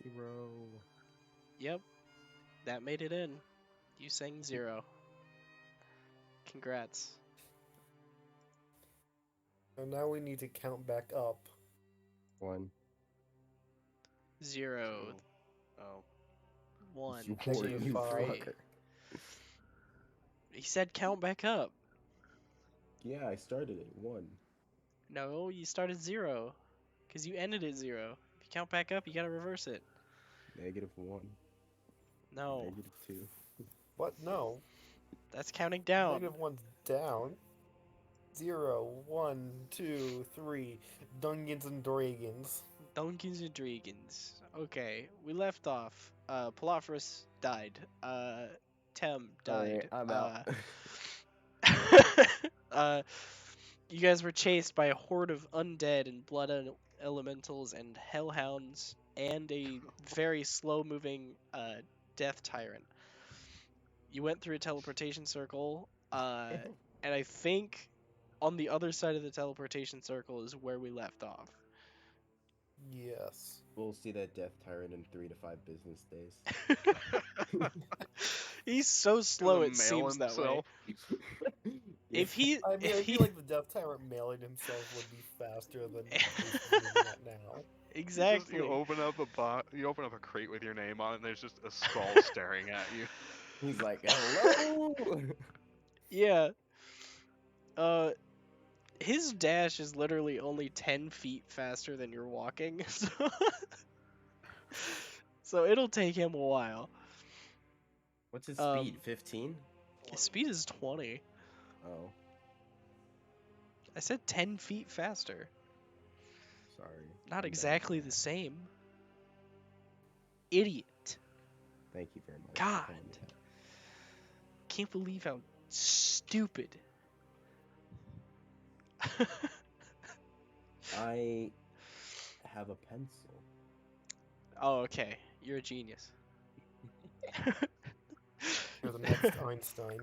0. Yep, that made it in. You sang 0. Congrats. And now we need to count back up. 1. 0. Oh. 1, You 2, Negative 5. 3. He said count back up. Yeah, I started it. 1. No, you started 0. Because you ended at 0. If you count back up, you gotta reverse it. -1. No, -2. What? No. that's counting down. Negative 1's down. 0, 1, 2, 3. Dungins and Dreegins. Dungins and Dreegins. Okay, we left off. Palophorus died. Tem died. Alright, I'm out. Uh, you guys were chased by a horde of undead and blood elementals and hellhounds and a very slow-moving death tyrant. You went through a teleportation circle, and I think on the other side of the teleportation circle is where we left off. Yes. We'll see that Death Tyrant in 3 to 5 business days. He's so slow, Gonna it seems that way. himself. If he, I mean, if I he, feel like the Death Tyrant mailing himself would be faster than he's moving at now. exactly. You open up a crate with your name on it, and there's just a skull staring at you. He's like, hello! Yeah. His dash is literally only 10 feet faster than you're walking, so it'll take him a while. What's his Um, speed? 15? His speed is 20. Oh, I said 10 feet faster. sorry. Not I'm bad. exactly the same. Idiot. Thank you very much. for God. calling me out. Can't believe how stupid. I have a pencil. Oh, okay. You're a genius. You're the next Einstein.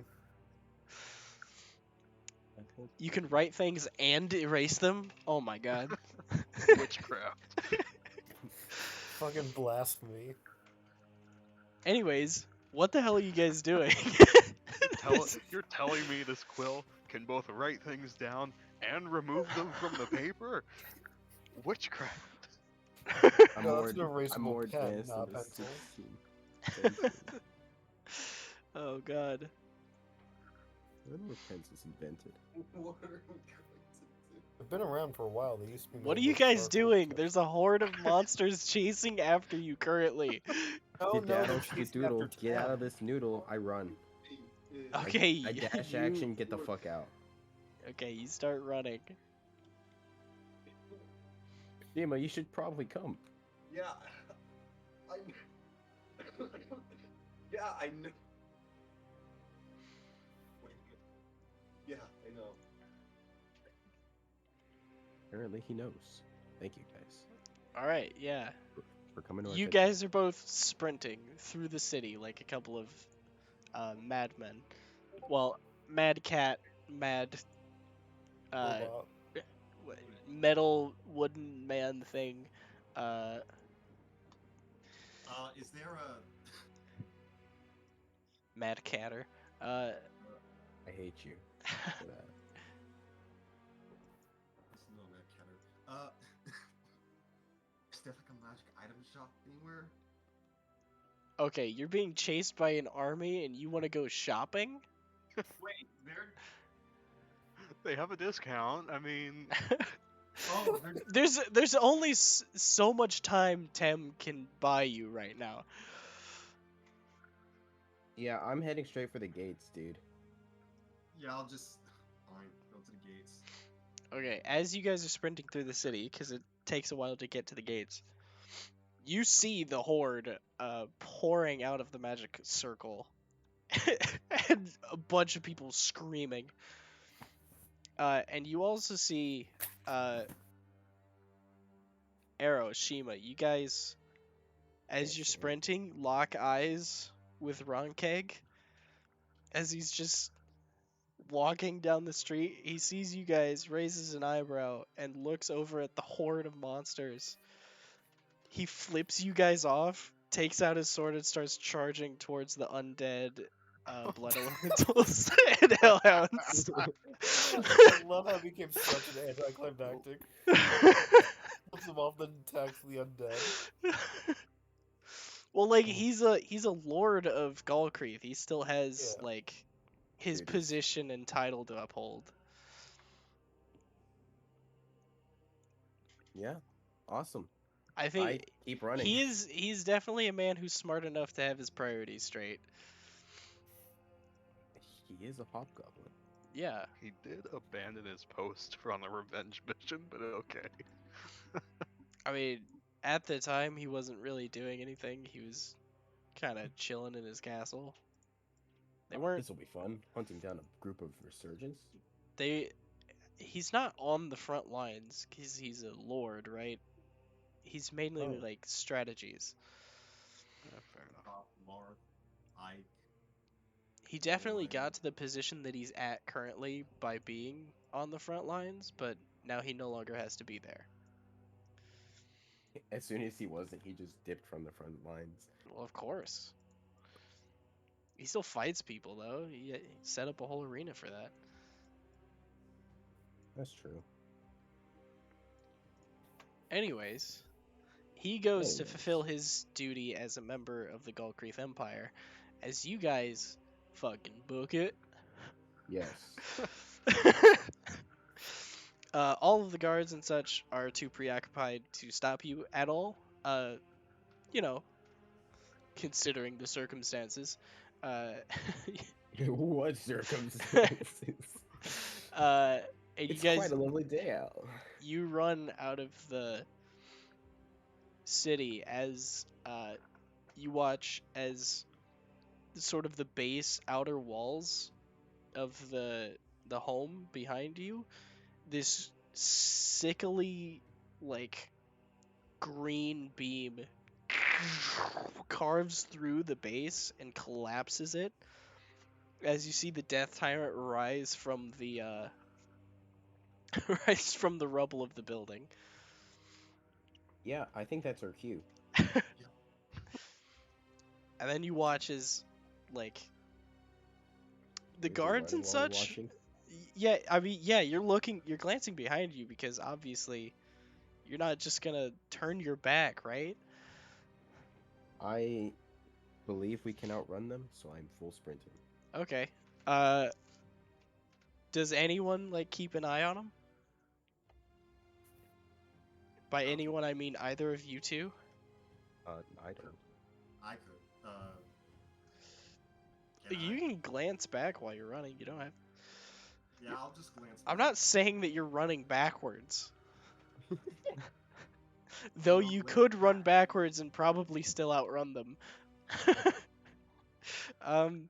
I hope You can write things and erase them? Oh my god. Witchcraft. Fucking blasphemy. Anyways, what the hell are you guys doing? You're telling me this quill can both write things down and remove them from the paper? Witchcraft. I'm No, more, that's an erasable I'm more pen, advanced not a than the pencil. 16th century. Oh god. When were pencils invented? They've been around for a while. They used to be. What are made you with guys charcoal doing? tips. There's a horde of monsters chasing after you currently. Oh no, they're Skedaddle, chasing skedoodle, after get out Tam. of this noodle, I run. Okay, I dash you, action, get the fuck out. okay, you start running. Shima, you should probably come. Yeah, I. Yeah, I know. Wait. Yeah, I know. Apparently he knows. Thank you guys All right, yeah. for coming to our You attention. guys are both sprinting through the city like a couple of madmen. Well, Mad Cat, Mad Robot. metal wooden man thing. Is there a? Mad Catter. I hate you for that. No, Mad Catter. Is there like a magic item shop anywhere? Okay, you're being chased by an army and you want to go shopping? Wait, there. They have a discount. I mean, Oh, There's only so much time Tem can buy you right now. Yeah, I'm heading straight for the gates, dude. yeah. I'll just. Fine, go to the gates. Okay, as you guys are sprinting through the city, because it takes a while to get to the gates, you see the horde pouring out of the magic circle, and a bunch of people screaming. And you also see Arrow, Shima. You guys, as you're sprinting, lock eyes with Ronkeg as he's just walking down the street. He sees you guys, raises an eyebrow, and looks over at the horde of monsters. he flips you guys off, takes out his sword, and starts charging towards the undead blood elementals and hellhounds. I love how it became such an anticlimactic. Flips him off, then attacks the undead. Well, like he's a lord of Galcreath. He still has Yeah. like his Duties. position and title to uphold. Yeah. Awesome. I I think keep running. he's definitely a man who's smart enough to have his priorities straight. He is a hobgoblin. Yeah. He did abandon his post for on the revenge mission, but okay. I mean, at the time he wasn't really doing anything. He was kind of chilling in his castle. They weren't This will be fun. Hunting down a group of resurgents. they he's not on the front lines cuz he's a lord, right? He's mainly Oh. like strategies. Yeah, fair enough. Marth, Ike. He definitely Roy. got to the position that he's at currently by being on the front lines, but now he no longer has to be there. As soon as he wasn't, he just dipped from the front lines. Well, of course. He still fights people though. He set up a whole arena for that. That's true. Anyways, he goes to Anyways. fulfill his duty as a member of the Galcreath Empire, as you guys fucking book it. Yes. All of the guards and such are too preoccupied to stop you at all. You know, considering the circumstances. Uh, What circumstances? and you It's guys, quite a lovely day out. you run out of the city as you watch as sort of the base outer walls of the home behind you, this sickly like green beam carves through the base and collapses it as you see the death tyrant rise from the rise from the rubble of the building. Yeah, I think that's our cue. And then you watch as like the Is he guards running and while we're such. watching? Yeah, I mean, yeah, you're glancing behind you because obviously you're not just gonna turn your back, right? I believe we can outrun them, so I'm full sprinting. Okay. Does anyone like keep an eye on them? By Okay. anyone, I mean either of you two. I don't. I could. Can You I? can glance back while you're running. You don't have. Yeah, I'll just glance. I'm back. not saying that you're running backwards. Though Well, you wait, could run backwards and probably still outrun them. um.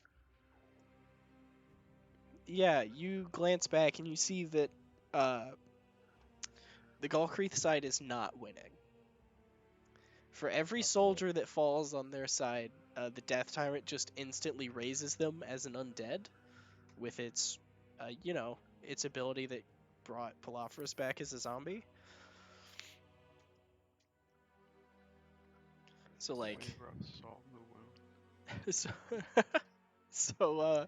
Yeah, you glance back and you see that the Galcreath side is not winning. For every Uh-oh. soldier that falls on their side, the Death Tyrant just instantly raises them as an undead with its, its ability that brought Palafrus back as a zombie. So like, Flavor of salt in the wound. so, so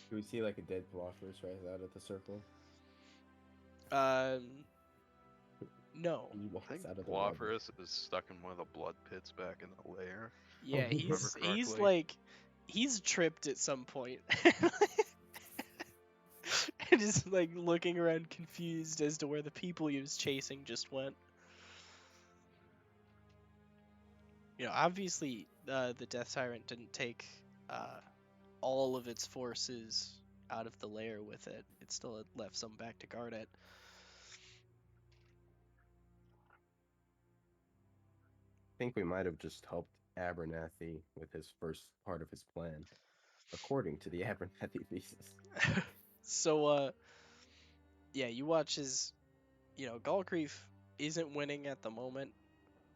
Do we see like a dead Palafrus right out of the circle? um, no. He walks I think out of the rubble. Blofferus is stuck in one of the blood pits back in the lair. Yeah, he he's Remember he's correctly? like he's tripped at some point. And is like looking around confused as to where the people he was chasing just went. Obviously, the Death Tyrant didn't take all of its forces out of the lair with it. It still had left some back to guard it. I think we might have just helped Abernathy with his first part of his plan, according to the Abernathy thesis. So, yeah, you watch as, Galcreath isn't winning at the moment,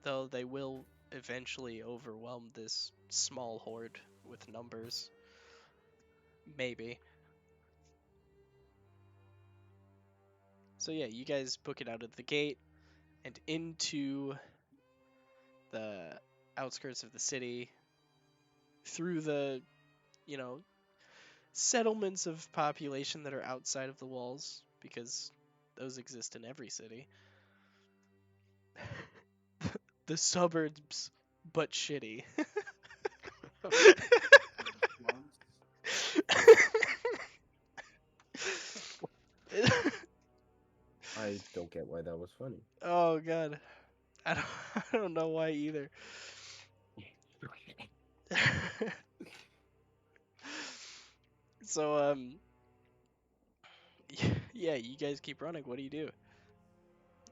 though they will eventually overwhelm this small horde with numbers. Maybe. So yeah, you guys book it out of the gate and into the outskirts of the city, through the, you know, settlements of population that are outside of the walls, because those exist in every city. The suburbs, but shitty. Slums. I don't get why that was funny. Oh god, I don't, I don't know why either. So yeah, you guys keep running. What do you do?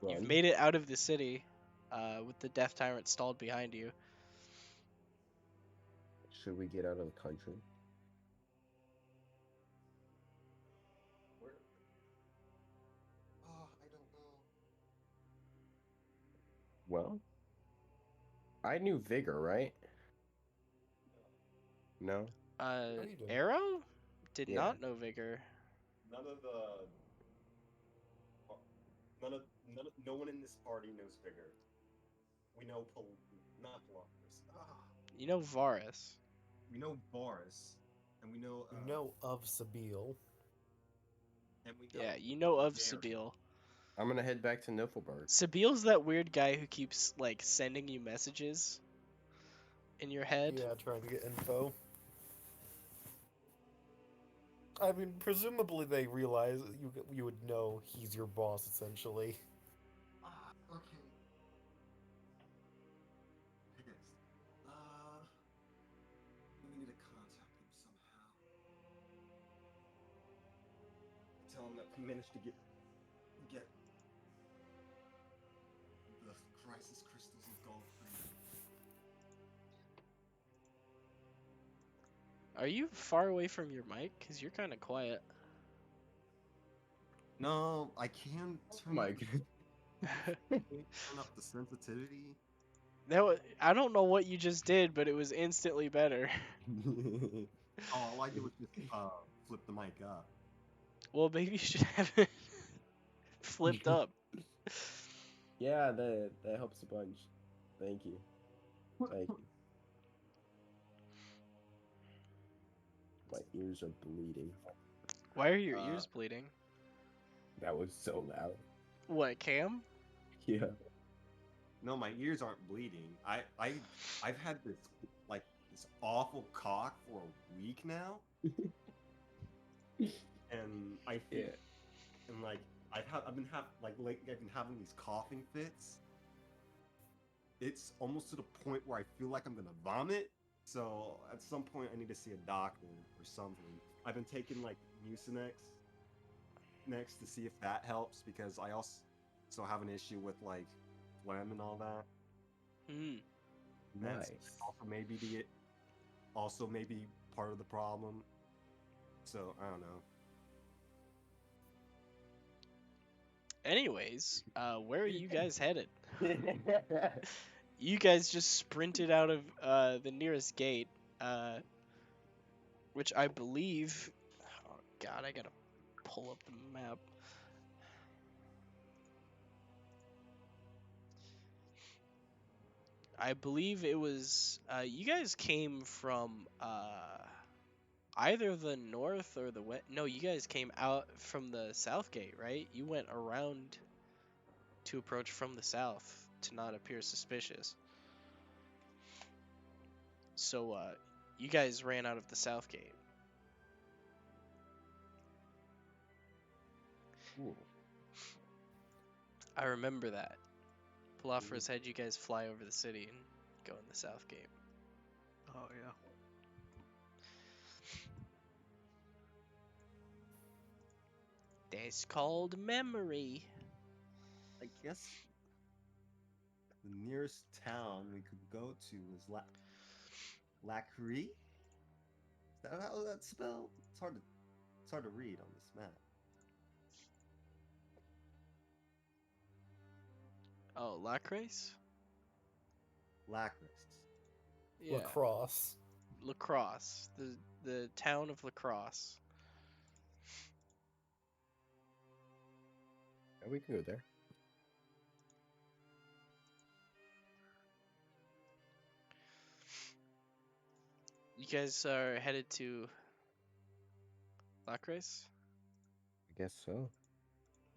You've Run. made it out of the city, with the Death Tyrant stalled behind you. Should we get out of the country? Where? Oh, I don't know. Well, I knew Vigor, right? No? No, you didn't. Arrow did Yeah. not know Vigor. None of the. No one in this party knows Vigor. We know not Palopris. You know Varus. We know Boris, and we know. You know of Sabine. And we know Yeah, you know of Gary. Sabine. I'm gonna head back to Niflberg. Sabile's that weird guy who keeps like sending you messages in your head. Yeah, trying to get info. I mean, presumably they realize you would know he's your boss, essentially. Okay. Pissed. We need to contact him somehow. Tell him that we managed to get the crisis crystals of gold free. Are you far away from your mic? Cause you're kind of quiet. No, I can Oh turn, my god. turn up the sensitivity. I don't know what you just did, but it was instantly better. All I did was just flip the mic up. Well, maybe you should have it flipped up. Yeah, that helps a bunch. Thank you. Thank you. My ears are bleeding. Why are your ears bleeding? That was so loud. What, Cam? Yeah. No, my ears aren't bleeding. I've had this awful cough for a week now, and I think, and I've been having these coughing fits. It's almost to the point where I feel like I'm gonna vomit. So at some point I need to see a doctor or something. I've been taking like Mucinex next to see if that helps, because I also have an issue with like phlegm and all that. Hmm. Nice. That's also maybe part of the problem. So I don't know. Anyways, where are you guys headed? You guys just sprinted out of the nearest gate, which I believe. Oh God, I gotta pull up the map. I believe it was. You guys came from either the north or the west. No, you guys came out from the south gate, right? You went around to approach from the south to not appear suspicious. So, you guys ran out of the south gate. Ooh. I remember that. Palafras had you guys fly over the city and go in the south gate. Oh yeah. That's called memory. I guess the nearest town we could go to is Lacry. Is that how that's spelled? It's hard to read on this map. Oh, Lacrace? Lacris. Yeah. Lacrosse. Lacrosse. The town of Lacrosse. Yeah, we can go there. You guys are headed to Lacrace? I guess so.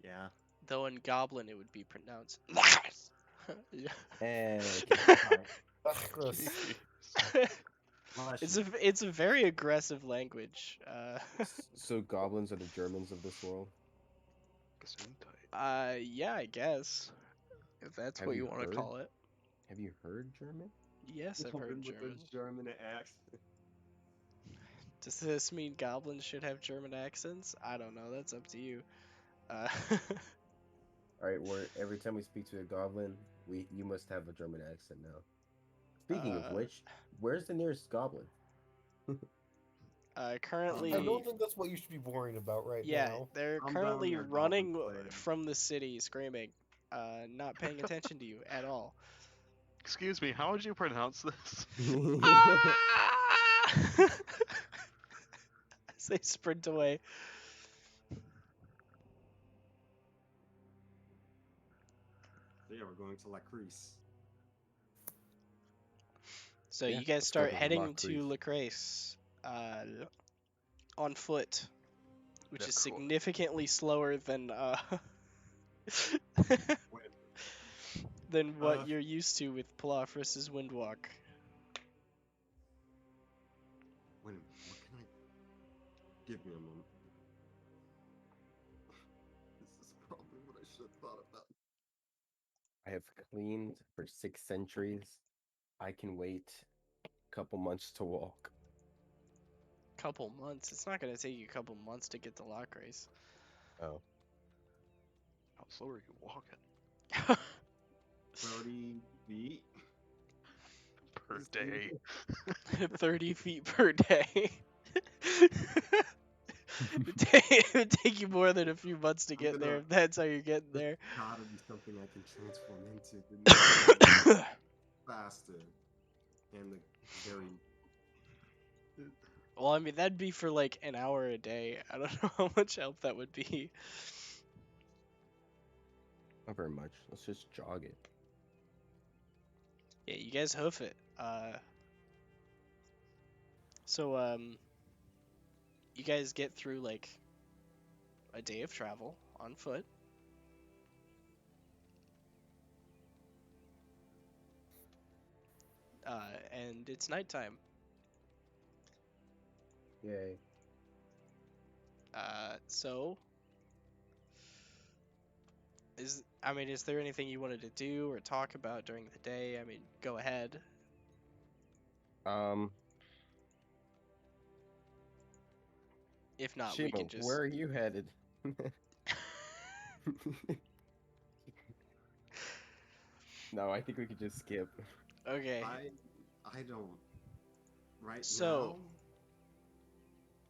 Yeah. Though in Goblin it would be pronounced. Yeah. And Alright. Ugh, gross. Bless It's you. it's a very aggressive language. so goblins are the Germans of this world. Gesundheit. Yeah, I guess if that's Have what you you want to heard? call it. Have you heard German? Yes, I've heard Something with German. a German accent. Does this mean goblins should have German accents? I don't know. That's up to you. Uh, All right, where every time we speak to a goblin, you must have a German accent now. Speaking of uh, which, where's the nearest goblin? currently, I don't think that's what you should be worrying about right yeah, now. they're I'm currently down there, Goblin running Slayer. from the city, screaming, not paying attention to you at all. Excuse me, how would you pronounce this? Ah! As they sprint away. So yeah, we're going to La Crease. So Yeah, you guys let's go start to heading Lock to Reef. Lacrace, on foot, which is Lacroix. significantly slower than Wait, than what Uh, you're used to with Pilaf versus Windwalk. wait a minute. What can I? Give me a moment. This is probably what I should have thought about. I have cleaned for 6 centuries. I can wait a couple months to walk. Couple months. It's not gonna take you a couple months to get to Lacrace. Oh, How slow are you walking 30 feet. per Is day? 30 feet per day. It would take you more than a few months to I'm get there gonna- if that's how you're getting there. Gotta be something I can transform into to make it faster. And the very Well, I mean, that'd be for like an hour a day. I don't know how much help that would be. not very much. Let's just jog it. Yeah, you guys hoof it. So, you guys get through like a day of travel on foot. And it's nighttime. Yay. So is there anything you wanted to do or talk about during the day? I mean, go ahead. Um, If not, we Shimo, can just. where are you headed? No, I think we could just skip. Okay. I don't right So-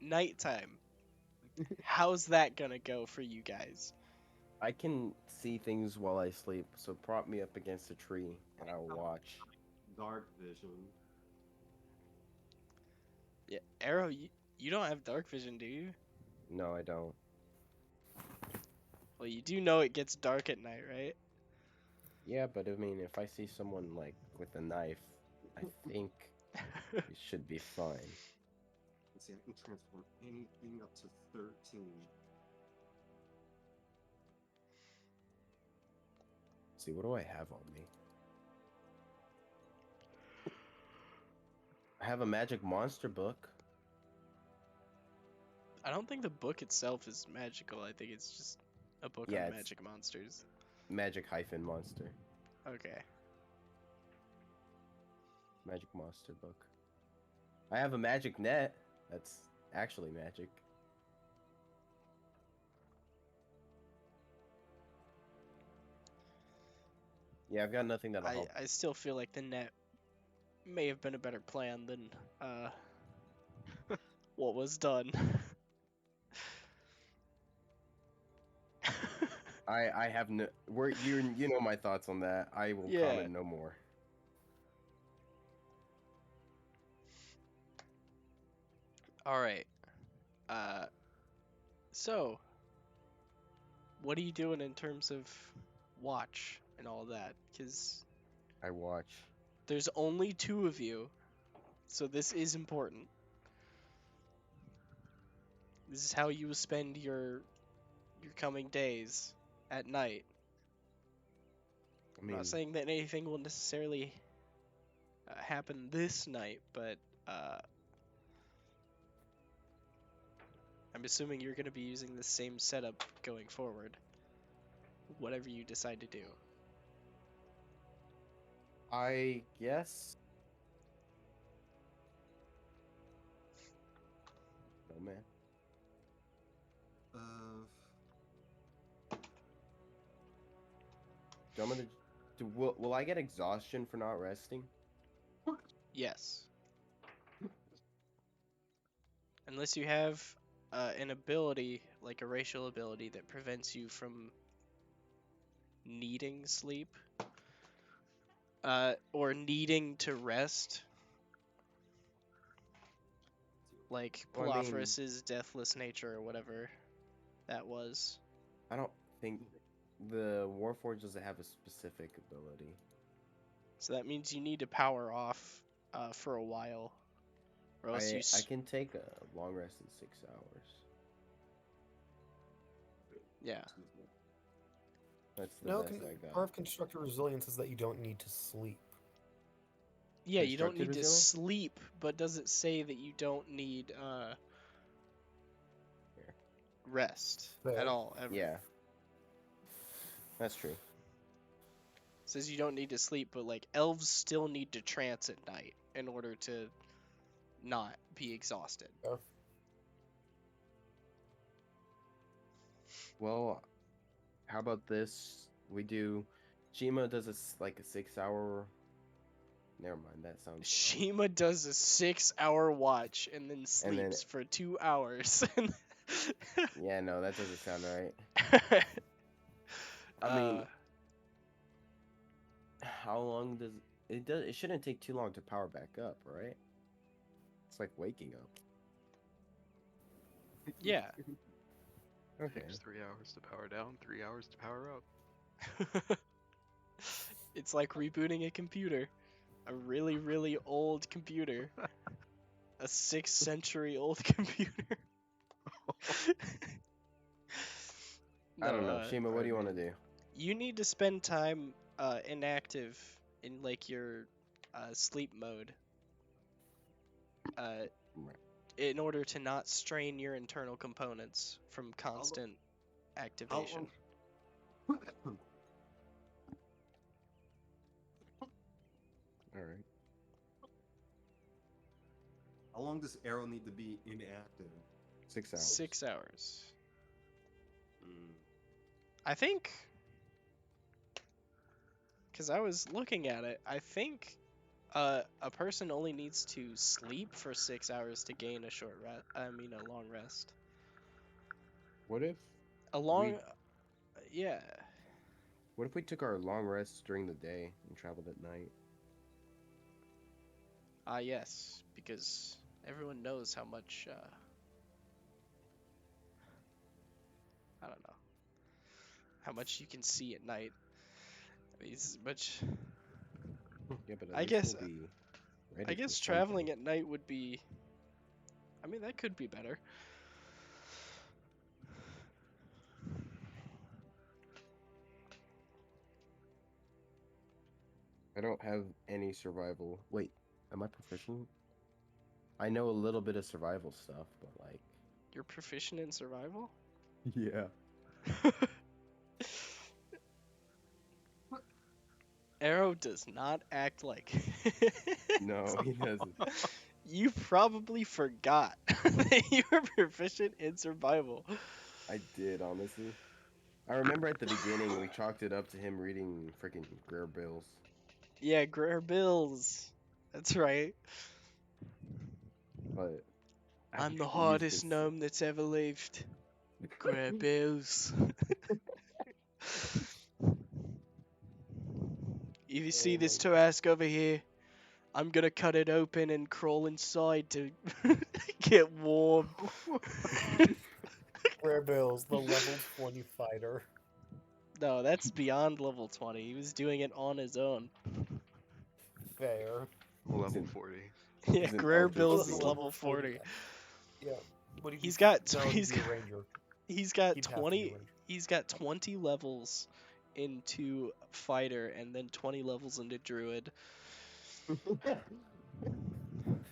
now. Nighttime. How's that gonna go for you guys? I can see things while I sleep, so prop me up against a tree and I'll watch. Dark vision. Yeah, Arrow, you don't have dark vision, do you? No, I don't. Well, you do know it gets dark at night, right? Yeah, but I mean, if I see someone like with a knife, I think it should be fine. Let's see, I can transform anything up to 13. See, what do I have on me? I have a magic monster book. I don't think the book itself is magical. I think it's just a book Yeah, on it's- magic monsters. Magic hyphen monster. Okay. Magic monster book. I have a magic net. That's actually magic. Yeah, I've got nothing that'll help. I still feel like the net may have been a better plan than what was done. I have no. You know my thoughts on that. I will Yeah. comment no more. All right. So what are you doing in terms of watch and all that? Because I watch. there's only two of you, so this is important. This is how you will spend your coming days at night. I I'm mean, not saying that anything will necessarily happen this night, but I'm assuming you're going to be using the same setup going forward. Whatever you decide to do. I guess. No man. Uh, Do I'm gonna. Will I get exhaustion for not resting? Yes. Unless you have an ability, like a racial ability, that prevents you from needing sleep. Or needing to rest. Like Well, I mean, Pelophoris's deathless nature or whatever that was. I don't think the Warforged doesn't have a specific ability. So that means you need to power off for a while. Or else you I can take a long rest in 6 hours. yeah. That's the No, best I got. part of constructor resilience is that you don't need to sleep. Yeah, you don't Constructed need to resilience? sleep, but does it say that you don't need rest at Fair. all ever? Yeah, that's true. It says you don't need to sleep, but like elves still need to trance at night in order to not be exhausted. Fair. Well, how about this? We do. Shima does like a 6 hour. Never mind. That sounds. Shima does a 6-hour watch and then And then- sleeps for 2 hours. Yeah, no, that doesn't sound right. I mean, how long does it does? It shouldn't take too long to power back up, right? It's like waking up. yeah. Okay. Takes 3 hours to power down, 3 hours to power up. It's like rebooting a computer. A really, really old computer. A 6th century old computer. I don't No, know, Shima. What do you want to do? you need to spend time inactive in like your sleep mode Right. in order to not strain your internal components from constant how activation. long? All right. How long does Arrow need to be inactive? 6 hours. 6 hours. Mm. I think, because I was looking at it, I think a person only needs to sleep for 6 hours to gain a short rest. I mean, a long rest. What if? A long, We- yeah. What if we took our long rests during the day and traveled at night? Yes, because everyone knows how much. I don't know. How much you can see at night. I mean, it's much. Yeah, but at I least guess. we'll be ready I for guess something. traveling at night would be. I mean, that could be better. I don't have any survival. Wait, am I proficient? I know a little bit of survival stuff, but like. You're proficient in survival? Yeah. Arrow does not act like. No, he doesn't. You probably forgot that you were proficient in survival. I did, honestly. I remember at the beginning we chalked it up to him reading freaking Greer Bills. Yeah, Greer Bills. That's right. But I'm the used hardest this- gnome that's ever lived. Greer Bills. If you see Oh this my- Tarrasque over here, I'm gonna cut it open and crawl inside to get warm. Rare Bills, the level 20 fighter. No, that's beyond level 20. He was doing it on his own. Fair. Level in- 40. Yeah, He's an Greer Eldritch Bills Beast. is level 40. Yeah. Would he be? He's got No, he's he'd be got a ranger. he's got He'd have to be a 20 ranger. he's got 20 levels into fighter and then 20 levels into druid.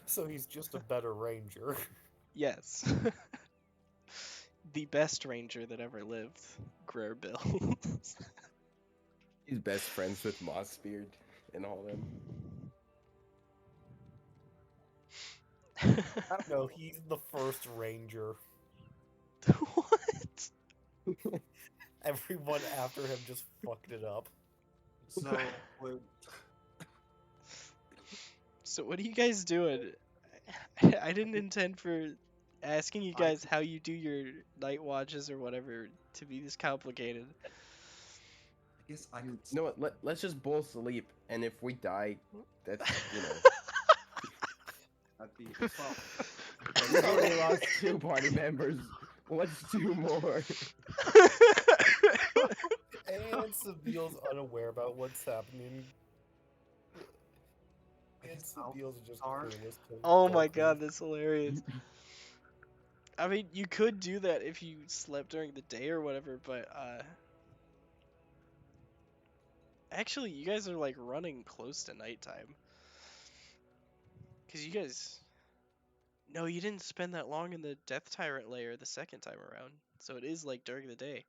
So he's just a better ranger. Yes. The best ranger that ever lived, Greer Bill. He's best friends with Mossbeard and all them. No, he's the first ranger. What? Everyone after him just fucked it up. So, wait, So what are you guys doing? I didn't intend for asking you I guys could- how you do your night watches or whatever to be this complicated. I guess I could. You know what? Let's just both sleep, and if we die, that's That'd be well, we've already lost 2 party members. Let's do more. And Sabiel's unaware about what's happening. And Sabiel's just I'll clueless to Oh go my to- god, that's hilarious. I mean, you could do that if you slept during the day or whatever, but actually, you guys are like running close to nighttime. Cause you guys, no, you didn't spend that long in the Death Tyrant layer the second time around, so it is like during the day.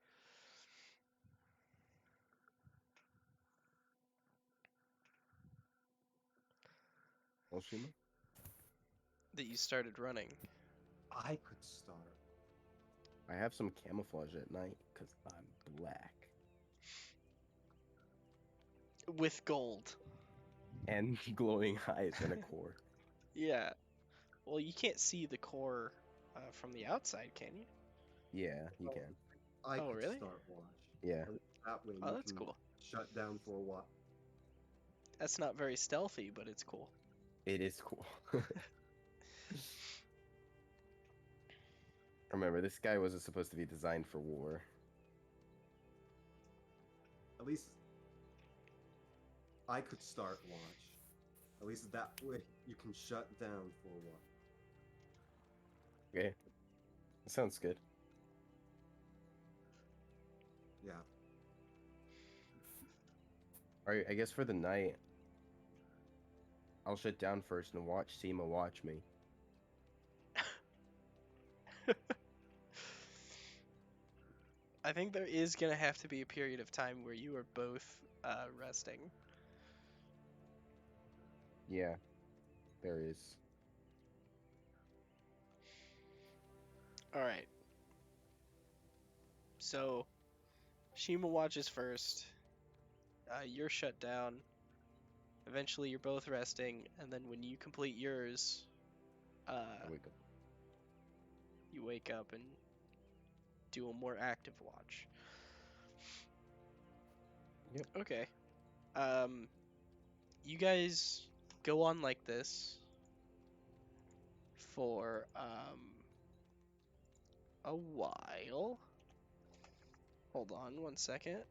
Oshima? That you started running I could start. I have some camouflage at night because I'm black with gold. and glowing eyes and a core. Yeah. Well, you can't see the core from the outside, can you? Yeah, you can. I Oh, could really? start watch. Yeah. That way Oh, you that's can cool. shut down for a while. That's not very stealthy, but it's cool. It is cool. Remember, this guy wasn't supposed to be designed for war. At least I could start watch. At least that way you can shut down for a while. Okay. That sounds good. Yeah. Alright, I guess for the night, I'll shut down first and watch Seema watch me. I think there is gonna have to be a period of time where you are both resting. Yeah, there is. All right. So, Shima watches first. You're shut down. Eventually, you're both resting, and then when you complete yours, I wake up. you wake up and do a more active watch. Yep. Okay. You guys go on like this for a while. Hold on one second.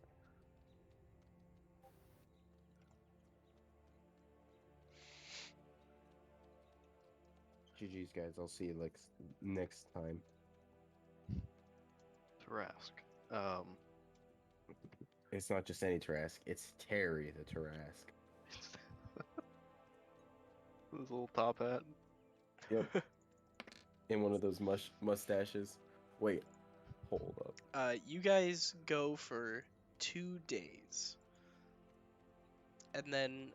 GG's, guys. I'll see you next time. Tarask. It's not just any Tarask, it's Terry the Tarask. This little top hat. Yep. In one of those mustaches. Wait, hold up. You guys go for 2 days. And then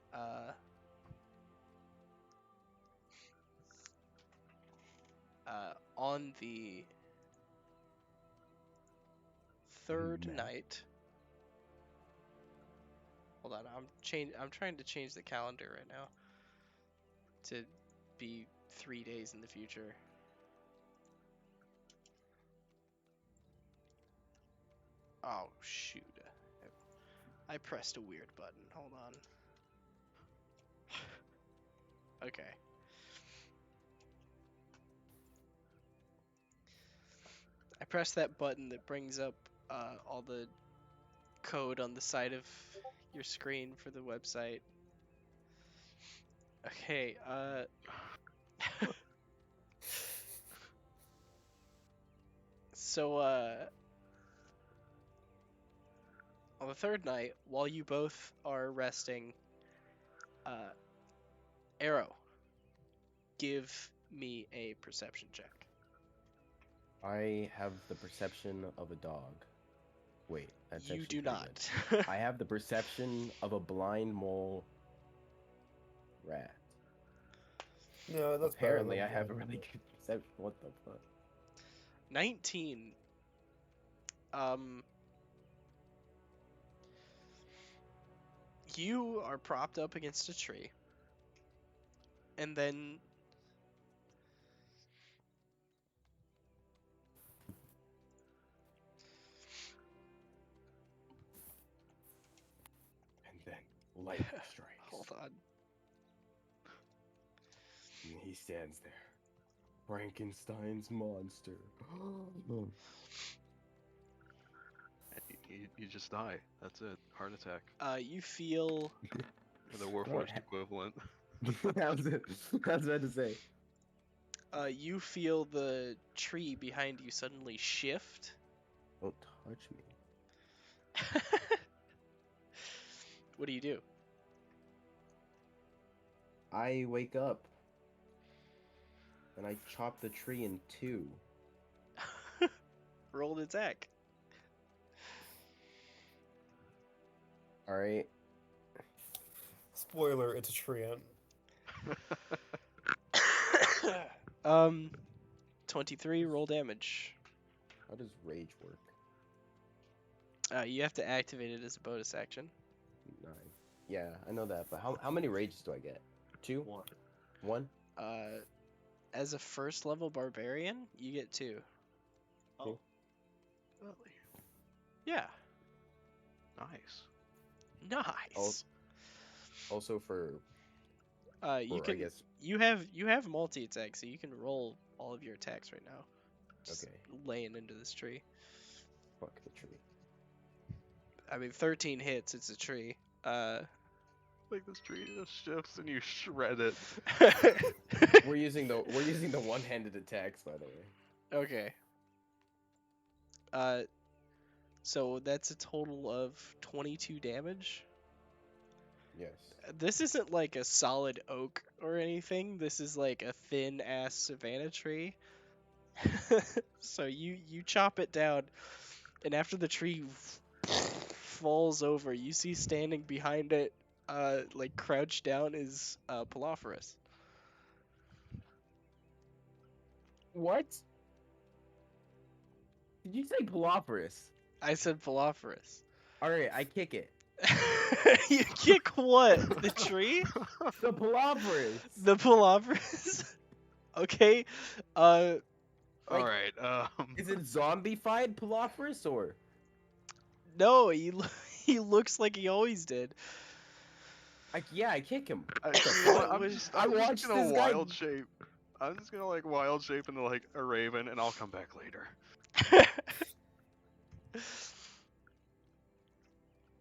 on the third Man. night. Hold on, I'm trying to change the calendar right now to be 3 days in the future. Oh shoot. I pressed a weird button. Hold on. Okay. I pressed that button that brings up all the code on the side of your screen for the website. Okay, So on the third night, while you both are resting, uh, Arrow, give me a perception check. I have the perception of a dog. Wait, that's You actually do pretty not. good. I have the perception of a blind mole rat. No, that's Apparently, better I than have a blind. really good perception. What the fuck? 19. You are propped up against a tree, and then And then lightning strikes. hold on. And he stands there. Frankenstein's monster. You just die. That's it. Heart attack. You feel Or the Warforged equivalent. That's it. That's what I had to say. you feel the tree behind you suddenly shift. Don't touch me. What do you do? I wake up. And I chop the tree in two. Roll an attack. Alright. Spoiler, it's a treant. 23. Roll damage. How does rage work? You have to activate it as a bonus action. 9. Yeah, I know that, but how many rages do I get? 2? 1. 1? As a first level barbarian, you get 2. Oh. Really? Yeah. Nice. Nice. Also for You I can. guess. You have multi attack, so you can roll all of your attacks right now. Just Okay. laying into this tree. Fuck the tree. I mean, 13 hits. It's a tree. Like this tree just shifts and you shred it. We're using the one-handed attacks, by the way. Okay. So that's a total of 22 damage. Yes. This isn't like a solid oak or anything. This is like a thin ass savanna tree. So you chop it down, and after the tree falls over, you see standing behind it, like crouched down, is Palophorus. What? Did you say Palophorus? I said Palophorus. Alright, I kick it. You kick what? The tree? The Palophorus! The Palophorus? Okay. Like, Alright, Is it zombified Palophorus or? No, he looks like he always did. Yeah, I kick him. I, What the you know what, fuck? I'm was- just, I I'm just watched gonna this guy- wild shape. I'm just gonna like wild shape into like a raven and I'll come back later.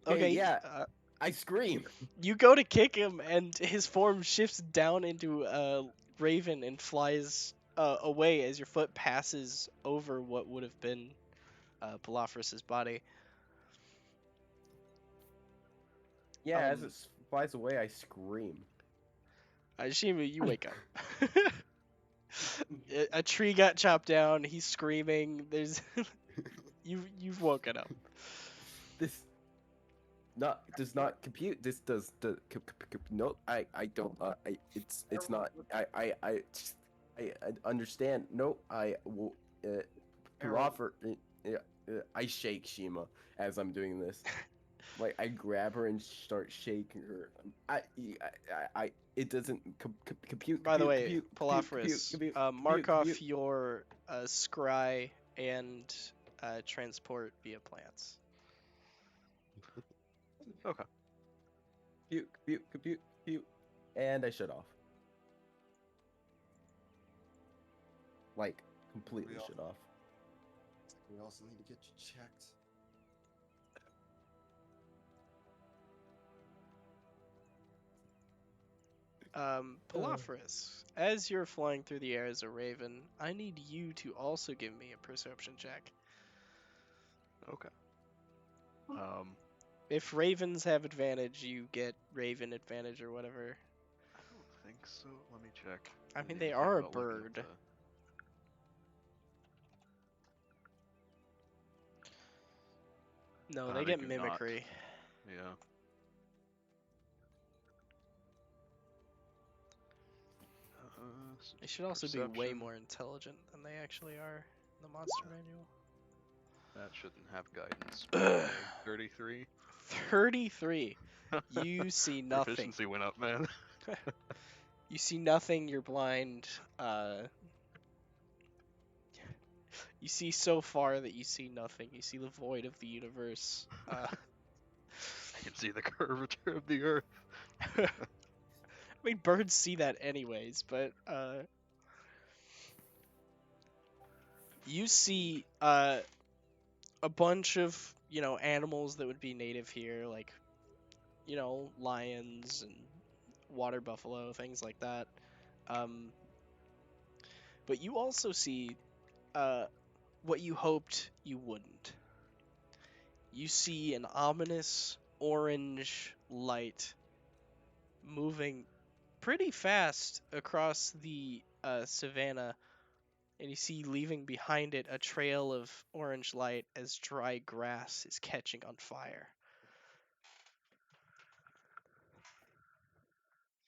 Okay, yeah. I scream. you go to kick him, and his form shifts down into a raven and flies away as your foot passes over what would have been Palophorus's body. Yeah, as Um, it flies away, I scream. Shima, you wake up. A tree got chopped down. He's screaming. There's you've woken up. This does not compute. This does no. I don't. It's not. I understand. No, I will. Offer. I shake Shima as I'm doing this. Like I grab her and start shaking her. It doesn't compute. By the way, compute, Palophorus, mark off your scry and transport via plants. Okay. Compute, and I shut off. Like completely Real. shut off. We also need to get you checked. Palophorus, as you're flying through the air as a raven, I need you to also give me a perception check. Okay. Um, If ravens have advantage, you get raven advantage or whatever. I don't think so. Let me check. I Didn't mean, even they think are a about looking up bird. No, they they get do not. mimicry. Yeah. They should also be way Perception. more intelligent than they actually are in the monster manual. That shouldn't have guidance. Ugh. Okay, 33. 33. You see nothing. Proficiency went up, man. You see nothing, you're blind. You see so far that you see nothing. You see the void of the universe. I can see the curvature of the earth. I mean, birds see that anyways, but you see a bunch of, animals that would be native here, like, lions and water buffalo, things like that. But you also see what you hoped you wouldn't. You see an ominous orange light moving pretty fast across the savannah, and you see leaving behind it a trail of orange light as dry grass is catching on fire.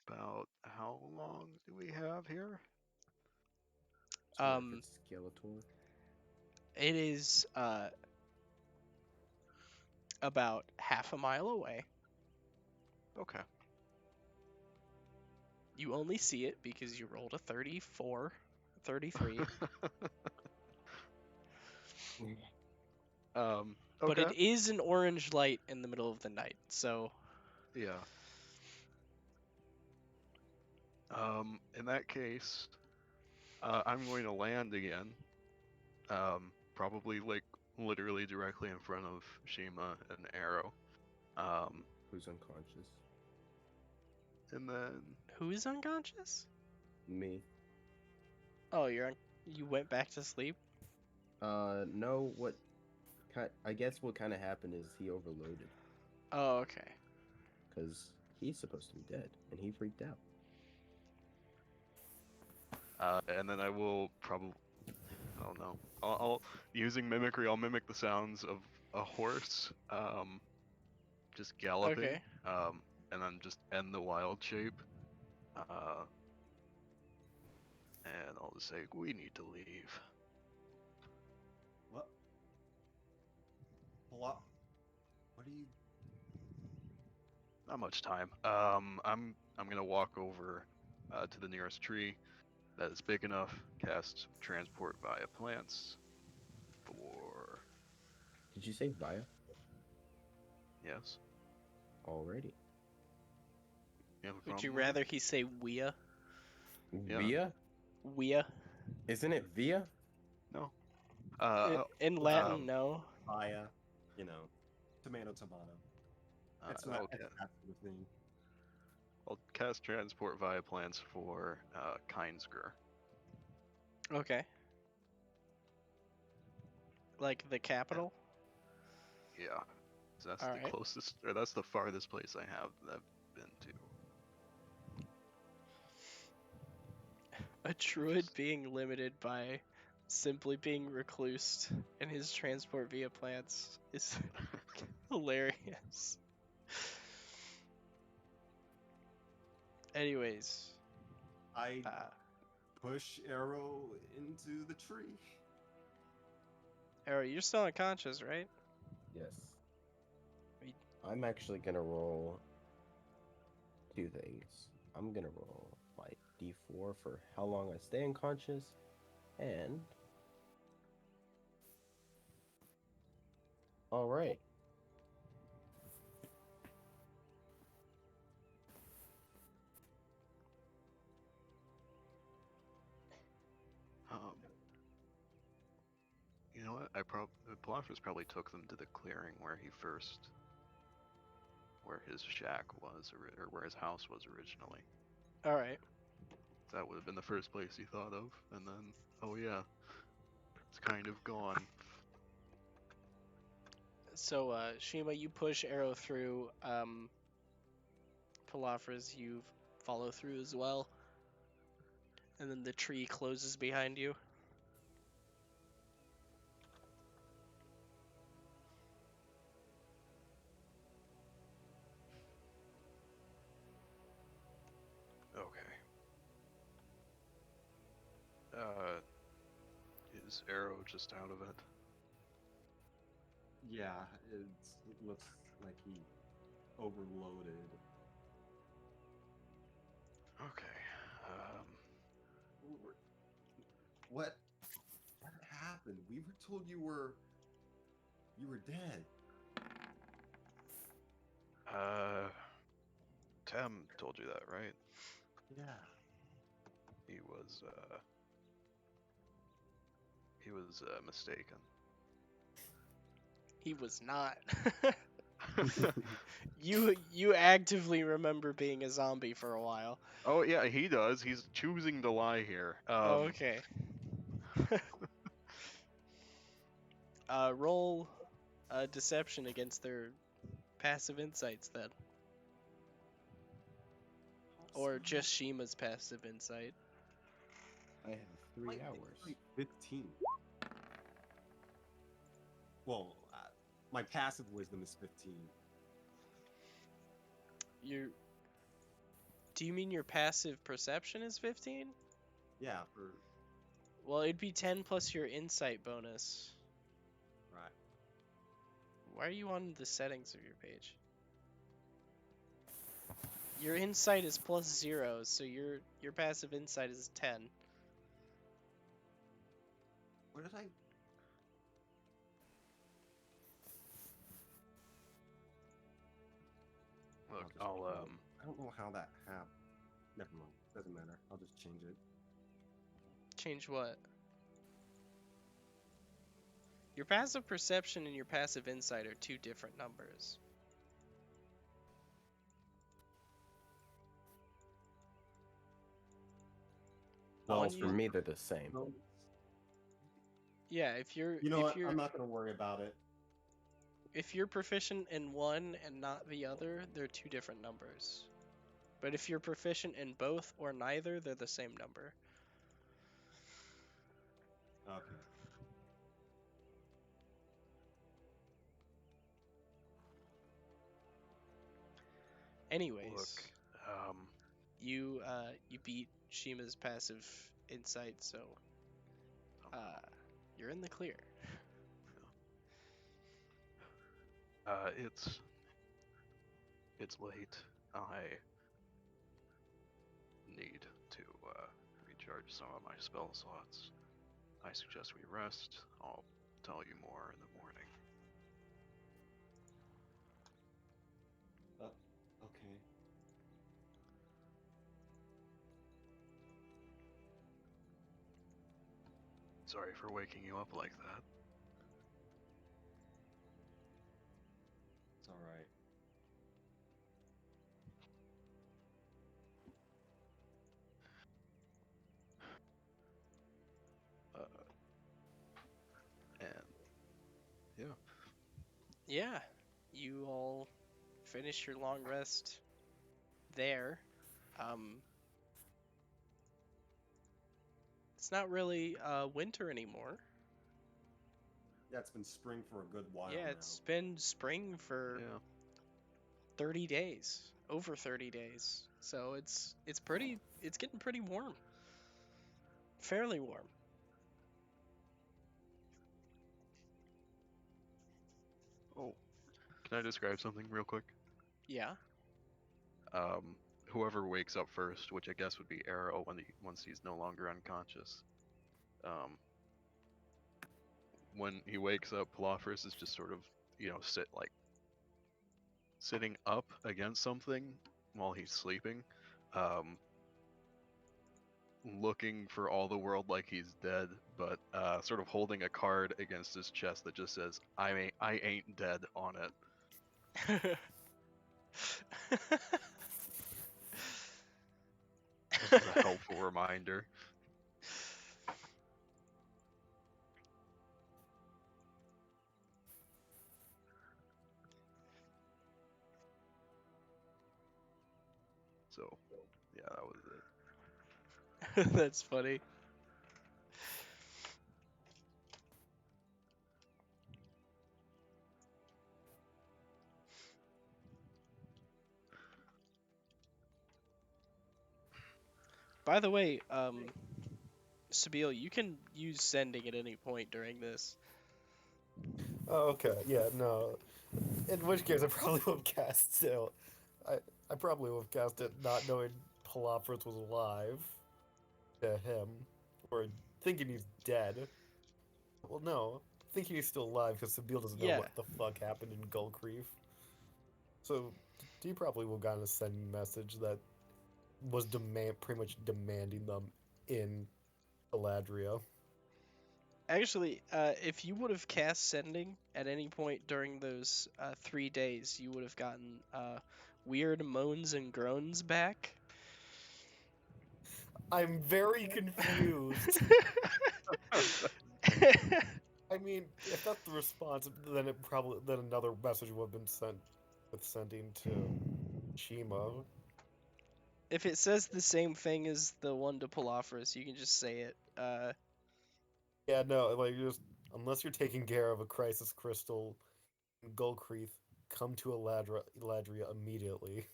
About how long do we have here? So what if Um, it's Skeletor? it is about half a mile away. Okay. You only see it because you rolled a 34, 33. But Okay. it is an orange light in the middle of the night, so Yeah. In that case, I'm going to land again. Probably like literally directly in front of Shima and Arrow. Who's unconscious? And then who is unconscious? Me. Oh, you went back to sleep? No. I guess what kind of happened is he overloaded Oh, okay. because he's supposed to be dead, and he freaked out. and then I will probably, I don't know. I'll using mimicry. I'll mimic the sounds of a horse, just galloping. Okay. And then just end the wild shape. And I'll just say we need to leave. What? What? What are you? Not much time. I'm gonna walk over to the nearest tree that is big enough. Cast transport via plants. For Did you say Via? yes. Already. You have a Would problem you with it? rather he say Wea? Yeah. Via? Wea? Isn't it Via? No. In what's Latin, um, no. Via, tomato, tomato. It's not okay. it's that sort of thing. I'll cast transport via plants for Kinsger. Okay. Like the capital? Yeah. So that's All the right. closest, or that's the farthest place I have that I've been to. A druid being limited by simply being reclused in his transport via plants is hilarious. Anyways, I uh, push Arrow into the tree. Arrow, you're still unconscious, right? Yes. We- I'm actually gonna roll two things. I'm gonna roll my D4 for how long I stay unconscious, and all right. Um, you know what? Palafras probably took them to the clearing where his shack was, or where his house was originally. All right. That would have been the first place he thought of, and then, oh yeah, it's kind of gone. So, Shima, you push Arrow through. Palafras, you follow through as well. And then the tree closes behind you. Okay. Is Arrow just out of it? Yeah, it looks like he overloaded. Okay. What happened? We were told you were dead. Tem told you that, right? Yeah. He was mistaken. He was not. You actively remember being a zombie for a while. Oh yeah, he does. He's choosing to lie here. Okay. Roll deception against their passive insights then. Or just Shima's passive insight. I have 3 hours. 15. Well, my passive wisdom is 15. Do you mean your passive perception is 15? Yeah, for Well, it'd be 10 plus your insight bonus. right. Why are you on the settings of your page? Your insight is plus 0, so your passive insight is 10. What did I? Look, I don't know how that happened. Never mind. Doesn't matter. I'll just change it. Change what? Your passive perception and your passive insight are 2 different numbers. Well, When for you- me, they're the same. No, Yeah, if you're you know if what? you're I'm not gonna worry about it. if you're proficient in one and not the other, they're 2 different numbers. But if you're proficient in both or neither, they're the same number. Okay. Anyways, look, you beat Shima's passive insight, so you're in the clear. it's late. I need to recharge some of my spell slots. I suggest we rest. I'll tell you more in the morning. Okay. Sorry for waking you up like that. It's all right. And yeah. Yeah, you all finish your long rest there. It's not really winter anymore. Yeah, it's been spring for a good while Yeah, now. it's been spring for Yeah. 30 days, over 30 days. So it's getting pretty warm. Fairly warm. Oh, can I describe something real quick? Yeah. Whoever wakes up first, which I guess would be Arrow once he's no longer unconscious. When he wakes up, Palafris is just sort of, sitting up against something while he's sleeping, looking for all the world like he's dead, but sort of holding a card against his chest that just says, I ain't dead on it. This is a helpful reminder. So, yeah, that was it. That's funny. By the way, Sabine, you can use sending at any point during this. Oh, okay. Yeah, no. In which case, I probably would have cast it. I probably would have cast it not knowing Palafris was alive to him, or thinking he's dead. Well, no, thinking he's still alive because Sabine doesn't know Yeah. what the fuck happened in Gull Creef. So he probably would have gotten a sending message that was pretty much demanding them in Galadriel. Actually, if you would have cast sending at any point during those 3 days, you would have gotten weird moans and groans back. I'm very confused. I mean, if that's the response, then another message would have been sent with sending to Shima. If it says the same thing as the one to Palafris, you can just say it. Yeah, no, like just unless you're taking care of a crisis crystal in Gulcreath, come to Eladria immediately.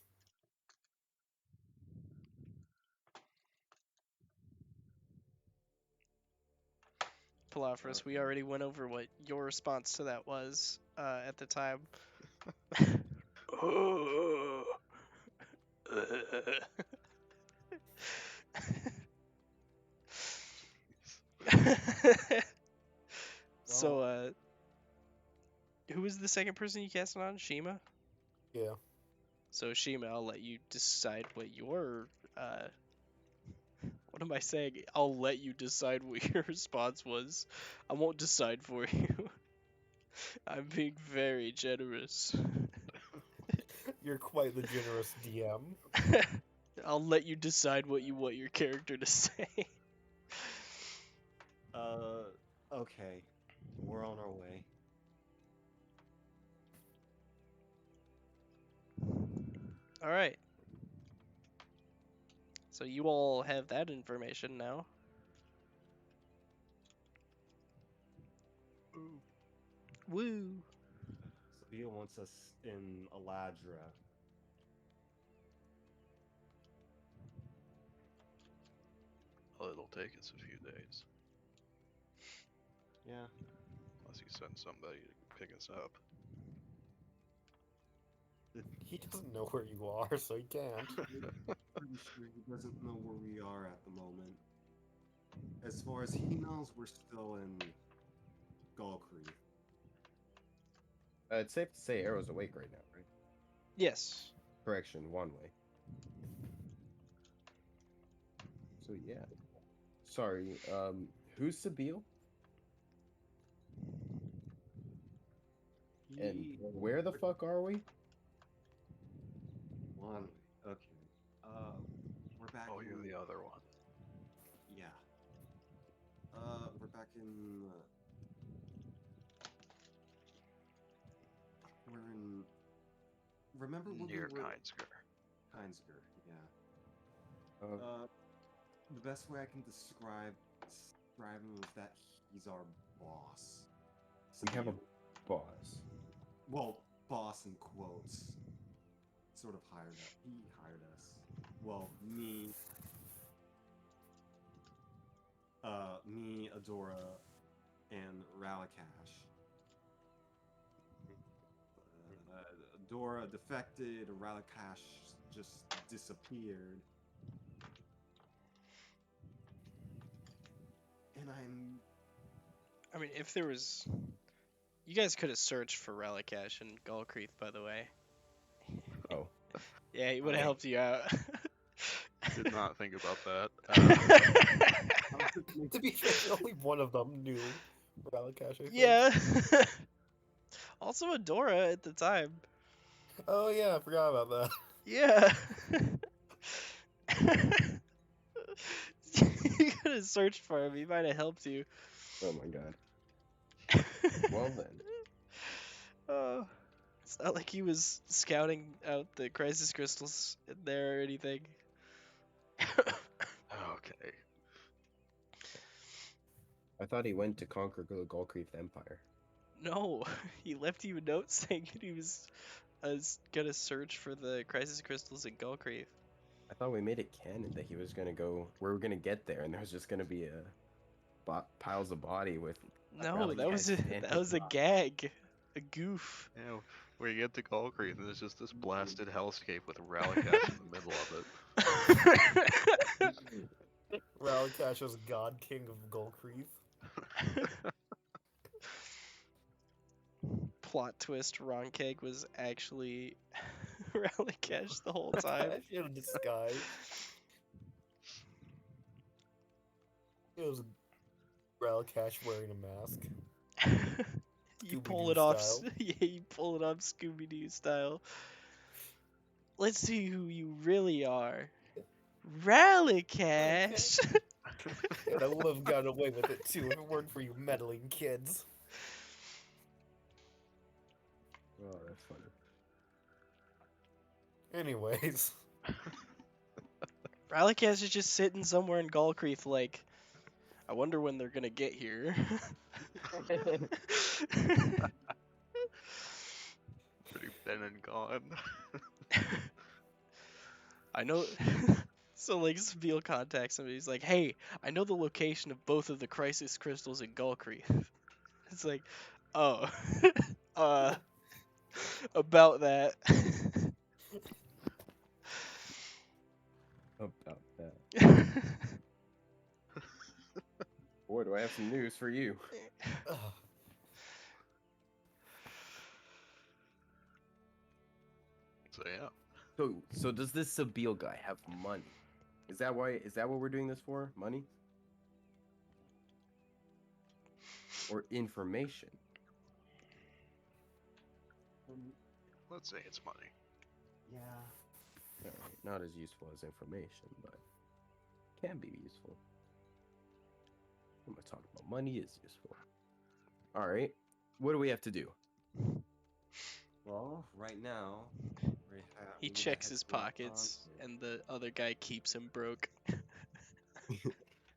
Palafris, we already went over what your response to that was at the time. So, who was the second person you casted on? Shima? Yeah. So, Shima, I'll let you decide what your. What am I saying? I'll let you decide what your response was. I won't decide for you. I'm being very generous. You're quite the generous DM. I'll let you decide what you want your character to say. Okay. We're on our way. All right. So you all have that information now. Woo. Sabia wants us in Eladra. Well, it'll take us a few days. Yeah. Unless you send somebody to pick us up. He doesn't know where you are, so he can't. Pretty sure he doesn't know where we are at the moment. As far as he knows, we're still in Gulcreef. It's safe to say Arrow's awake right now, right? Yes. Correction, one way. So yeah. Sorry, who's Sabine? And where the fuck are we? One. Okay. We're back. Oh, you're in, the other one. Yeah. We're back in. We're in. Remember when Near we were Kindsker. Heinzger? Yeah. Uh, The best way I can describe him is that he's our boss. we have a Sabine- boss. Well, boss in quotes. Sort of hired us. He hired us. Well, me, Adora, and Ralakash. Adora defected, Ralakash just disappeared. And I mean, if there was, you guys could have searched for Relicash in Gulcreath, by the way. Oh. Yeah, he would have Oh. helped you out. Did not think about that. To be fair, only one of them knew Ralakash, I think. Yeah. Also Adora at the time. Oh yeah, I forgot about that. Yeah. You could have searched for him. He might have helped you. Oh my god. Well then. Oh. It's not like he was scouting out the crisis crystals in there or anything. Okay. I thought he went to conquer the Golcreath Empire. No, he left you a note saying that he was gonna search for the crisis crystals in Golcreath. I thought we made it canon that he was gonna go. We were gonna get there, and there was just gonna be piles of body with. No, that was Rallycast that was a gag, a goof. Yeah, we get to Golcreath, and there's just this blasted hellscape with a Rallycast in the middle of it. Rallycash is God King of Golcreath. Plot twist: Ronkeg was actually Rallycash the whole time. In disguise. It was Rallycash wearing a mask. You Scooby-Doo pull it off. style. Yeah, you pull it off Scooby Doo style. Let's see who you really are. Rallycash. And I would have gotten away with it too if it weren't for you meddling kids. Oh, that's funny. Anyways. Rallycash is just sitting somewhere in Golcreath, like, I wonder when they're gonna get here. Pretty been and gone. I know. So, like, Seville contacts him. He's like, "Hey, I know the location of both of the crisis crystals in Golcreath." It's like, oh, about that. About that. Boy, do I have some news for you. Ugh. So yeah. So does this Sabine guy have money? Is that why? Is that what we're doing this for? Money? Or information? Let's say it's money. Yeah. Alright, not as useful as information, but can be useful. I'm gonna talk about money is useful. Alright, what do we have to do? Well, right now, He checks his pockets, and the other guy keeps him broke.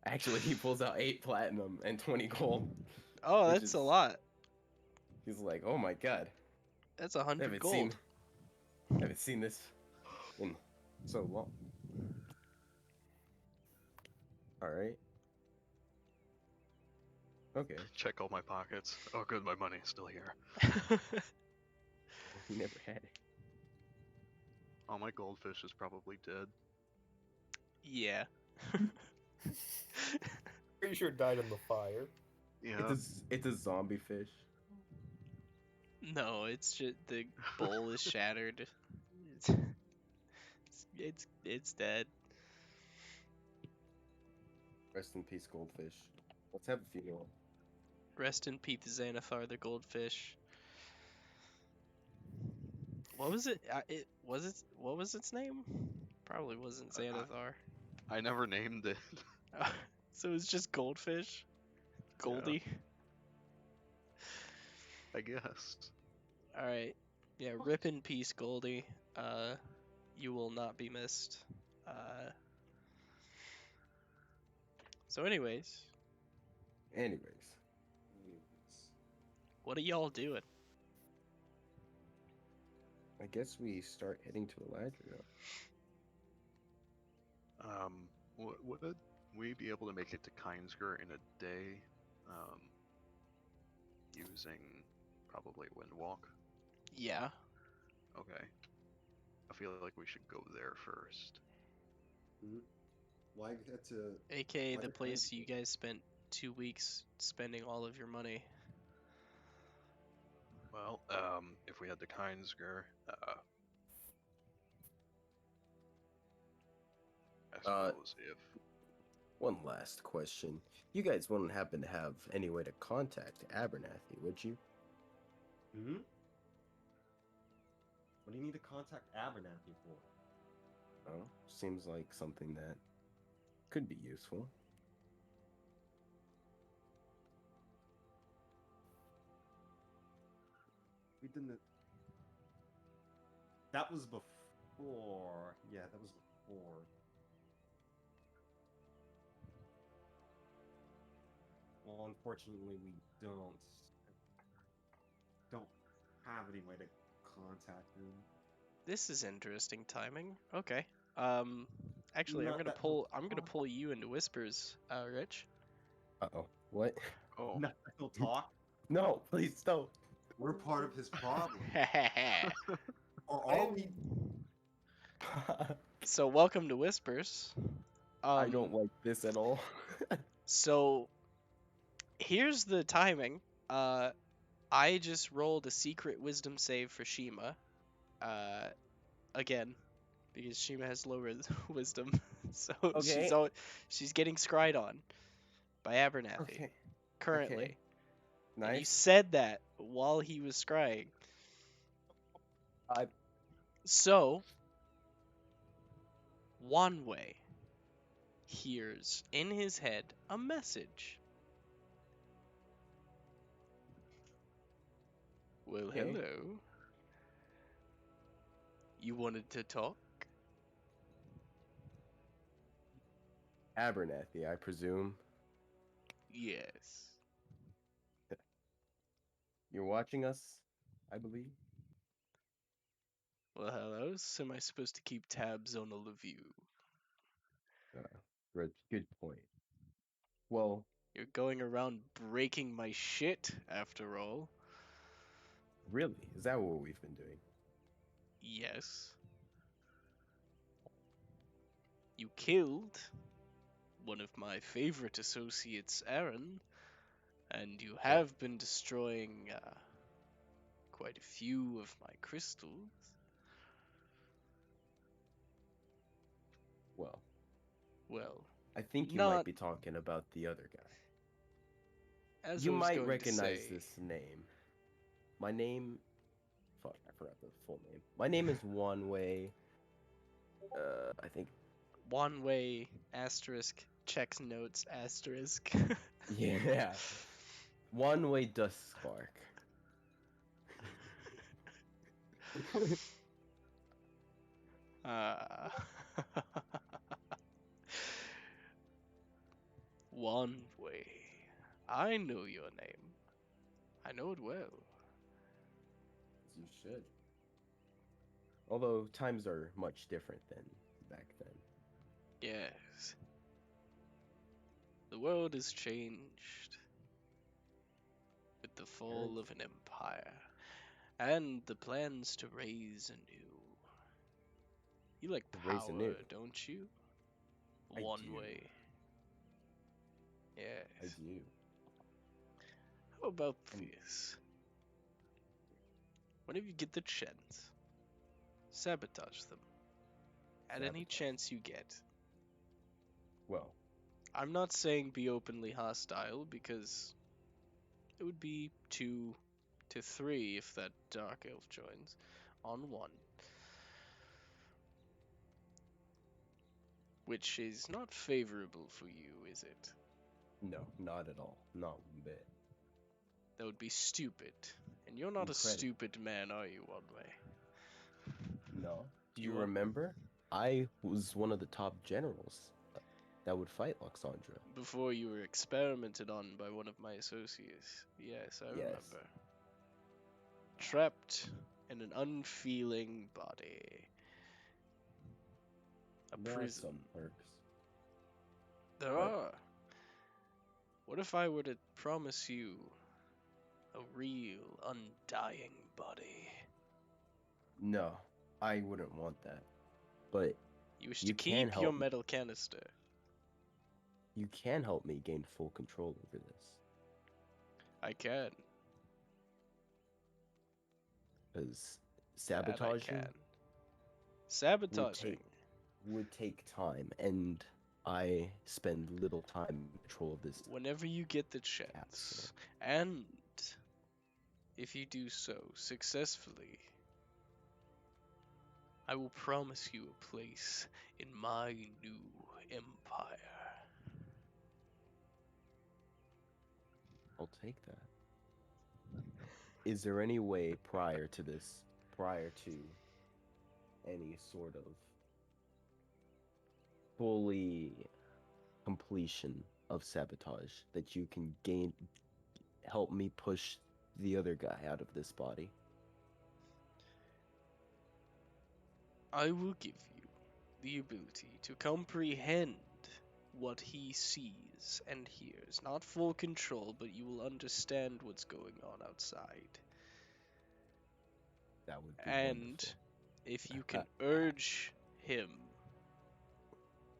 Actually, he pulls out 8 platinum and 20 gold. Oh, Which that's is- a lot. He's like, oh my god, That's I 100 haven't gold. seen this in so long. Alright. Okay, Check all my pockets. Oh, good, my money's still here. he never had it. All my goldfish is probably dead. Yeah. Pretty sure it died in the fire. Yeah. It's a zombie fish. No, it's just the bowl is shattered. It's dead. Rest in peace, goldfish. Let's have a funeral. Rest in peace, Xanathar the goldfish. What was it? What was its name? Probably wasn't Xanathar. I never named it. So it's just goldfish. Goldie. I guess. All right. Yeah, rip in peace, Goldie. You will not be missed. So anyways, Anyways, what are y'all doing? I guess we start heading to Eladria. Would we be able to make it to Kinesger in a day? Using probably Windwalk. Yeah. Okay. I feel like we should go there first. Why get to? AKA Why the the place Kinesger? you guys spent 2 weeks spending all of your money. Well, if we had to Kinesger, I suppose if One last question. You guys wouldn't happen to have any way to contact Abernathy, would you? Hmm. What do you need to contact Abernathy for? Oh, seems like something that could be useful. We didn't. That was before. Yeah, that was before. Well, unfortunately, we don't have any way to contact him. This is interesting timing. Okay. Actually, Not that he'll I'm gonna talk. pull you into whispers, Rich. Uh-oh. What? Oh. Not that he'll talk. No, please don't. We're part of his problem. Or I are didn't we? So welcome to whispers. I don't like this at all. So here's the timing. I just rolled a secret wisdom save for Shima. Again, because Shima has low wisdom, so Okay. she's getting scried on by Abernathy Okay. currently. Okay. And you Nice. said that while he was scrying. I So Wanwei hears in his head a message. Well, Okay. hello. You wanted to talk? Abernathy, I presume. Yes. You're watching us, I believe. Well, hello. So am I supposed to keep tabs on all of you? Good point. Well, You're going around breaking my shit, after all. really, is that what we've been doing? Yes. You killed one of my favorite associates, Aaron, and you have been destroying quite a few of my crystals. Well, Well, I think you not might be talking about the other guy. as You I was might going recognize to say. this name. My name. Fuck, I forgot the full name. My name is Wanwei. I think. Wanwei asterisk checks notes asterisk. Yeah. Wanwei Dust Spark. uh, Wanwei. I know your name. I know it well. You should. Although times are much different than back then. Yes. The world has changed with the fall of an empire and the plans to raise anew. You like Raise power, anew. don't you? I One do. way. Yes. I do. How about And- this? Whenever you get the chance, sabotage them. At any Sabotage. chance you get. Well, I'm not saying be openly hostile because it would be 2 to 3 if that dark elf joins on 1. Which is not favorable for you, is it? no, not at all. Not one bit. That would be stupid. And you're not a Incredible. stupid man, are you, One Way? No. Do you You are- remember? I was one of the top generals that would fight Loxandra. Before you were experimented on by one of my associates. Yes, I Yes. remember. Trapped in an unfeeling body. A There are prison. some perks. There but- are. What if I were to promise you a real, undying body? No, I wouldn't want that. But You wish You to can keep your help me. metal canister. you can help me gain full control over this. I can. Because That I sabotaging can. Sabotaging. would take time, and I spend little time in control of this. Whenever you get the chance. Capsule. And if you do so successfully, I will promise you a place in my new empire. I'll take that. Is there any way prior to this, prior to any sort of fully completion of sabotage that you can gain help me push the other guy out of this body. I will give you the ability to comprehend what he sees and hears. Not full control, but you will understand what's going on outside. That would be And wonderful. if you can urge him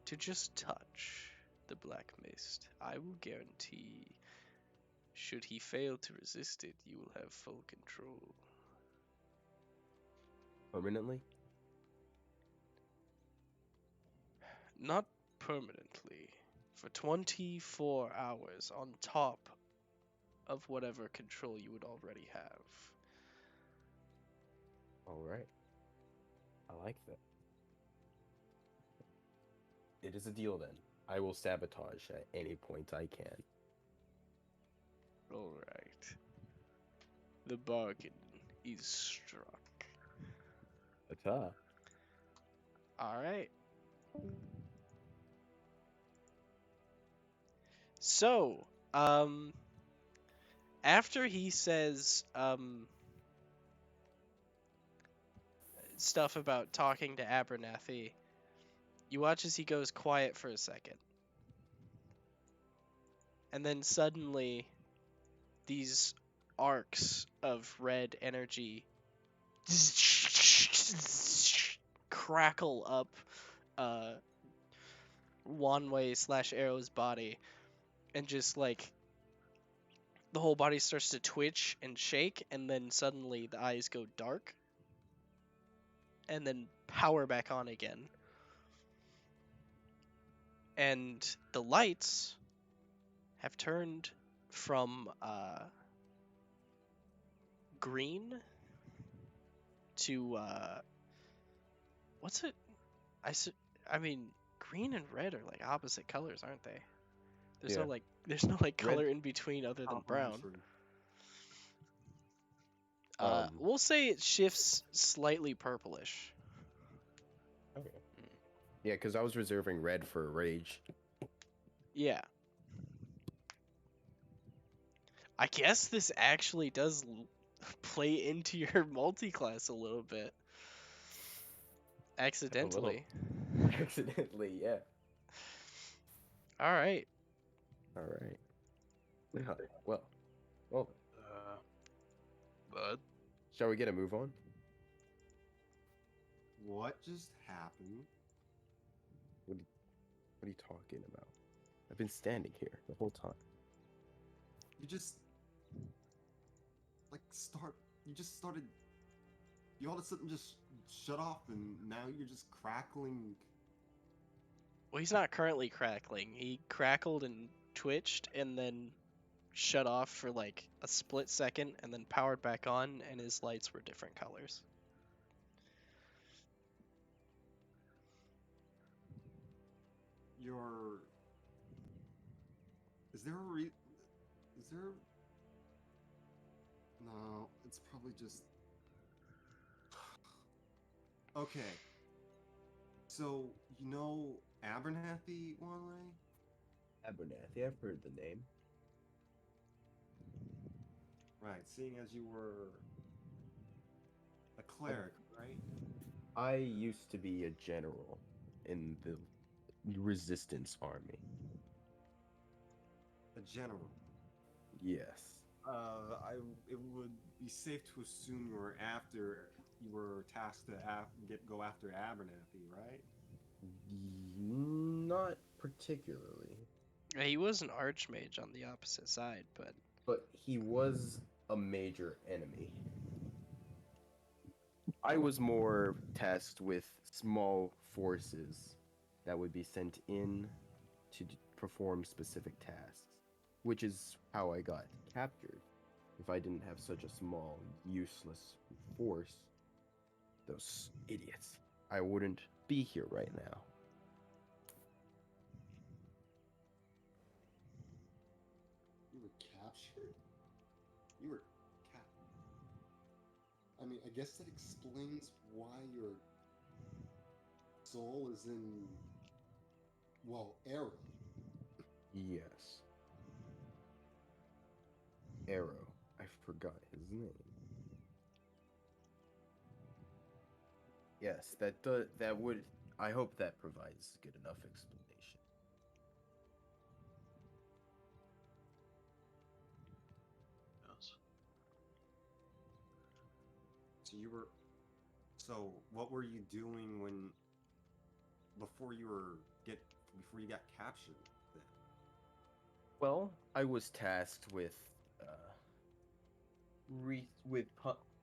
to just touch the black mist, I will guarantee, should he fail to resist it, you will have full control. Permanently? Not permanently. For 24 hours on top of whatever control you would already have. All right. I like that. It is a deal then. I will sabotage at any point I can. Alright. The bargain is struck. Ta-ta. Alright. So, after he says, stuff about talking to Abernathy, you watch as he goes quiet for a second. And then suddenly, these arcs of red energy crackle up Wanwei/Arrow's body, and just like the whole body starts to twitch and shake, and then suddenly the eyes go dark and then power back on again. And the lights have turned from green to what's it? I mean, green and red are like opposite colors, aren't they? There's Yeah. there's no like Red- color in between other than brown. Complementary. We'll say it shifts slightly purplish. Okay. Yeah, because I was reserving red for rage. Yeah. I guess this actually does play into your multi-class a little bit. Accidentally. Accidentally, yeah. All right. All right. Well, Bud? shall we get a move on? What just happened? What are you talking about? I've been standing here the whole time. You just you just started, you all of a sudden just shut off, and now you're just crackling. Well, he's not currently crackling. He crackled and twitched and then shut off for like a split second and then powered back on, and his lights were different colors. You're, is there a is there, no, it's probably just, okay, so you know Abernathy, Wanley? Abernathy, I've heard the name. Right, seeing as you were a cleric, right? I used to be a general in the resistance army. A general. Yes. It would be safe to assume you were tasked to go after Abernathy, right? Not particularly. He was an archmage on the opposite side, But he was a major enemy. I was more tasked with small forces that would be sent in to perform specific tasks, which is how I got captured. If I didn't have such a small, useless force, those idiots, I wouldn't be here right now. You were captured? You were I mean, I guess that explains why you're soul is in, well, Arrow. Yes. Arrow. I forgot his name. Yes, that would. I hope that provides good enough explanation. Yes. So what were you doing before you got captured then? Well, I was tasked with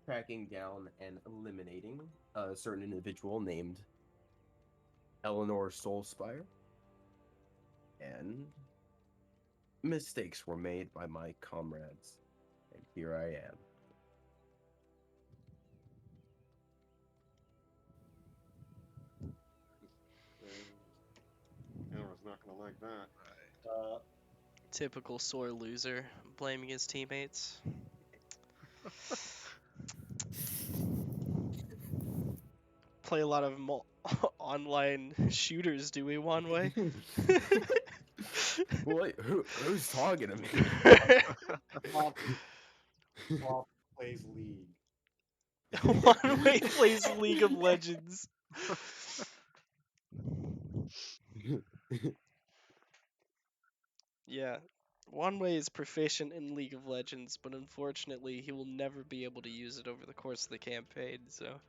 tracking down and eliminating a certain individual named Eleanor Soulspire, and mistakes were made by my comrades, and here I am. Arrow's not gonna like that. Right. Typical sore loser, blaming his teammates. Play a lot of online shooters, do we, one way? Wait, who's talking to me? Bob plays League. One way plays League of Legends. Yeah. One way is proficient in League of Legends, but unfortunately he will never be able to use it over the course of the campaign, so.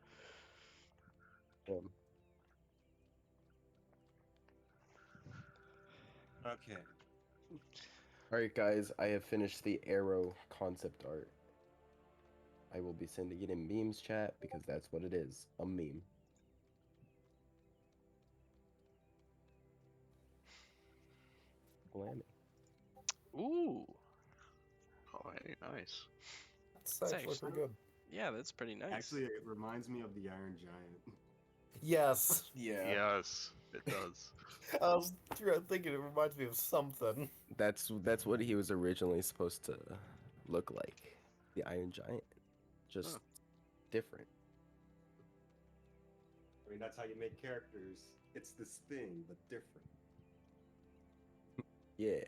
Okay. Alright, guys, I have finished the Arrow concept art. I will be sending it in memes chat because that's what it is, a meme. Blammy. Ooh. Oh, hey, nice. It's That's actually pretty good. Yeah, that's pretty nice. Actually, it reminds me of the Iron Giant. Yes. Yeah. Yes, it does. I was thinking it reminds me of something. That's what he was originally supposed to look like. The Iron Giant. Just Huh. different. I mean, that's how you make characters. It's this thing, but different. Yeah.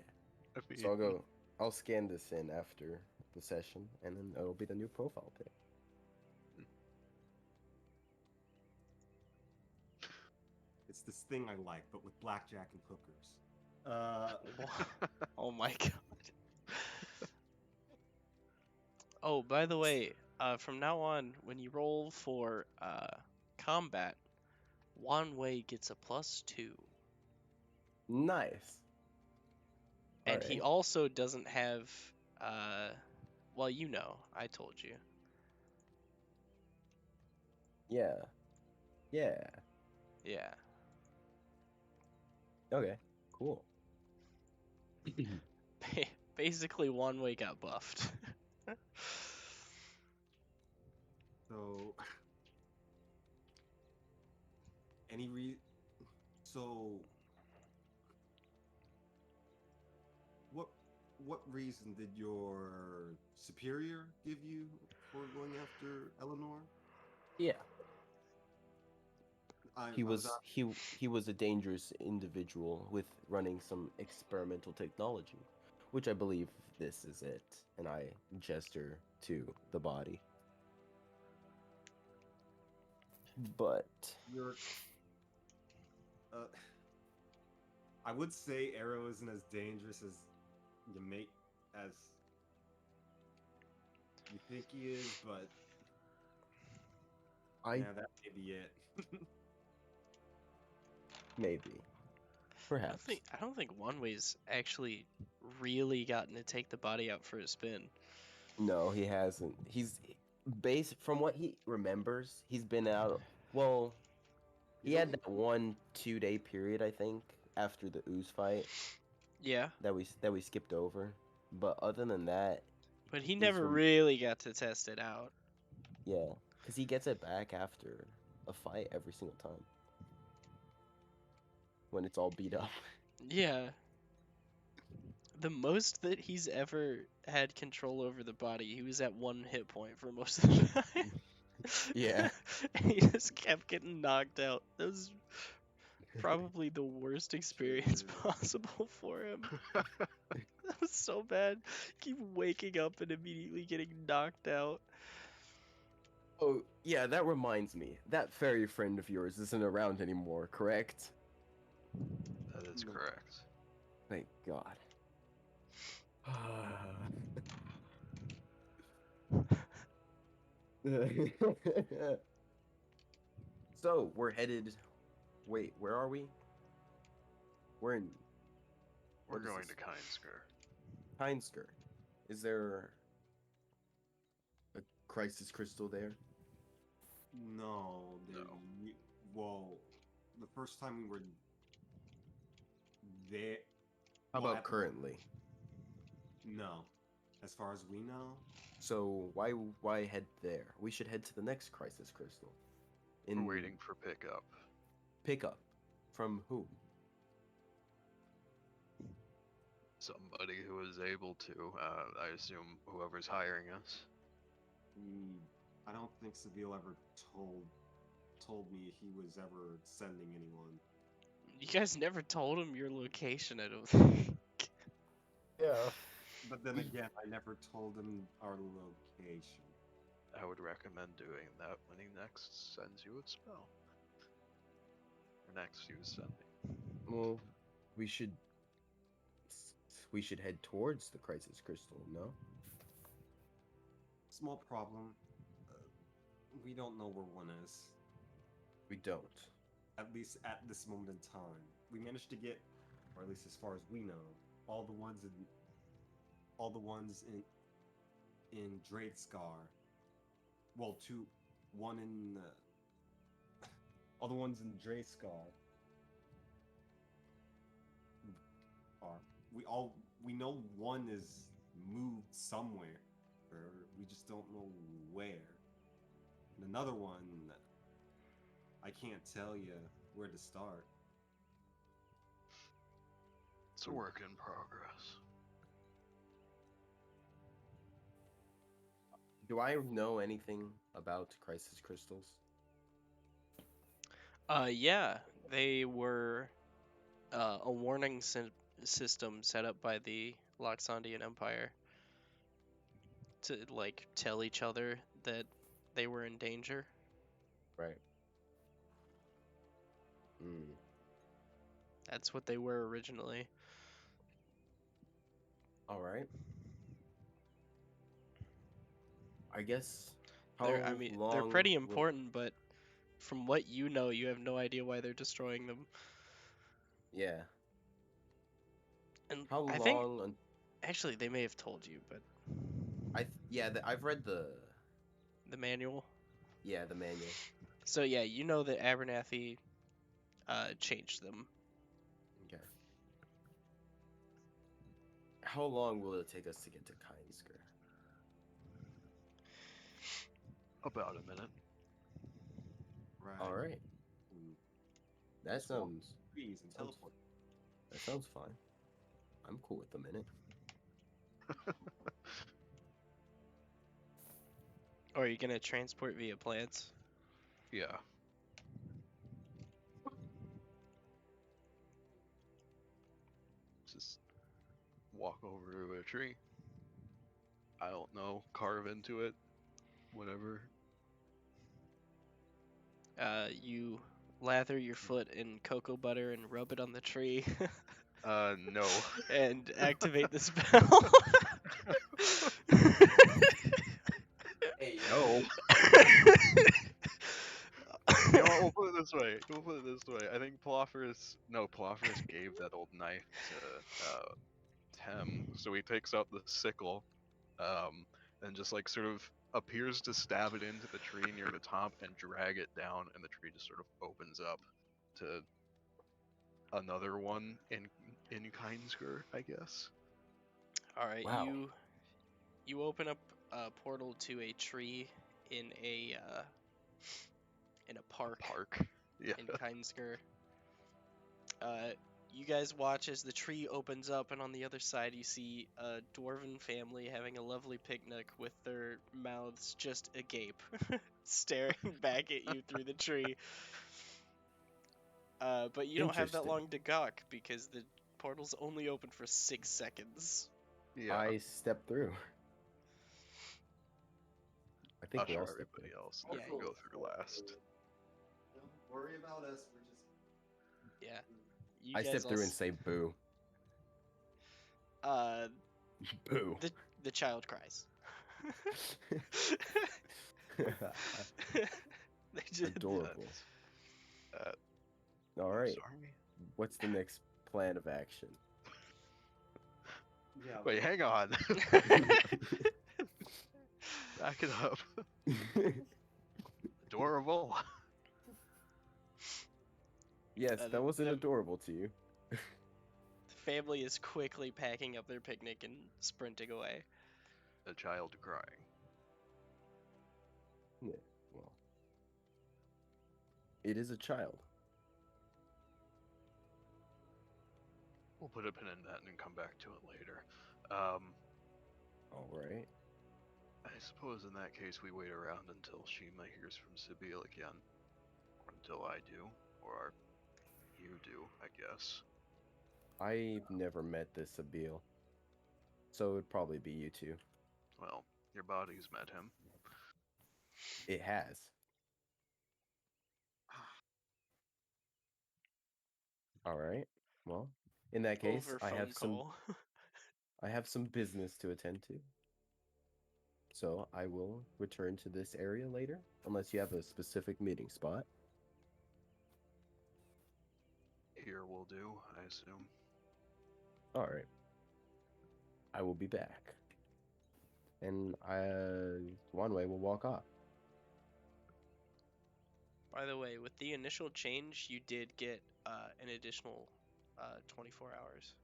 I So mean, I'll scan this in after the session, and then it'll be the new profile pic. It's this thing I like, but with blackjack and hookers. Oh my god. Oh, by the way, from now on, when you roll for combat, one way gets a +2. Nice. And he Alright. also doesn't have, well, you know, I told you. Yeah. Yeah. Yeah. Okay. Cool. Basically, one way got buffed. So, so what reason did your superior give you for going after Eleanor? Yeah. He I was at- he was a dangerous individual with running some experimental technology, which I believe this is it. And I gesture to the body. But You're, I would say Arrow isn't as dangerous as as you think he is, but I that may be it. maybe, I perhaps. don't think one way's actually really gotten to take the body out for a spin. No, he hasn't. He's based from what he remembers. He's been out. Well, he had that 1-2 day period, I think, after the ooze fight Yeah, that we skipped over. But other than that, but he he's never really got to test it out. yeah, because he gets it back after a fight every single time when it's all beat up. Yeah. The most that he's ever had control over the body, he was at 1 hit point for most of the time. Yeah. And he just kept getting knocked out. That was probably the worst experience possible for him. That was so bad. Keep waking up and immediately getting knocked out. Oh, yeah, that reminds me. That fairy friend of yours isn't around anymore, correct? That is No. correct. Thank God. So, we're headed... Wait, where are we? We're in We're What is going this? to Kindsker. Heinsker. Is there a crisis crystal there? No, No. well, the first time we were there. How well, about at the- currently? No, as far as we know. So why head there? We should head to the next crisis crystal. We're waiting for pickup. Pickup. From whom? Somebody who is able to. I assume whoever's hiring us. I don't think Seville ever told me he was ever sending anyone. You guys never told him your location, I don't think. Yeah. But then again, I never told him our location. I would recommend doing that when he next sends you a spell. Or next use sending. Well, we should head towards the crisis crystal, no? Small problem. We don't know where one is. We don't. At least at this moment in time. We managed to get, or at least as far as we know, all the ones in Dreedscar. Well, one in all the ones in Dreedscar are we know one is moved somewhere, or we just don't know where. And another one, I can't tell you where to start. It's a work in progress. Do I know anything about crisis crystals? Yeah, they were a warning system set up by the Loxondian Empire to like tell each other that they were in danger. Right. Hmm. That's what they were originally. All right. I guess. I mean, they're long pretty will- important, but from what you know, you have no idea why they're destroying them. Yeah. And How I think long? actually they may have told you, but I've read the the manual. the manual. So yeah, you know that Abernathy changed them. Okay. How long will it take us to get to Kindsker? About a minute. Right. All right. Mm, That Just walk sounds trees and sounds- teleport. that sounds fine. I'm cool with the minute. Or are you gonna transport via plants? Yeah. Just walk over to a tree. I don't know, carve into it, whatever. You lather your foot in cocoa butter and rub it on the tree No. and activate the spell. Hey, No. You know what, we'll put it this way. We'll put it this way. I think Plophorus gave that old knife to Tem, so he takes out the sickle, and just like sort of appears to stab it into the tree near the top and drag it down, and the tree just sort of opens up to another one in Kindsker, I guess. All right, Wow. you open up a portal to a tree in a park Park. Yeah. in Kindsker. You guys watch as the tree opens up, and on the other side you see a dwarven family having a lovely picnic with their mouths just agape, staring back at you through the tree. But you don't have that Interesting. long to gawk because the portal's only open for 6 seconds. Yeah. I stepped through. I think we Usher all stepped everybody through. else Yeah, to go through last. Don't worry about us. We're just. Yeah. You I guys stepped all through and say boo. Boo. the child cries. They just, Adorable. Uh, All I'm right. sorry. What's the next plan of action? Yeah. Wait, hang on. Back it up. Adorable. Yes, that wasn't the adorable to you. family is quickly packing up their picnic and sprinting away. A child crying. Yeah, well, it is a child. We'll put a pin in that and come back to it later. Um, All right. I suppose in that case we wait around until Shima hears from Sibyl again. Or until I do. Or you do, I guess. I've never met this Abil, so it'd probably be you two. Well, your body's met him. It has. All right. Well, in that case, Over I phone have some call. I have some business to attend to. So I will return to this area later, unless you have a specific meeting spot. Here will do, I assume. All right. I will be back. And Wanwei will walk off. By the way, with the initial change, you did get an additional 24 hours.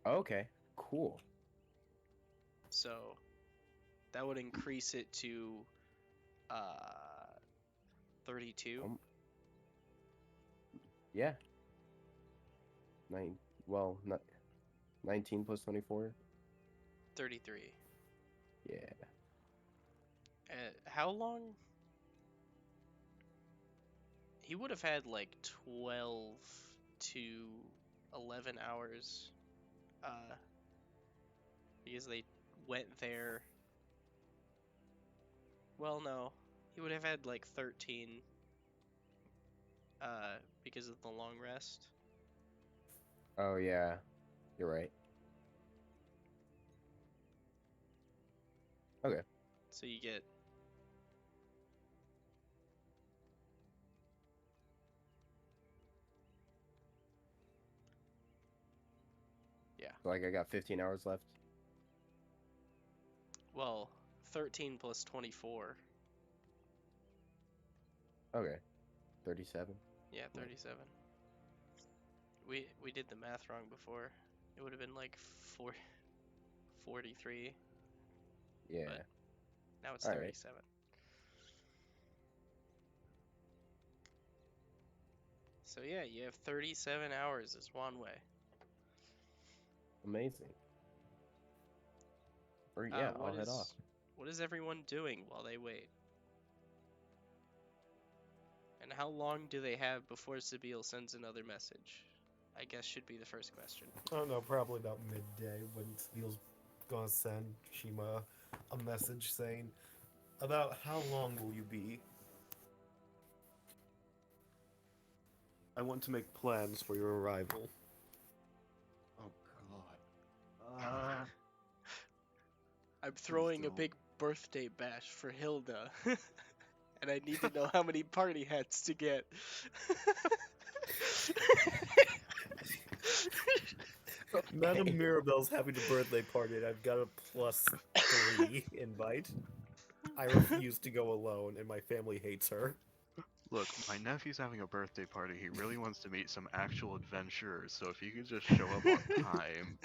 Okay. Cool. So that would increase it to 32. Yeah. Not 19 plus 24. 33. Yeah. How long? He would have had like 12 to 11 hours because they went there. Well, no. He would have had like 13 because of the long rest. Oh yeah. You're right. Okay. So you get So like I got 15 hours left. well 13 plus 24. Okay. 37. Yeah, 37. We did the math wrong before. It would have been like 43. Yeah. But now it's All right. 37. So yeah, you have 37 hours as Wanwei. Amazing. Or yeah, I'll head off. What is everyone doing while they wait? And how long do they have before Sibyl sends another message? I guess should be the first question. I don't know, probably about midday when Steele's gonna send Shima a message saying, about how long will you be? I want to make plans for your arrival. Oh God. I'm throwing a don't. big birthday bash for Hilda. And I need to know how many party hats to get. Madame Mirabelle's having a birthday party and I've got a +3 invite. I refuse to go alone and my family hates her. Look, my nephew's having a birthday party. He really wants to meet some actual adventurers, so if you could just show up on time.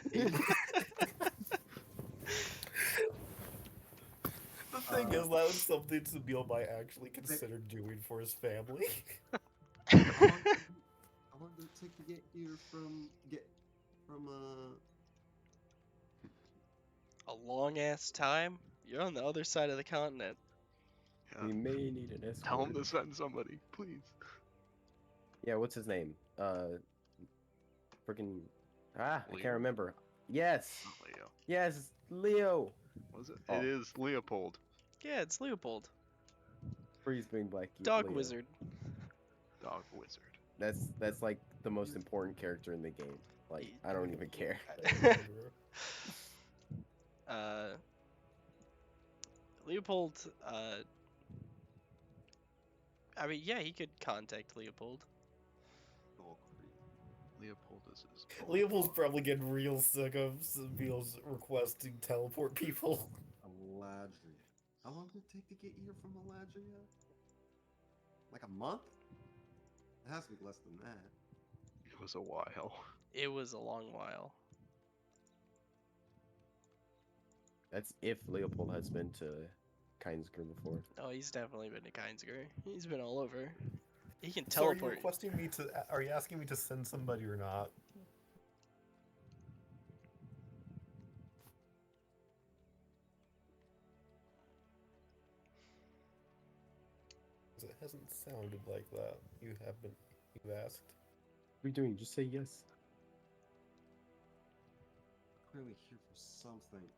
The thing is, that was something Sabine might actually consider doing for his family. How long did it take to get here from A long ass time? You're on the other side of the continent. Yeah. We may need an escort. Tell him to send somebody, please. Yeah, what's his name? Freaking I Leo? can't remember. Yes, Not Leo. yes, Leo. Was it? Oh, It is Leopold. Yeah, it's Leopold. freeze being black. Dog Leo. wizard. Dog wizard. That's like the most important character in the game. Like Ye- I don't even care. uh, Leopold. I mean, yeah, he could contact Leopold. Dog creep. Leopold is his. Leopold's probably getting real sick of Beals requesting teleport people. Aladria. How long did it take to get here from Aladria? Like a month? It has to be less than that. It was a while. It was a long while. That's if Leopold has been to Kindsgrim before. Oh, he's definitely been to Kindsger. He's been all over. He can So are you teleport. requesting me to? Are you asking me to send somebody or not? 'Cause it hasn't sounded like that. You have been. You asked. What are you doing? Just say yes. Clearly here for something.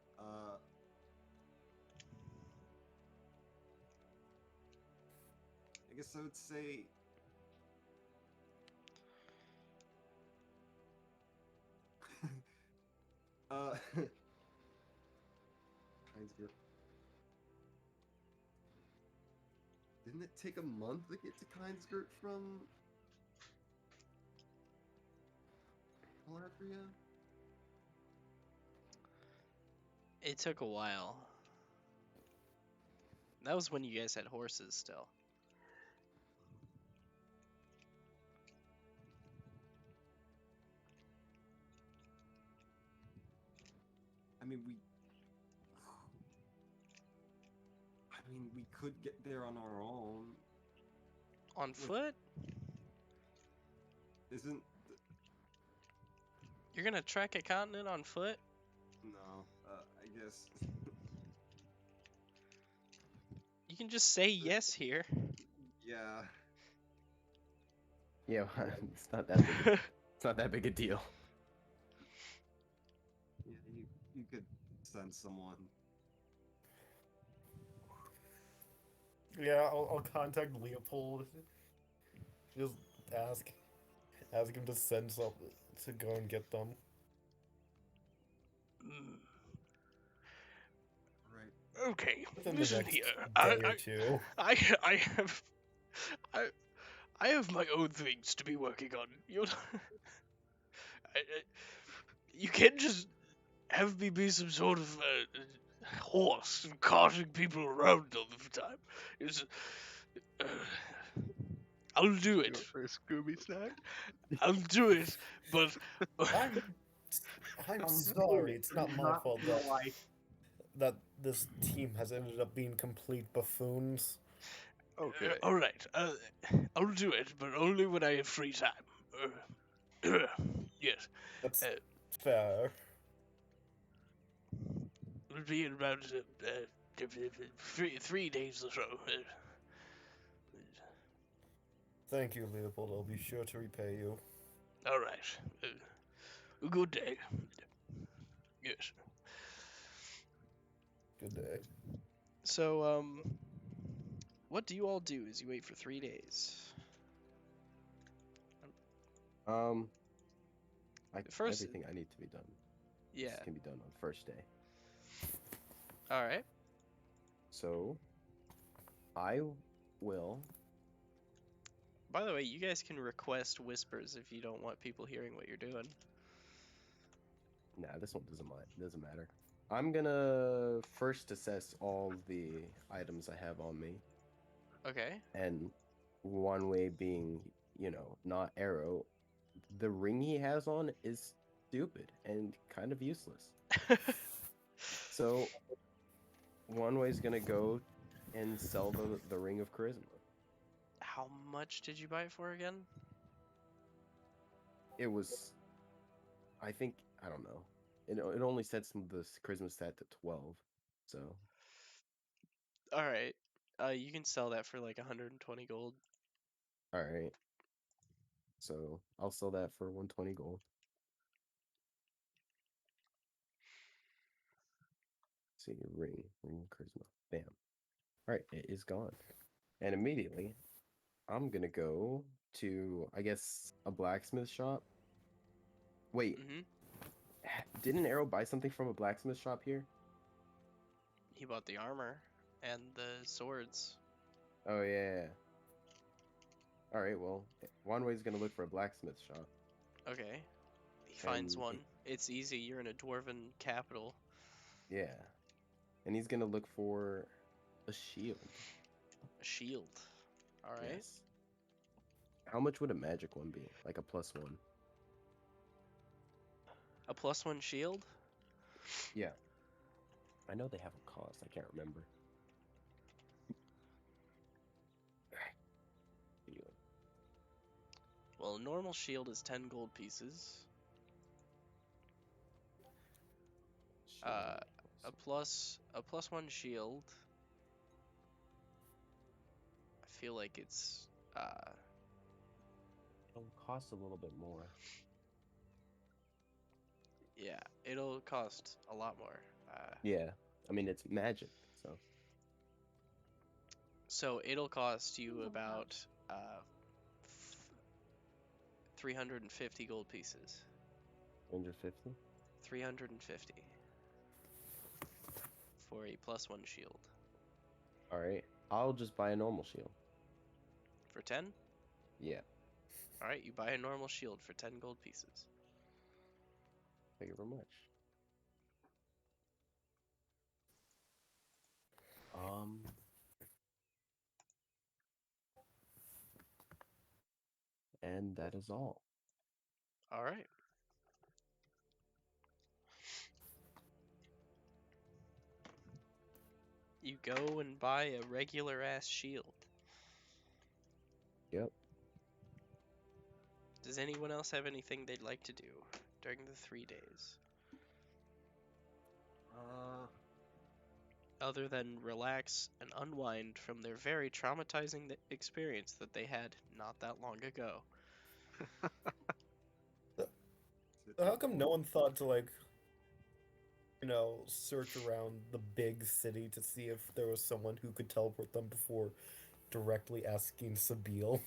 I guess I would say. Kindsgert. Didn't it take a month to get to Kindsgert from Aladria? It took a while. That was when you guys had horses still. I mean, we could get there on our own. On foot? Isn't You're gonna trek a continent on foot? no? I guess. You can just say yes here. Yeah. Yeah, it's not that big. It's not that big a deal. Yeah, you could send someone. Yeah, I'll contact Leopold. Just ask him to send something to go and get them. Mm, Right. okay, Within the listen next here. day or two. I have, I have my own things to be working on. You can't just have me be some sort of horse carting people around all the time. It's, uh, I'll do You it. went for a Scooby snack? I'll do it, but I'm sorry. It's not my fault your that life. this team has ended up being complete buffoons. Okay. all right. I'll do it, but only when I have free time. Yes, That's uh, fair. it'll be in about 3 days or so. Thank you, Leopold. I'll be sure to repay you. All right. Good day. Yes. Good day. So, what do you all do as you wait for 3 days? Um, First- everything I need to be done. Yeah. This can be done on first day. All right. So, I will. By the way, you guys can request whispers if you don't want people hearing what you're doing. Nah, this one doesn't matter. I'm gonna first assess all the items I have on me, Okay. and one way being, not Arrow. The ring he has on is stupid and kind of useless. So, one way is gonna go and sell the ring of charisma. How much did you buy it for again? It was, I think, I don't know. It only sets the charisma stat to 12, so All right. You can sell that for like 120 gold. all right. So I'll sell that for 120 gold. See, ring charisma. Bam. All right, it is gone. And immediately, I'm gonna go to, I guess, a blacksmith shop. Wait, Mm-hmm. didn't Arrow buy something from a blacksmith shop here? He bought the armor and the swords. Oh yeah. All right, well, Wanway's gonna look for a blacksmith shop, Okay. He finds and one. It's easy. You're in a dwarven capital. yeah, and he's gonna look for a shield. A shield. All right. Yes. How much would a magic one be? Like a +1? A +1 shield. Yeah. I know they have a cost. I can't remember. Shield. Well, a normal shield is 10 gold pieces. Uh, Shield a +1 shield. I feel like it's It'll cost a little bit more. yeah, it'll cost a lot more. Yeah. I mean, it's magic, so So it'll cost you about 350 gold pieces. 150. 350 for a +1 shield. All right. I'll just buy a normal shield. For 10? Yeah. All right, you buy a normal shield for 10 gold pieces. Thank you very much. And that is all. All right. You go and buy a regular ass shield. Yep. Does anyone else have anything they'd like to do during the 3 days? Other than relax and unwind from their very traumatizing experience that they had not that long ago. How come no one thought to like, search around the big city to see if there was someone who could teleport them before directly asking Sabine?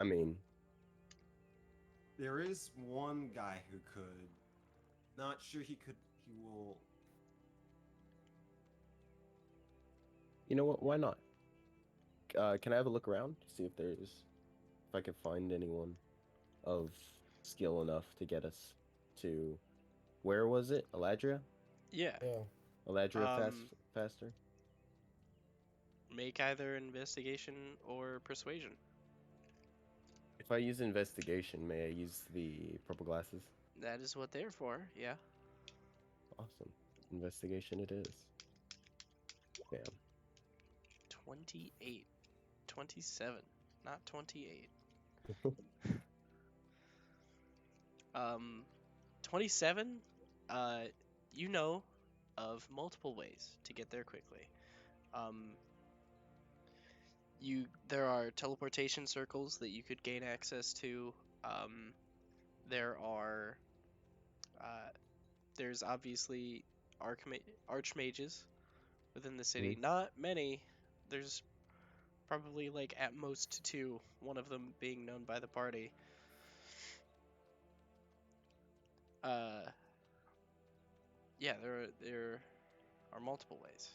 I mean, There is one guy who could. Not sure he could. He will. you know what? Why not? Can I have a look around to see if I can find anyone of skill enough to get us to, where was it? Eladria? Yeah. Yeah. Eladria Um, faster? Make either investigation or persuasion. If I use investigation, may I use the purple glasses? That is what they're for, yeah. Awesome. Investigation it is. Bam. 28. 27, not 28. 27, you know of multiple ways to get there quickly. There are teleportation circles that you could gain access to. There are there's obviously archmages within the city. Not many. There's probably like at most 2, one of them being known by the party. Yeah, there are multiple ways.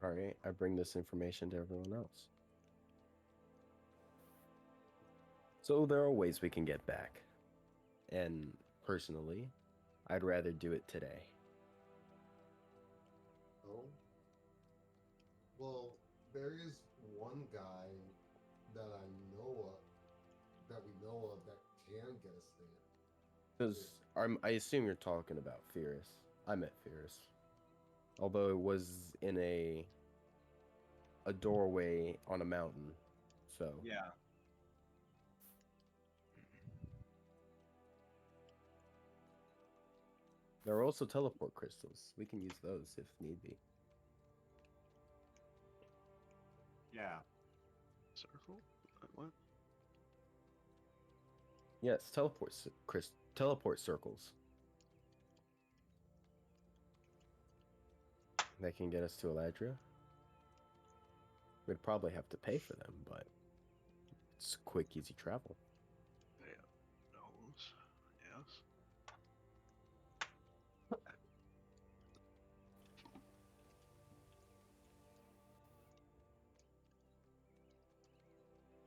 All right, I bring this information to everyone else. So there are ways we can get back. And personally, I'd rather do it today. Oh. Well, there is one guy that I know of, that we know of, that can get us there. Because I assume you're talking about Fierce. I met Fierce. Although it was in a doorway on a mountain. So Yeah. there are also teleport crystals. We can use those if need be. Yeah. Circle? What? Yes, teleport circles. That can get us to Eladria. We'd probably have to pay for them, but it's quick, easy travel. Yeah. Those. Yes.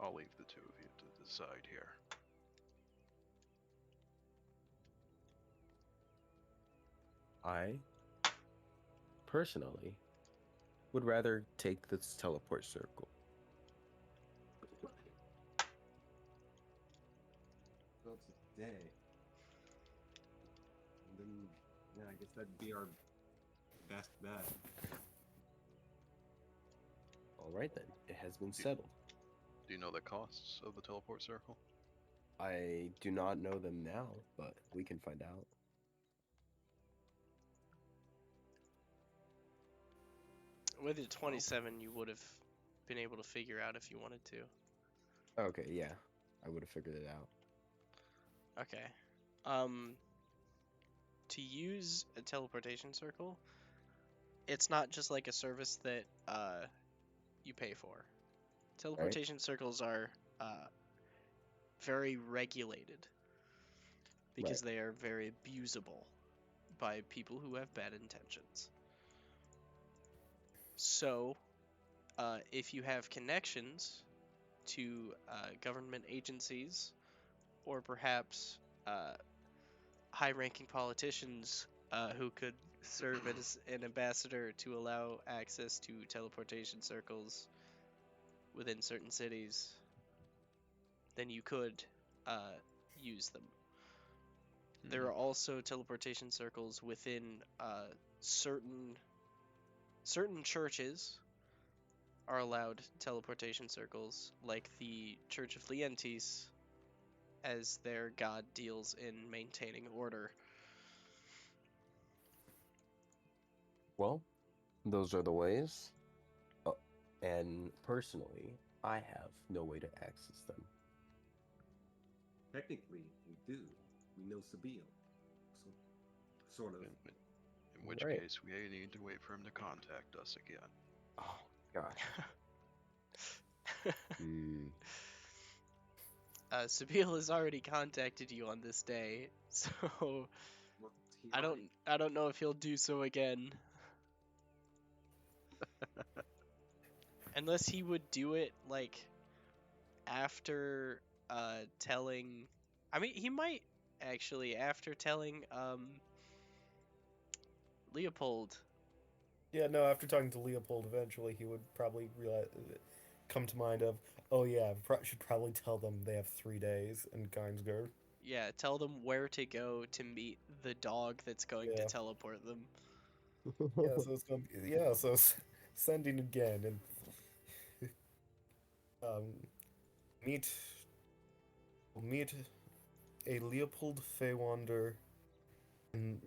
I'll leave the two of you to decide here. I, personally, would rather take this teleport circle. Go today. And then, yeah, I guess that'd be our best bet. All right then, it has been settled. Do you know the costs of the teleport circle? I do not know them now, but we can find out. With a 27, you would have been able to figure out if you wanted to. Okay, yeah, I would have figured it out. Okay. To use a teleportation circle, it's not just like a service that you pay for. Teleportation circles are very regulated because they are very abusable by people who have bad intentions. So, if you have connections to government agencies or perhaps high-ranking politicians who could serve as an ambassador to allow access to teleportation circles within certain cities, then you could use them. There are also teleportation circles within certain churches are allowed teleportation circles, like the Church of Leontis, as their god deals in maintaining order. Well, those are the ways. And personally, I have no way to access them. Technically, we do. We know Sabille. So, sort of. In which Right. case, we need to wait for him to contact us again. Oh, gosh. Sabine has already contacted you on this day, so Well, he already- I don't know if he'll do so again. Unless he would do it like after telling, I mean, he might actually after telling Leopold. Yeah, no, after talking to Leopold, eventually he would probably realize, come to mind of, oh yeah, should probably tell them they have 3 days in Gainsgard. Yeah, tell them where to go to meet the dog that's going to Yeah. teleport them. Yeah, so it's gonna be, yeah, so sending again and um, meet meet a Leopold Feywander in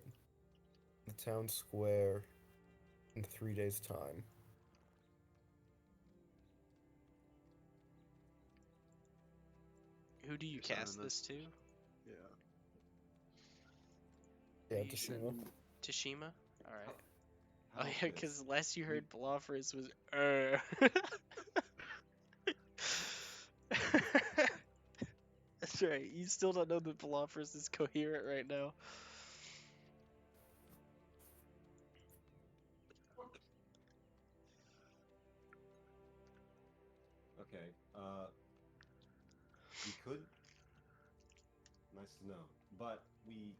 the town square in 3 days' time. Who do you You're sending cast this to? Yeah. Yeah, Who you Tashima. Tashima? Alright. How Oh about yeah, this? because last you heard Belofris was That's right. You still don't know that Belofris is coherent right now. Okay. We could. Nice to know, but we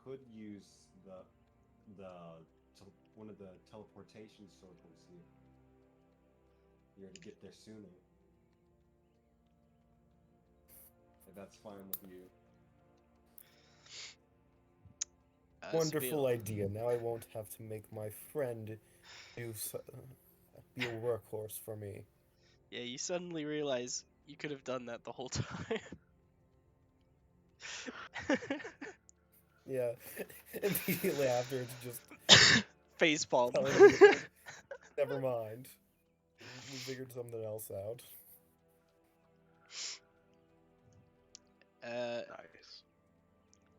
could use one of the teleportation circles here to get there sooner. If that's fine with you. Wonderful Spiel. idea. Now I won't have to make my friend be a workhorse for me. Yeah, you suddenly realize you could have done that the whole time. Yeah, immediately after it's just Facepalm. telling me, never mind. We figured something else out. Nice.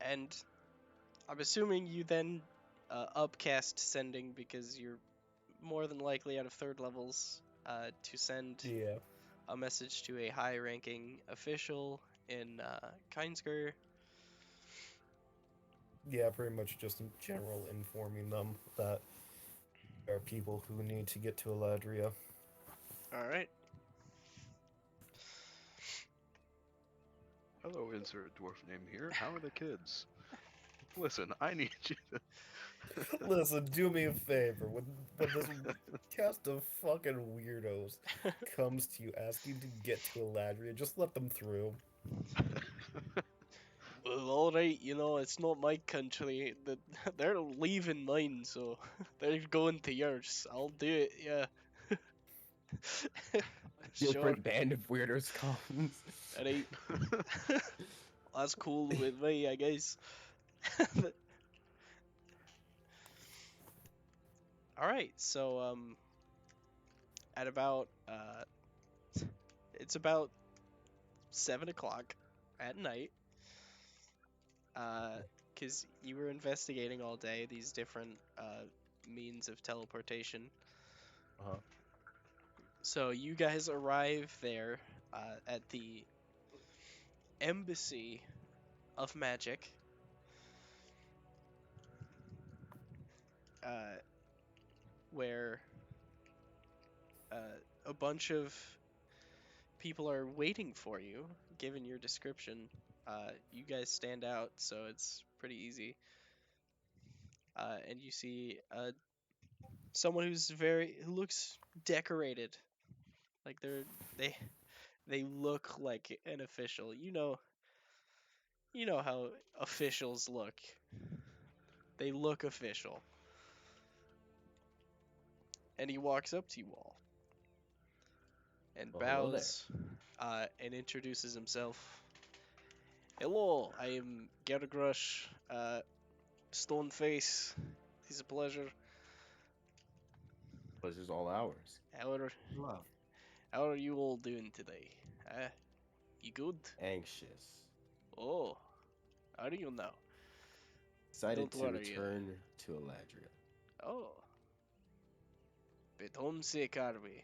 And I'm assuming you then upcast sending because you're more than likely out of third levels to send Yeah. a message to a high-ranking official in Kindsker. Yeah, pretty much just in general informing them that there are people who need to get to Eladria. All right. Hello, insert dwarf name here. How are the kids? Listen, I need you to. Listen, do me a favor. When this cast of fucking weirdos comes to you asking to get to Eladria, just let them through. Well, all right. It's not my country. They're leaving mine, so they're going to yours. I'll do it. Yeah. Sure. Different band of weirdos comes. All right. That's cool with me, I guess. All right. So at about it's about 7 o'clock at night. Because you were investigating all day these different means of teleportation. Uh-huh. So you guys arrive there at the Embassy of Magic. Where uh, a bunch of people are waiting for you, given your description. You guys stand out, so it's pretty easy. And you see someone who looks decorated, like they look like an official. You know how officials look. They look official. And he walks up to you all and Well, hello there. bows and introduces himself. Hello, I am Gergrush Stoneface. It's a pleasure. Pleasure's all ours. Wow. How are you all doing today? You good? Anxious. Oh, how do you know? Excited Don't to worry, return to Eladria. Oh, bit homesick, are we?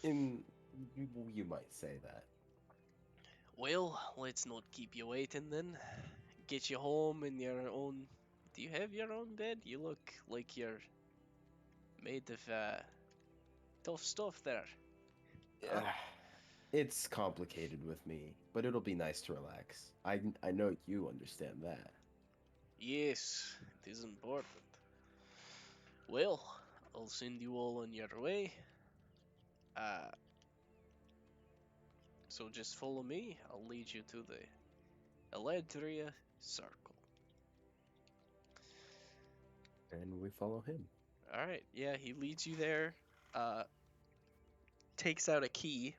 You might say that. Well, let's not keep you waiting then. Get you home in your own. Do you have your own bed? You look like you're made of tough stuff there. Huh? It's complicated with me, but it'll be nice to relax. I know you understand that. Yes, it is important. Well, I'll send you all on your way. So just follow me. I'll lead you to the Eladria Circle. And we follow him. All right, yeah, he leads you there. Takes out a key.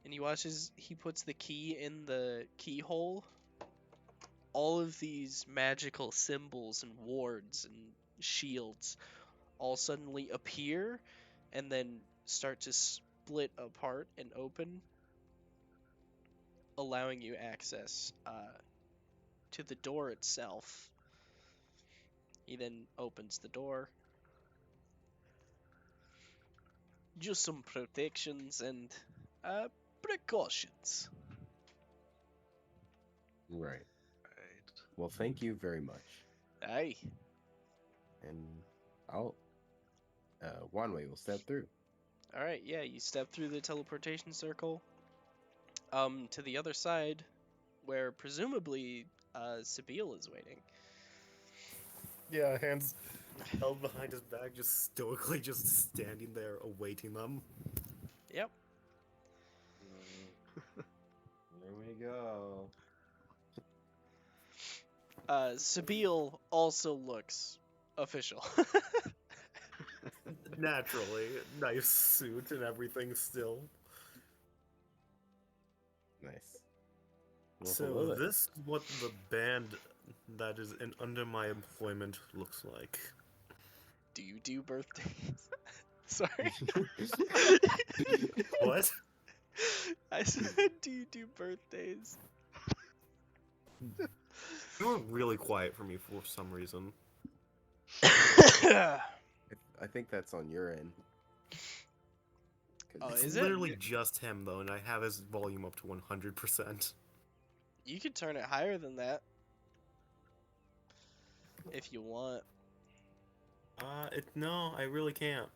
And he puts the key in the keyhole. All of these magical symbols and wards and shields all suddenly appear and then start to split apart and open, allowing you access to the door itself. He then opens the door. Just some protections and precautions. Right. Right. Well, thank you very much. Aye. And I'll Wanwei will step through. All right, yeah, you step through the teleportation circle to the other side where presumably Sabine is waiting. Yeah, hands held behind his back, just stoically just standing there awaiting them. Yep. There we go. Sabine also looks official. Naturally, nice suit and everything still. Nice. Well, hello So there. this is what the band that is under my employment looks like. Do you do birthdays? Sorry. What? I said, do you do birthdays? You were really quiet for me for some reason. I think that's on your end. 'Cause Oh, It's is it? literally just him though, and I have his volume up to 100%. You could turn it higher than that. If you want. No, I really can't.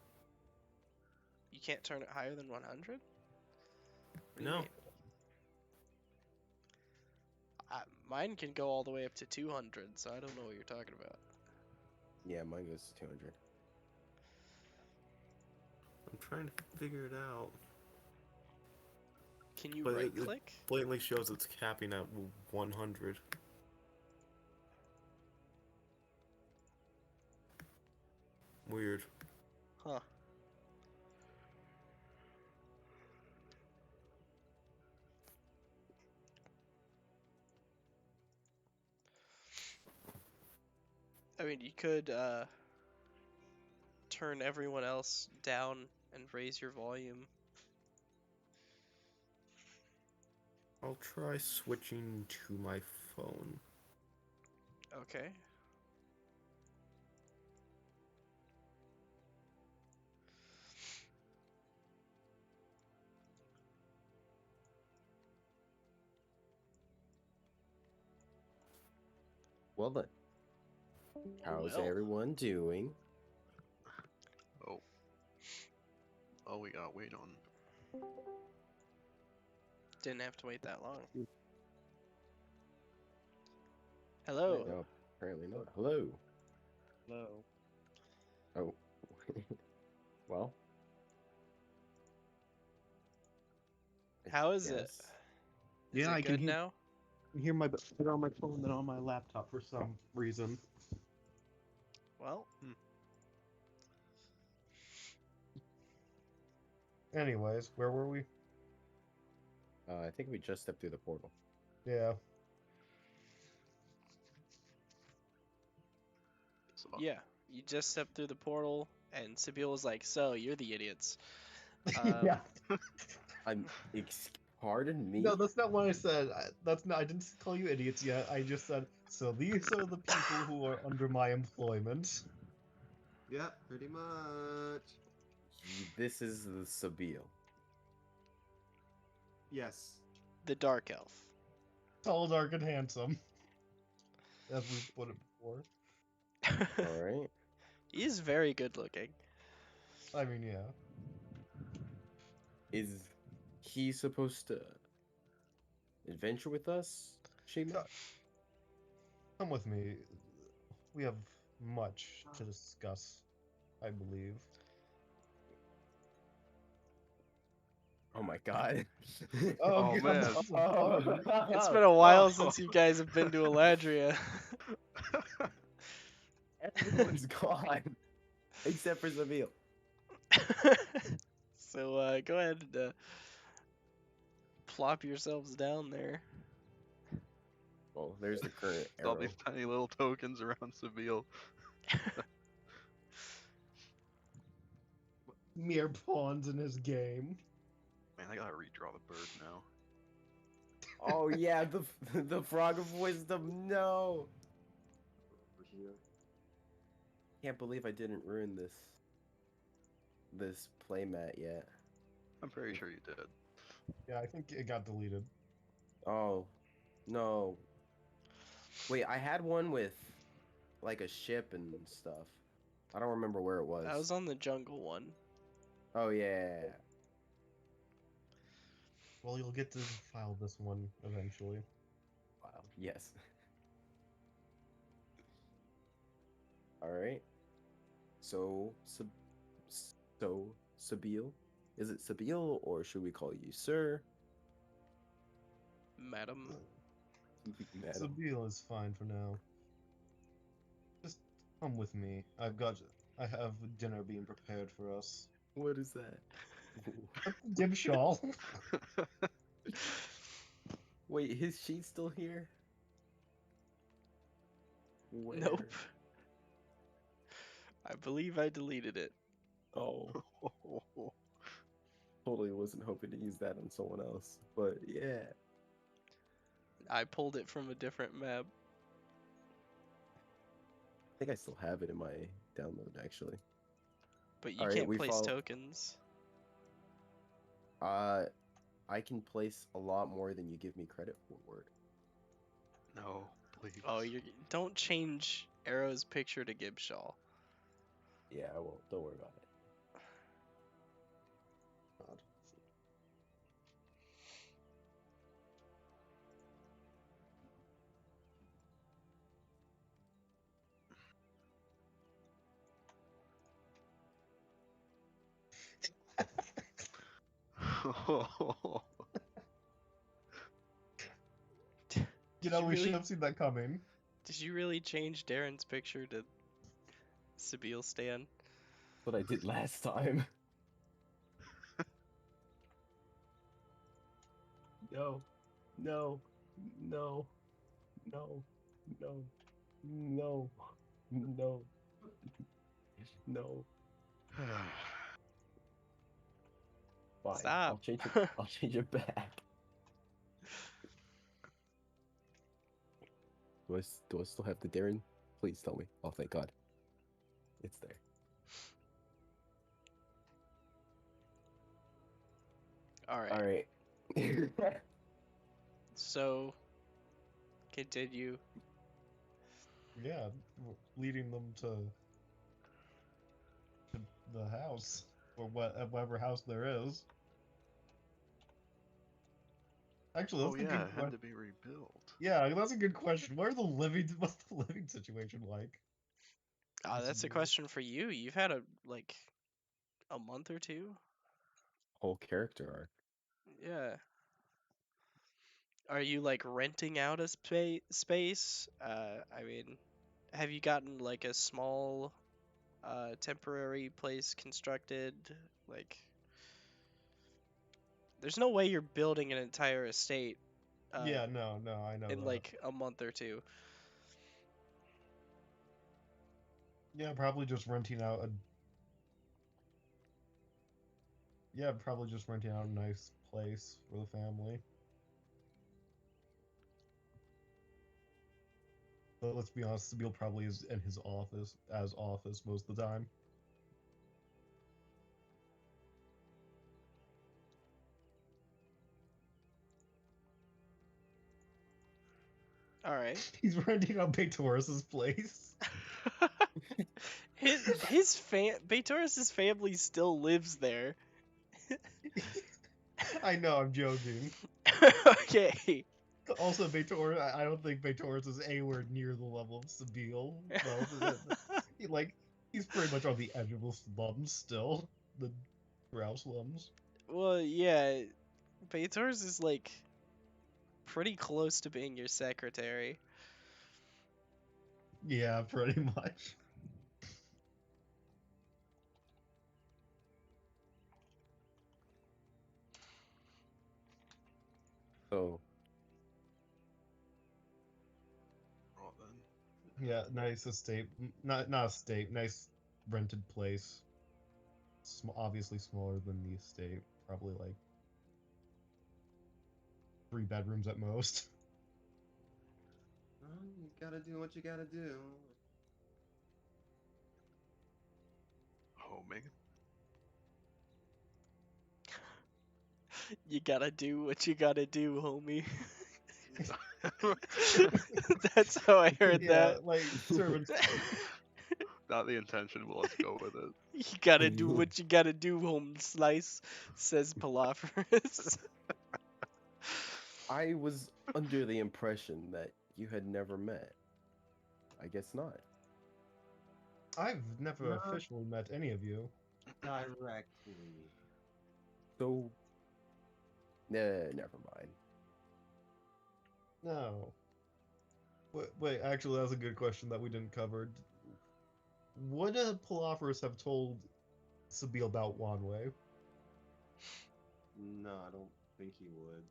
You can't turn it higher than 100? No. Mine can go all the way up to 200, so I don't know what you're talking about. Yeah, mine goes to 200. I'm trying to figure it out. Can you But right it click? blatantly shows it's capping at 100. Weird. Huh. I mean, you could turn everyone else down and raise your volume. I'll try switching to my phone. Okay. Well then, how's Well. everyone doing? Oh. Oh, we gotta wait on. Didn't have to wait that long. Hello. No, apparently not. Hello. Hello. Oh. Well. How is it? Yes. Is Yeah, it I can good hear- now? I hear my better on my phone than on my laptop for some reason. Well, Anyways, where were we? I think we just stepped through the portal. Yeah. So, yeah. You just stepped through the portal, and Sabine was like, "So you're the idiots." yeah. I'm. Pardon me. No, that's not what I said. That's not. I didn't call you idiots yet. I just said. So these are the people who are under my employment. Yeah, pretty much. This is the Sabille. Yes. The dark elf. Tall, dark, and handsome. As we've put it before. All right. He is very good looking. I mean, yeah. Is he supposed to adventure with us, Shima? Come with me. We have much to discuss, I believe. Oh my god. Oh, God, man. that's so fun. It's been a while Oh. since you guys have been to Eladria. Everyone's gone except for Sabille. So go ahead and plop yourselves down there. Well, there's the current All arrow. these tiny little tokens around Seville. Mere pawns in his game. Man, I gotta redraw the bird now. Oh yeah, the frog of wisdom. No. Over here. Can't believe I didn't ruin this playmat yet. I'm pretty sure you did. Yeah, I think it got deleted. Oh, no. Wait, I had one with like a ship and stuff. I don't remember where it was. I was on the jungle one. Oh yeah. Well, you'll get to file this one eventually. Wow. Yes. All right. So Sabille, is it Sabille or should we call you sir? Madam. Madam. Sabine is fine for now. Just come with me. I have dinner being prepared for us. What is that? Dib shawl. Wait, is she still here? Where? Nope. I believe I deleted it. Oh. totally wasn't hoping to use that on someone else, but yeah. I pulled it from a different map. I think I still have it in my download actually. But you All right, can't we place follow. tokens. I can place a lot more than you give me credit for. Word. No, please. Oh, you don't change Arrow's picture to Gibshaw. Yeah, I won't. Don't worry about it. God. Did You know, you we really? should have seen that coming. Did you really change Darren's picture to Sabille Stan? That's what I did last time. No, no, no, no, no, no, no, no. Fine. Stop. I'll change it. I'll change it back. Do I still have the Darren? Please tell me. Oh, thank God. It's there. All right. All right. So, continue. Yeah, leading them to the house or whatever house there is. Actually, Oh that's a yeah, good it had question. to be rebuilt. Yeah, that's a good question. What's the living situation like? That's a question for you. You've had a month or two. Whole character arc. Yeah. Are you like renting out a space? I mean, have you gotten like a small temporary place constructed? Like, there's no way you're building an entire estate Yeah, no, I know in that. like a month or two. Yeah, probably just renting out a. Yeah, probably just renting out a nice place for the family. But let's be honest, Sabine probably is in his office most of the time. All right. He's renting out Big Taurus's place. his Beatorus's family still lives there. I know, I'm joking. Okay. Also, Beator, I don't think Beatorus is anywhere near the level of Sabine. Well, he's pretty much on the edge of the slums still. The brow slums. Well, yeah, Beatorus is like pretty close to being your secretary. Yeah, pretty much. So Well then. Yeah, nice estate. Not estate. Nice rented place. Obviously smaller than the estate. Probably like 3 bedrooms at most. Well, you gotta do what you gotta do. Homing. You gotta do what you gotta do, homie. That's how I heard Yeah, that. like servants. Not the intention, but let's go with it. You gotta do what you gotta do, home slice, says Palaferus. I was under the impression that you had never met. I guess not. I've never No. officially met any of you. Directly. So, nah, never mind. No. Wait, actually, that's a good question that we didn't cover. Would Palaferus have told Sabine about Wanwei? No, I don't think he would.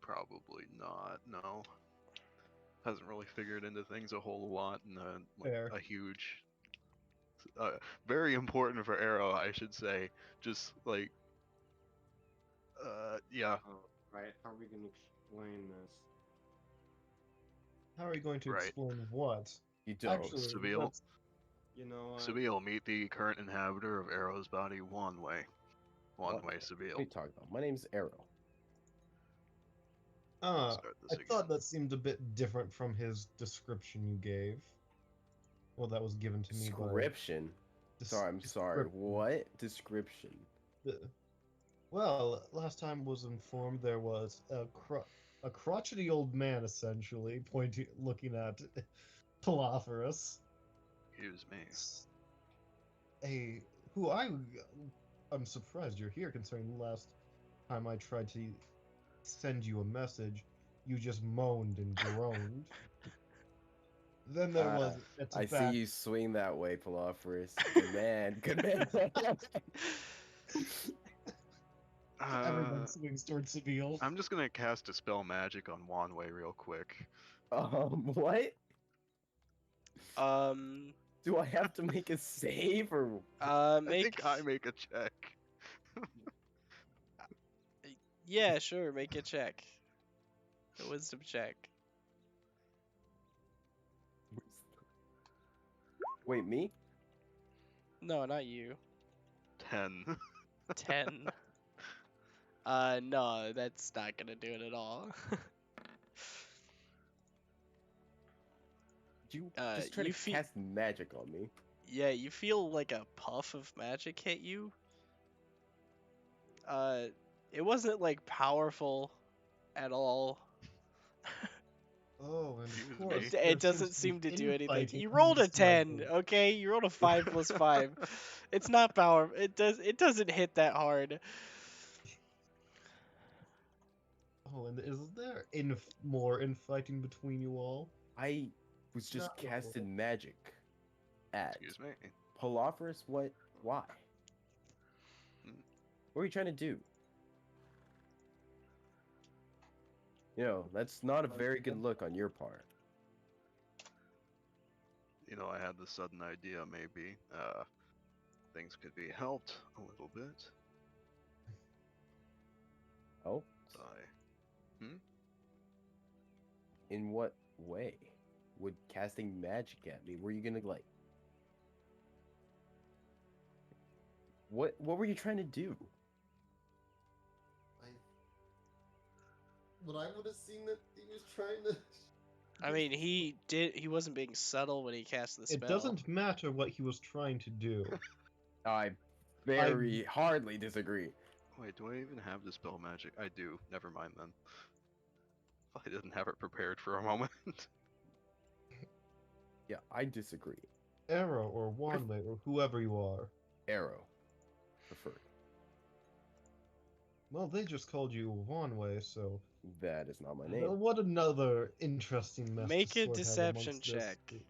Probably not. No. Hasn't really figured into things a whole lot, and Fair. a huge, very important for Arrow, I should say. Just like Yeah, Right. How are we gonna explain this? How are you going to right. explain what? You don't. Actually, Seville. that's You know what? Seville, meet the current inhabitor of Arrow's body, One Way. One Way, What are Seville. you talking about? My name's Arrow. Start this I again. thought that seemed a bit different from his description you gave. Well, that was given to me by Description. Sorry, I'm sorry. description. What description? Well, last time was informed there was a crotchety old man essentially pointing, looking at Palaphorus, Excuse me. a who I'm surprised you're here considering the last time I tried to send you a message, you just moaned and groaned. Then there was a I see tobacco. you swing that way, Palaphorus. Good man. Good man. Everyone swings towards Seville. I'm just gonna cast Dispel Magic on Wanwei real quick. What? Um, Do I have to make a save or? I make. think I make a check. Yeah, sure. Make a check. A wisdom check. Wait, me? No, not you. 10. 10. No, that's not gonna do it at all. You Uh, just try you to fe- cast magic on me. Yeah, you feel like a puff of magic hit you. It wasn't like powerful at all. Oh, and Excuse of me. course, It, there it doesn't to be seem to do anything. infighting You on rolled the a side 10, of- okay? You rolled a 5 plus 5. It's not power. It doesn't hit that hard. Oh, and is there more infighting between you all? I was just No. casting magic at Excuse me. Palaphorus. What? Why? Hmm. What are you trying to do? You know, that's not a very good look on your part. You know, I had the sudden idea maybe things could be helped a little bit Oh, by. in what way would casting magic at me? Were you gonna like? What were you trying to do? But I would have seen that he was trying to. I mean, he wasn't being subtle when he cast the spell. It doesn't matter what he was trying to do. I very hardly disagree. Wait, do I even have Dispel Magic? I do. Never mind then. I didn't have it prepared for a moment. Yeah, I disagree. Arrow or Wanley or whoever you are. Arrow, preferred. Well, they just called you Wanwei, so That is not my name. what another interesting mess Make to a sort out deception amongst this check. group.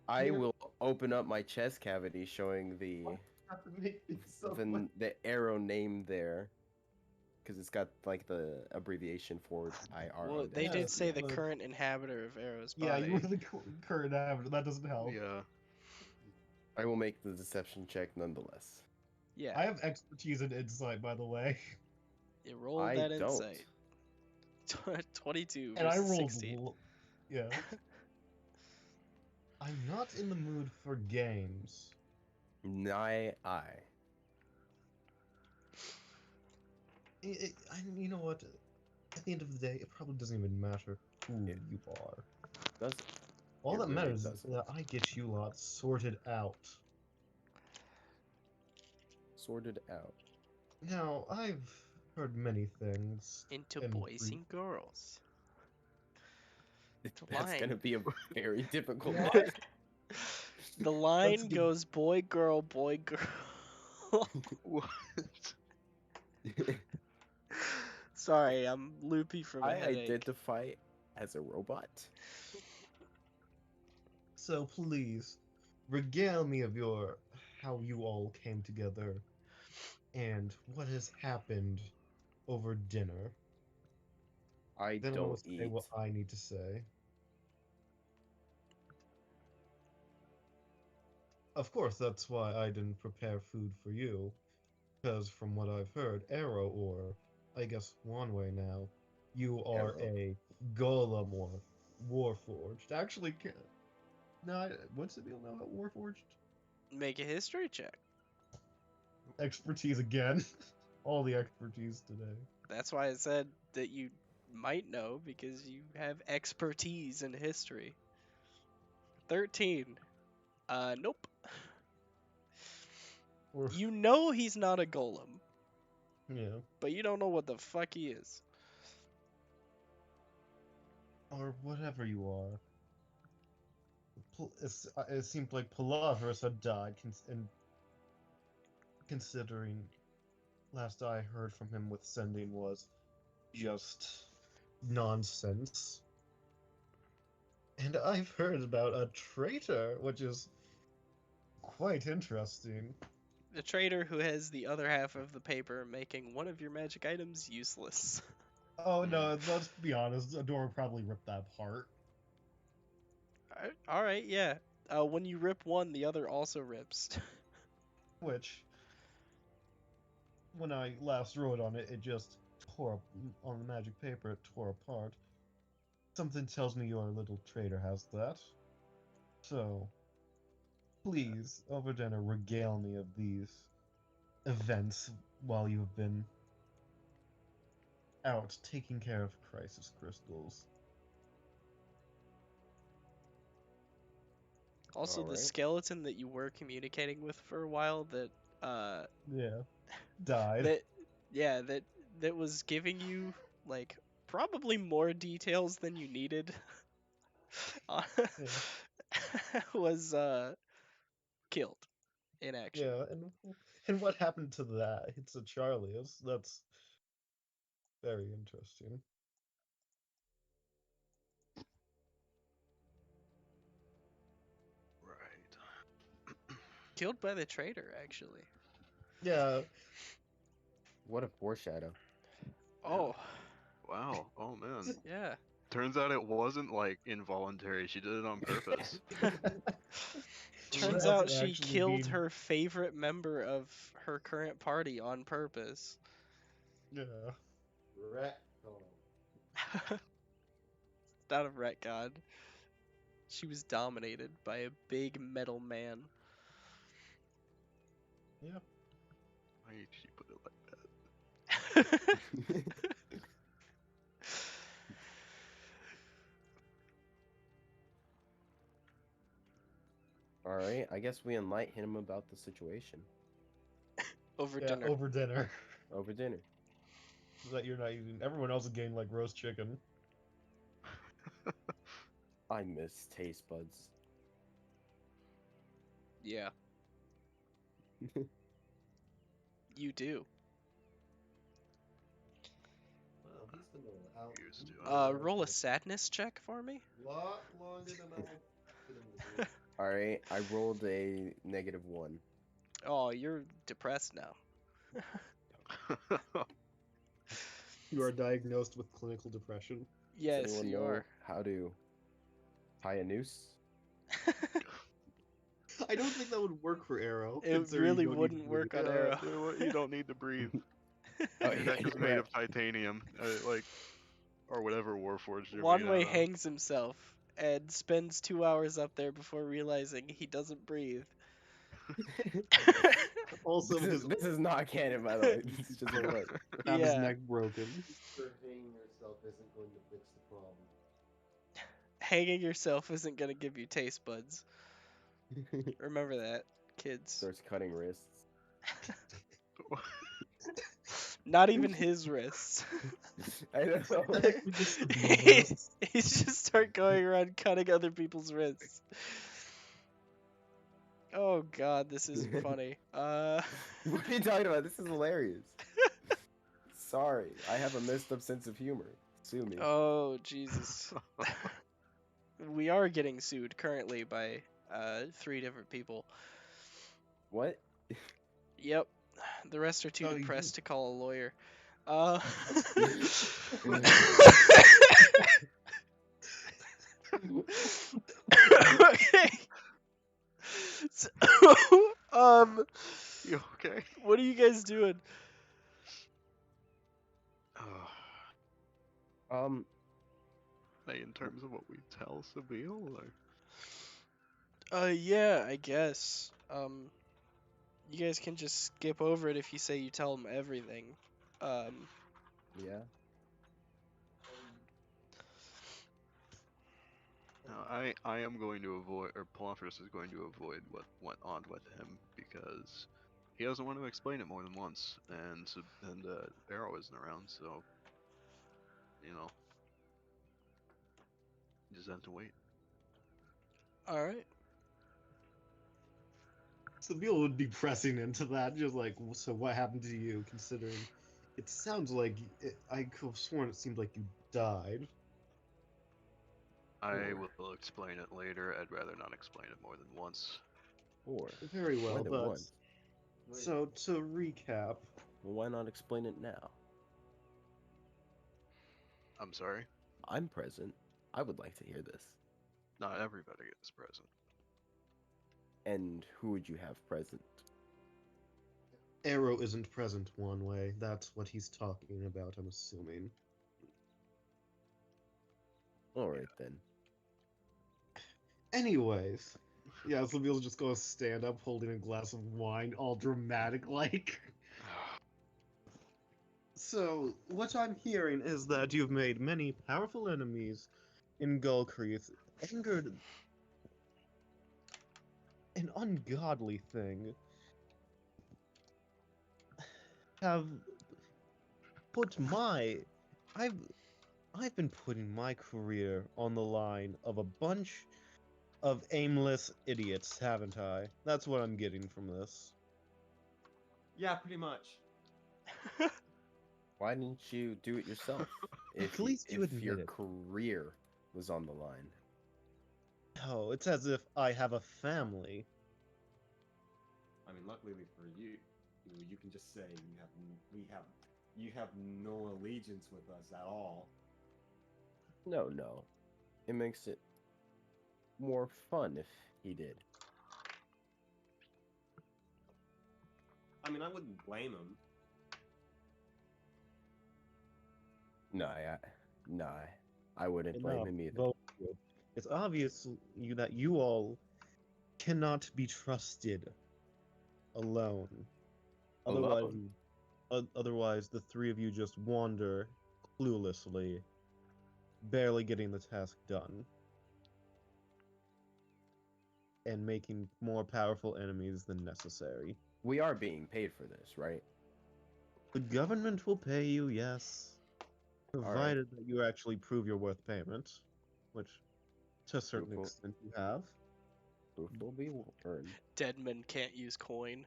I will open up my chest cavity, showing the Have to make things so much. the arrow name there, because it's got like the abbreviation for IR. Well, on they that. did say the but- current inhabitor of Arrow's Yeah, body. you were the current average. That doesn't help. Yeah. I will make the deception check nonetheless. Yeah, I have expertise in insight, by the way, you roll I that don't. insight. 22 and I versus rolled. 16. Yeah. I'm not in the mood for games. Nigh I. You know what? At the end of the day, it probably doesn't even matter who Yeah. you are. Does All It that really matters is doesn't. that I get you lot sorted out. sorted out. Now, I've heard many things. Into and boys re- and girls. That's line. gonna be a very difficult What? one. The line Let's be- goes boy, girl, boy, girl. What? Sorry, I'm loopy from a I headache. identify as a robot. So please, regale me of how you all came together, and what has happened over dinner. I Then I will don't say eat. what I need to say. Of course, that's why I didn't prepare food for you. Because from what I've heard, Arrow, or I guess Wanway now, you are Arrow. a golem or warforged. Actually, no, what's the deal now about warforged? Make a history check. Expertise again. All the expertise today. That's why I said that you might know, because you have expertise in history. 13. Nope. Or You know he's not a golem, yeah, but you don't know what the fuck he is. or whatever you are. It seemed like Palaverus had died, and considering last I heard from him with sending was just nonsense. And I've heard about a traitor, which is quite interesting. The trader who has the other half of the paper, making one of your magic items useless. Oh no, let's be honest, Adora probably ripped that apart. Alright, yeah. When you rip one, the other also rips. Which, when I last wrote on it, it just tore up on the magic paper, it tore apart. Something tells me your little traitor has that. So, please, over dinner, regale me of these events while you have been out taking care of crisis crystals. Also, the Alright. skeleton that you were communicating with for a while Yeah. Died. that yeah, that was giving you like probably more details than you needed was killed in action. Yeah, and what happened to that? It's a Charlie. That's very interesting. Right. Killed by the traitor, actually. Yeah, What a foreshadow. Oh, Wow. Oh man. yeah. Turns out it wasn't like involuntary. She did it on purpose. Turns Else out it she actually killed being- her favorite member of her current party on purpose. Yeah. Retcon. Not a retcon. She was dominated by a big metal man. Yeah. Why did she put it like that? Alright, I guess we enlighten him about the situation Over Yeah, dinner. over dinner. over dinner. That you're not eating. Everyone else is getting like roast chicken. I miss taste buds. Yeah. You do. Well, he's been out. Used he's to. been out Roll a for sadness check for me. a lot longer than I wanted him to do. Alright, I rolled a -1. Oh, you're depressed now. You are diagnosed with clinical depression. Does Yes, anyone you know are. how to tie a noose? I don't think that would work for Arrow. It considering really you don't need wouldn't to work on Yeah, Arrow. you don't need to breathe. Oh, Your yeah, neck is you're made right. of titanium, like, or whatever Warforged you're made Wanwei out of. hangs himself and spends 2 hours up there before realizing he doesn't breathe. Also, This is not canon, by the way. This is just what it was. have his Yeah. neck broken. Sure, hanging yourself isn't going to fix the problem. Hanging yourself isn't gonna give you taste buds. Remember that, kids. Starts cutting wrists. Not even his wrists. I know. He's just start going around cutting other people's wrists. Oh god, this isn't funny. What are you talking about? This is hilarious. Sorry, I have a messed up sense of humor. Sue me. Oh Jesus. We are getting sued currently by 3 different people. What? Yep. The rest are too Oh, you depressed did. to call a lawyer. Okay. So, You okay? What are you guys doing? Um, In terms of what we tell Sabine, or Yeah, I guess. You guys can just skip over it if you say you tell them everything. yeah. no, I am going to avoid, or Palafris is going to avoid what went on with him because he doesn't want to explain it more than once, and Arrow isn't around, so you know, you just have to wait. All right. Sabine would be pressing into that, just like, so what happened to you? Considering it sounds like I could have sworn it seemed like you died. I Or- will explain it later. I'd rather not explain it more than once. Or Very well, more than but once. so to recap, Well, why not explain it now? I'm sorry. I'm present. I would like to hear this. Not everybody is present. And who would you have present? Arrow isn't present one way. That's what he's talking about, I'm assuming. All right then. Anyways, yeah, Sabine's just gonna stand up holding a glass of wine, all dramatic like. So, what I'm hearing is that you've made many powerful enemies in Gulcreath, angered an ungodly thing, have put my I've I've been putting my career on the line of a bunch of aimless idiots, haven't I? That's what I'm getting from this. Yeah, pretty much. Why didn't you do it yourself? At least you admit your it. career was on the line. Oh, it's as if I have a family. I mean, luckily for you, you can just say you have no allegiance with us at all. No. It makes it more fun if he did. I mean, I wouldn't blame him. No, I wouldn't blame Enough, him either. both of you. It's obvious that you all cannot be trusted alone. Otherwise, otherwise the three of you just wander cluelessly, barely getting the task done, and making more powerful enemies than necessary. We are being paid for this, right? The government will pay you, yes, right. provided that you actually prove you're worth payment, which, to a certain Proof will- extent, you have. Proof will be earned. Dead men can't use coin.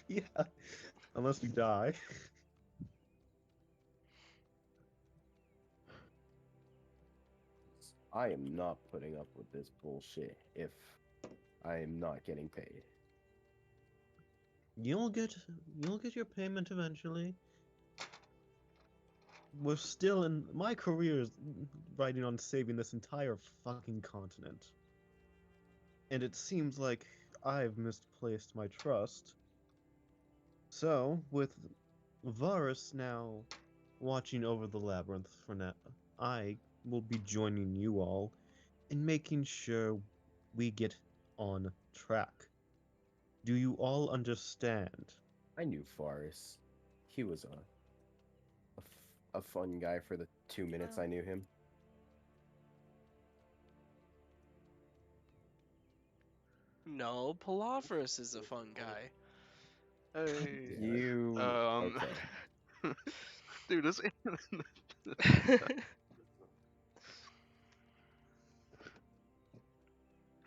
Yeah, unless you die. I am not putting up with this bullshit if I am not getting paid. You'll get your payment eventually. We're still in my career is riding on saving this entire fucking continent. And it seems like I've misplaced my trust. So, with Varus now watching over the labyrinth for now, I will be joining you all in making sure we get on track. Do you all understand? I knew Faris. He was a fun guy for the 2 minutes I knew him. No, Palafris is a fun guy. Hey. You okay? Dude, this.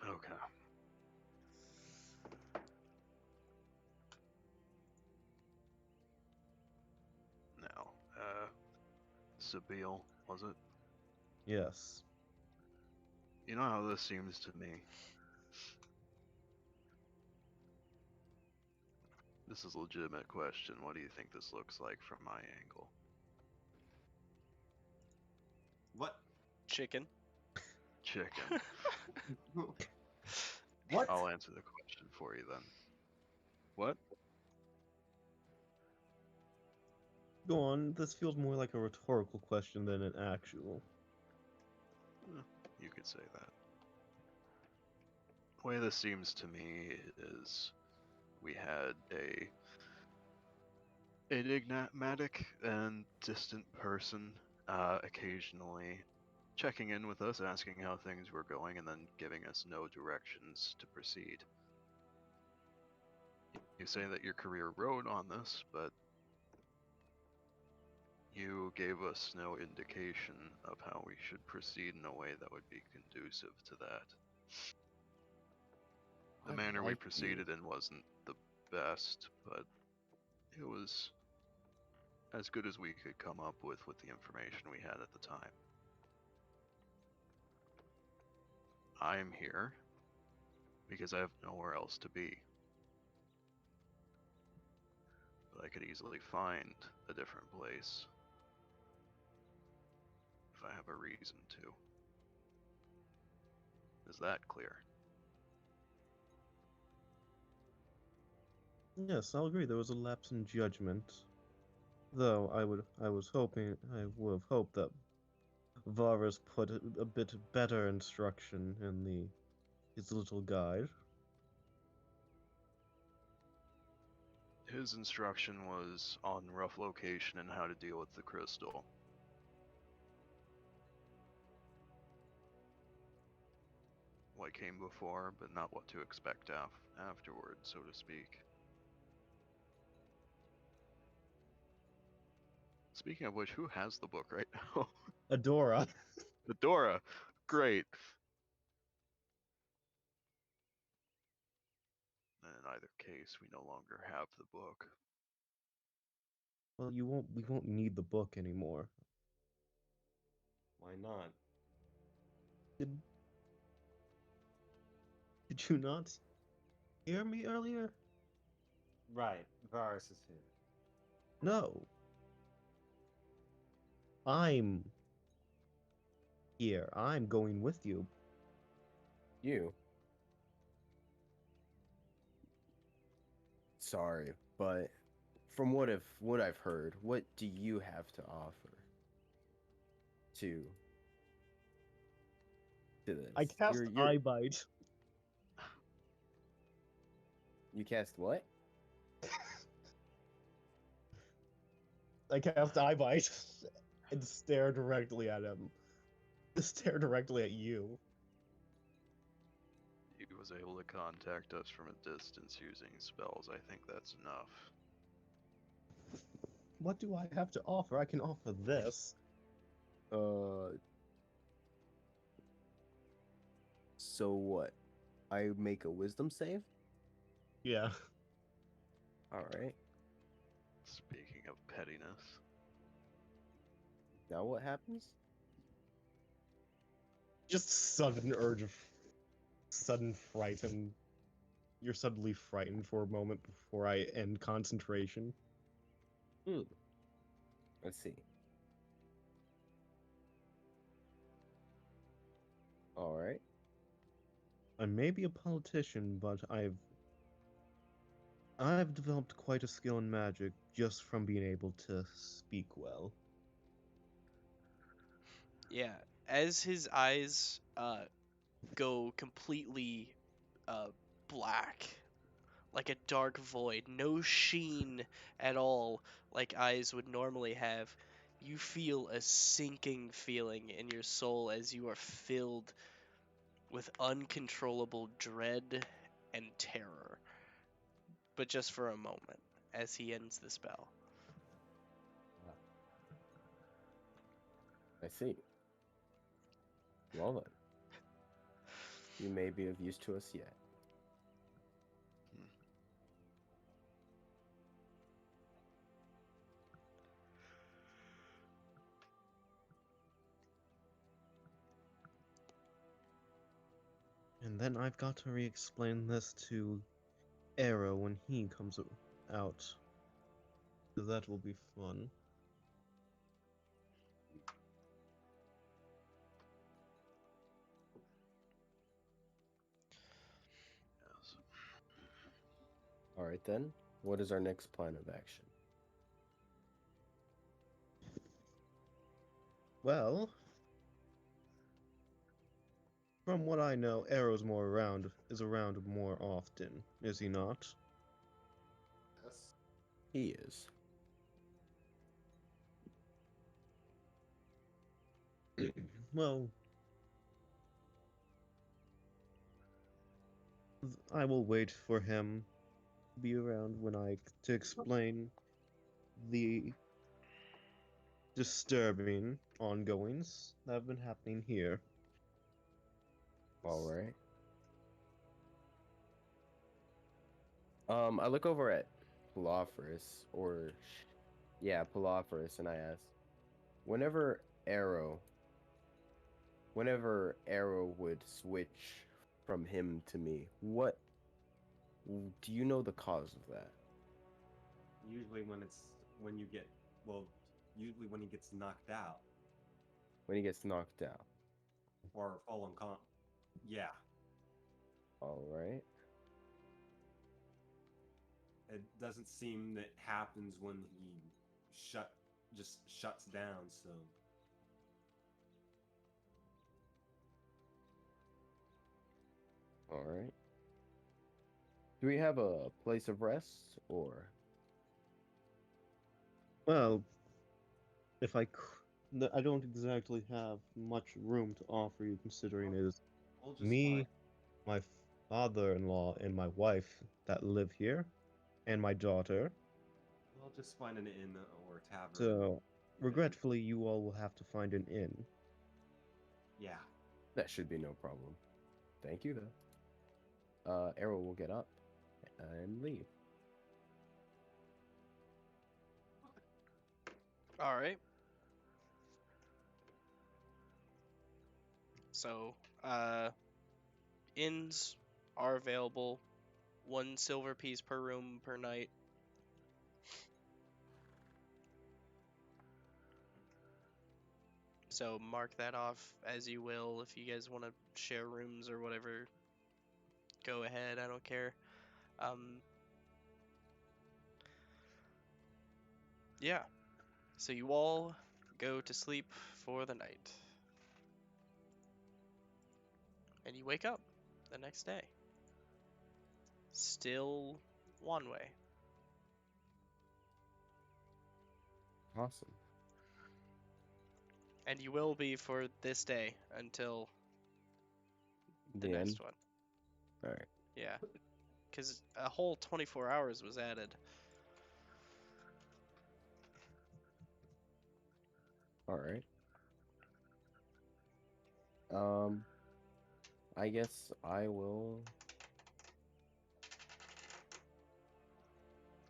Okay. Now, Sabine, was it? Yes. You know how this seems to me? This is a legitimate question. What do you think this looks like from my angle? What? Chicken. Chicken. What? I'll answer the question. for you then. What? Go on. This feels more like a rhetorical question than an actual. You could say that. The way this seems to me is we had a enigmatic and distant person occasionally checking in with us, asking how things were going, and then giving us no directions to proceed. You say that your career rode on this, but you gave us no indication of how we should proceed in a way that would be conducive to that. The manner we proceeded in wasn't the best, but it was as good as we could come up with the information we had at the time. I'm here because I have nowhere else to be. But I could easily find a different place if I have a reason to. Is that clear? Yes, I'll agree. There was a lapse in judgment. Though I would have hoped that Varus put a bit better instruction in his little guide. His instruction was on rough location and how to deal with the crystal. What came before, but not what to expect afterward, so to speak. Speaking of which, who has the book right now? Adora. Adora! Great! And in either case, we no longer have the book. Well, we won't need the book anymore. Why not? Did you not hear me earlier? Right, Varus is here. No. I'm here. I'm going with you. You. Sorry, but from what I've heard, what do you have to offer to this? I cast Eye Bite. You cast what? I cast Eye Bite and stare directly at him. Stare directly at you. He was able to contact us from a distance using spells. I think that's enough. What do I have to offer? I can offer this. So what? I make a wisdom save? Yeah. Alright. Speaking of pettiness. Now what happens? Just sudden urge of sudden fright, and you're suddenly frightened for a moment before I end concentration. Let's see. Alright. I may be a politician, but I've developed quite a skill in magic just from being able to speak well. Yeah, as his eyes go completely black, like a dark void, no sheen at all, like eyes would normally have, you feel a sinking feeling in your soul as you are filled with uncontrollable dread and terror. But just for a moment, as he ends the spell. I see. Well then. You may be of use to us yet. And then I've got to re-explain this to Arrow when he comes out. So that will be fun. Yes. right then. What is our next plan of action? Well, from what I know, Arrow's is around more often, is he not? Yes. He is. Well, I will wait for him to be around to explain the disturbing ongoings that have been happening here. All right. I look over at Palophorus, Palophorus, and I ask, whenever Arrow, whenever Arrow would switch from him to me, do you know the cause of that? Usually when you get well, usually when he gets knocked out When he gets knocked out. or fall unconscious. Yeah, All right. it doesn't seem that happens when he just shuts down. So All right. Do we have a place of rest or? Well, if I, I don't exactly have much room to offer you, considering it is we'll just me, find my father-in-law, and my wife that live here, and my daughter. we'll just find an inn or a tavern. So, and- regretfully, you all will have to find an inn. yeah. That should be no problem. Thank you, though. Arrow will get up and leave. All right. So, inns are available. 1 silver piece per room per night. So mark that off as you will. If you guys want to share rooms or whatever, go ahead. I don't care. Yeah. So you all go to sleep for the night. And you wake up the next day. Still one way. Awesome. And you will be for this day until the The next end. one. All right. Yeah. Because a whole 24 hours was added. All right. I guess I will.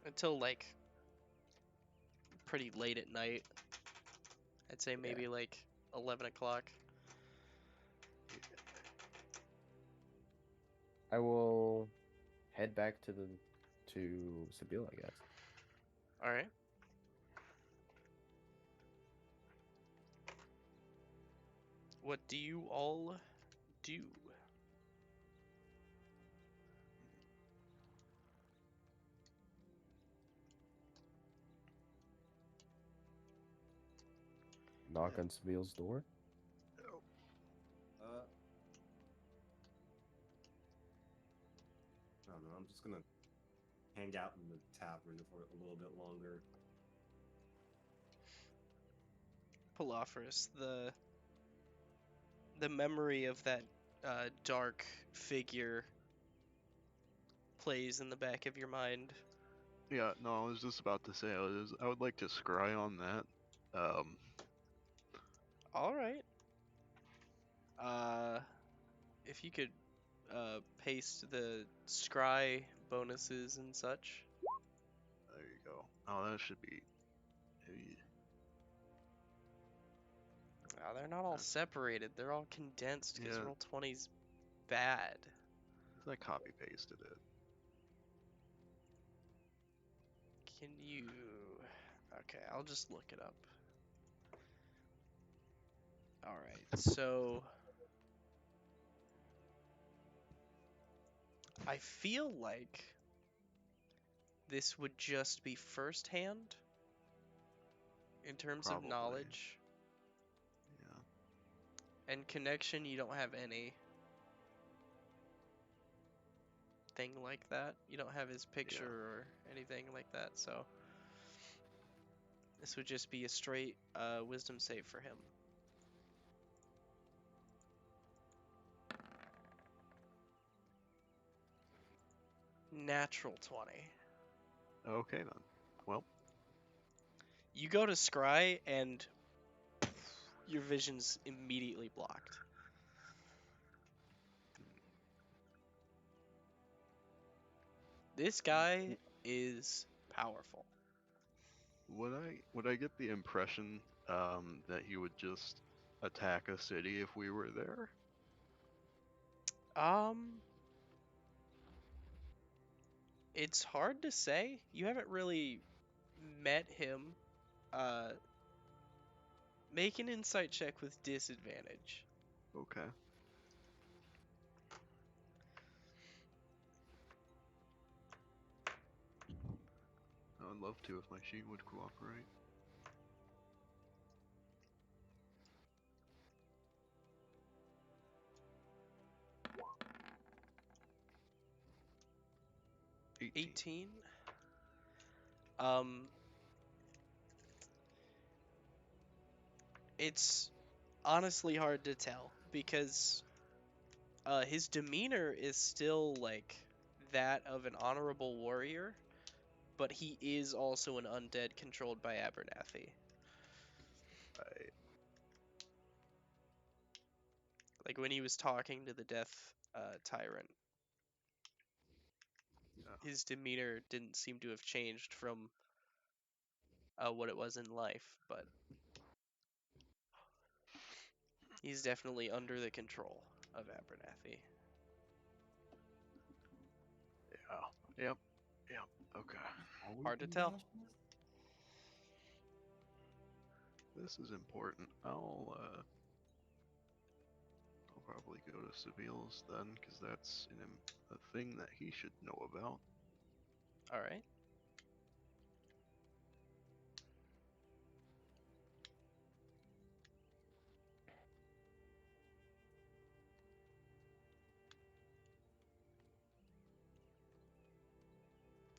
Until like pretty late at night. I'd say maybe like 11 o'clock. I will head back to Sabine, I guess. All right. What do you all do? Knock on Sabine's door. I don't know. I'm just gonna hang out in the tavern for a little bit longer. Palophorus, the memory of that dark figure plays in the back of your mind. Yeah, no, I was just about to say I would like to scry on that. All right. If you could paste the scry bonuses and such. There you go. Oh, that should be. They're not all separated. They're all condensed because Yeah. roll 20's bad. I copy pasted it. Can you? Okay, I'll just look it up. All right, so I feel like this would just be firsthand in terms of Probably. knowledge. Yeah. And connection, you don't have any thing like that. You don't have his picture or anything like that, so this would just be a straight wisdom save for him. Natural 20. Okay then. Well, You go to scry and your vision's immediately blocked. This guy is powerful. would I get the impression that he would just attack a city if we were there? It's hard to say. You haven't really met him. Make an insight check with disadvantage. Okay. I would love to if my sheet would cooperate. $18. 18. It's honestly hard to tell because his demeanor is still like that of an honorable warrior, but he is also an undead controlled by Abernathy. Right. Like when he was talking to the death tyrant, Yeah. his demeanor didn't seem to have changed from what it was in life, but he's definitely under the control of Abernathy. Yeah. Yep. Yep. Okay. Are we Hard to being tell. nationalists? This is important. I'll probably go to Seville's then, because that's a thing that he should know about. All right.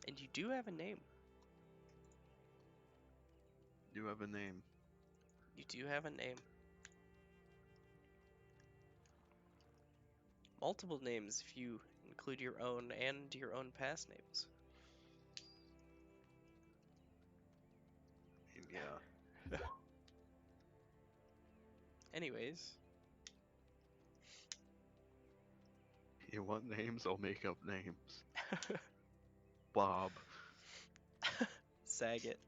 And you do have a name. You have a name. You do have a name. Multiple names if you include your own and your own past names. Yeah. Anyways, You want names? I'll make up names. Bob. Saget.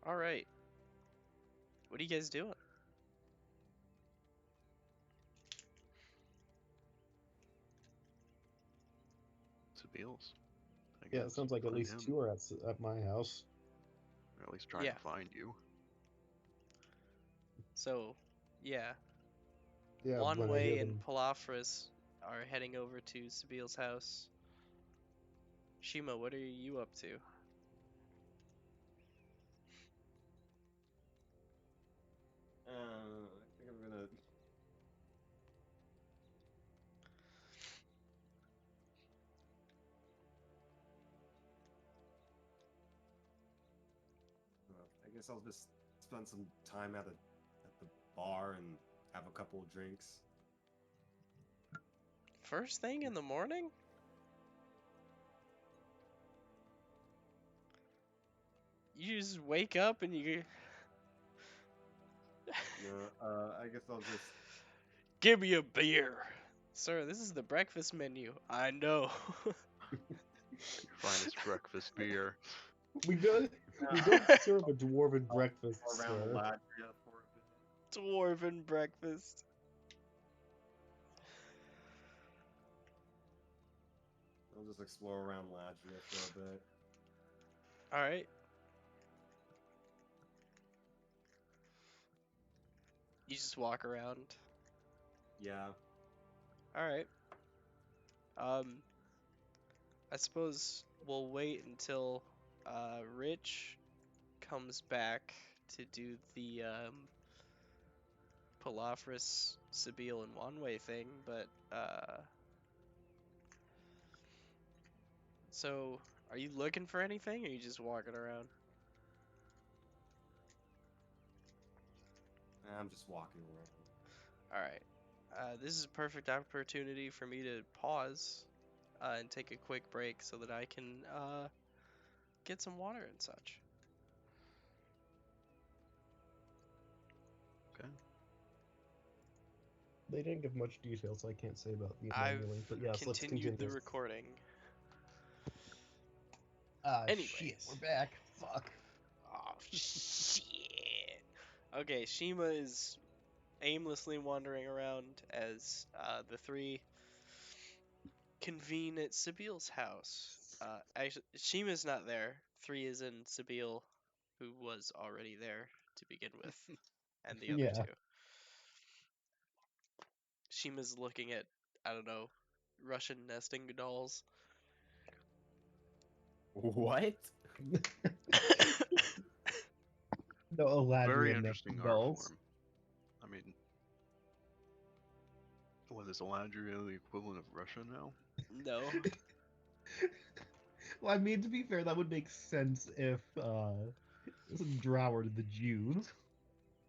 All right. What are you guys doing? Seville's. I Yeah, it guess. sounds like at Find least him. two are at my house. Or at least try Yeah. to find you. So, yeah. Yeah, One when I hear Way and them. Palafras are heading over to Sabile's house. Shima, what are you up to? I think I'm gonna. I guess I'll just spend some time at the bar and have a couple of drinks. First thing in the morning? You just wake up and you No, I guess I'll just. give me a beer. Sir, this is the breakfast menu. I know. Finest breakfast beer. We don't serve a dwarven breakfast, Around sir. Latria for a bit. Dwarven breakfast. I'll just explore around Latria for a bit. All right. You just walk around. Yeah, All right. Um, I suppose we'll wait until Rich comes back to do the Palafris, Sabine, and Wanwei thing, but so are you looking for anything, or are you just walking around? I'm just walking around. All right. This is a perfect opportunity for me to pause and take a quick break so that I can get some water and such. Okay. They didn't give much detail, so I can't say about the I've manualing. But yes, let's continued the continue. recording. Ah, shit, Anyways. we're back. Fuck. Oh, shit. Okay, Shima is aimlessly wandering around as the three convene at Sabile's house. Actually, Shima's not there. Three is in Sabile, who was already there to begin with, and the other Yeah. two. Shima's looking at, I don't know, Russian nesting dolls. What? No, Very Eladrian interesting art dolls. form. I mean, what is Eladria the equivalent of Russia now? No. Well, I mean, to be fair, that would make sense if Drow are the Jews.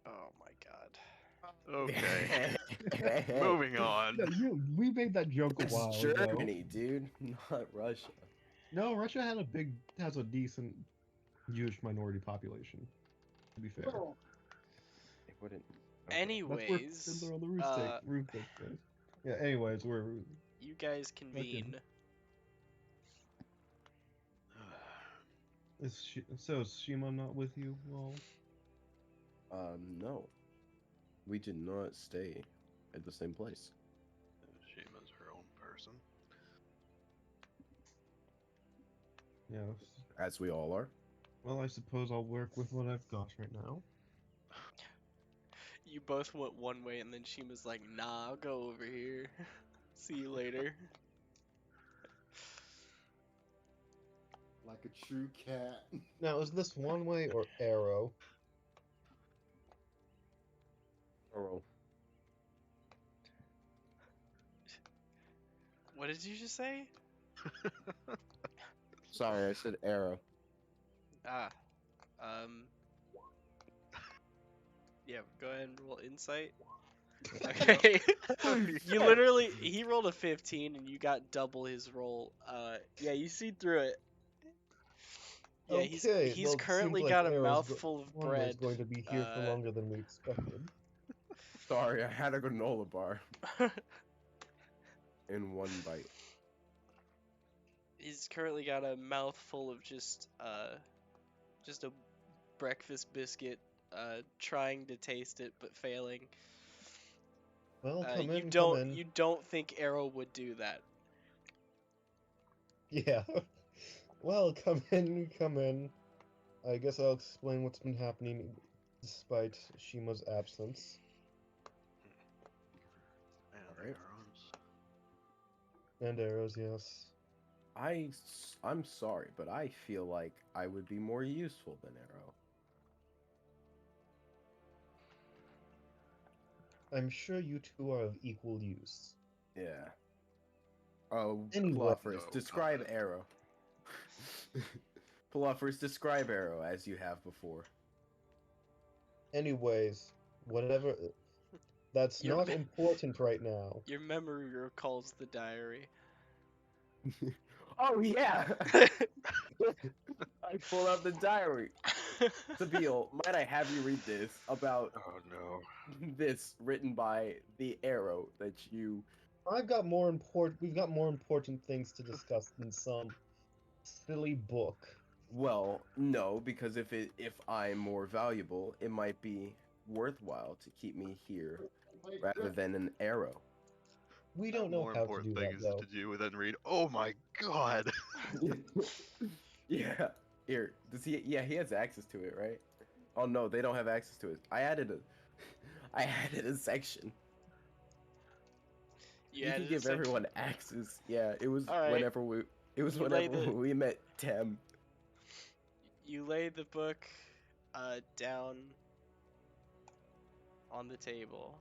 Oh my god. Okay. Hey, Moving on. No, we made that joke a it's while ago. Germany, dude, not Russia. No, Russia has a decent Jewish minority population. To be fair, It wouldn't. Okay. that's where Anyways, Fiddler on the Roof takes place. Yeah. Anyways, we're you guys fucking. convene. Is Shima not with you all? No, we did not stay at the same place. Shima's her own person. Yeah. As we all are. Well, I suppose I'll work with what I've got right now. You both went one way, and then Shima's like, nah, I'll go over here. See you later. Like a true cat. Now, is this one way or arrow? Oral. What did you just say? Sorry, I said arrow. Ah, um, yeah, go ahead and roll insight. Okay. You literally, he rolled a 15 and you got double his roll. Yeah, you see through it. Yeah, Okay, he's well, it seems currently like got a mouthful of one way is bread. going to be here for longer than we expected. Sorry, I had a granola bar in one bite. He's currently got a mouthful of just a breakfast biscuit, trying to taste it but failing. Well, come You in, don't come in. you don't think Arrow would do that? Yeah. Well, come in, come in. I guess I'll explain what's been happening despite Shima's absence. And Alright. arrows. And arrows, yes. I'm sorry, but I feel like I would be more useful than Arrow. I'm sure you two are of equal use. Yeah. Oh, Anyway. Palafris, No describe comment. Arrow. Palafris, describe Arrow as you have before. Anyways, whatever. That's Your not me- important right now. Your memory recalls the diary. Oh yeah! I pull out the diary. Sabile, might I have you read this about Oh no. this written by the Arrow that you... We've got more important things to discuss than some silly book. Well, no, because if I'm more valuable, it might be worthwhile to keep me here rather than an Arrow. We don't know More how to important do thing that, is though. to do than read. Oh my god. Yeah. Here, does he? Yeah, he has access to it, right? Oh no, they don't have access to it. I added a section. You Yeah, can give everyone axes. Yeah, it was All right. whenever we. It was You lay whenever the- we met Tem. You lay the book down on the table.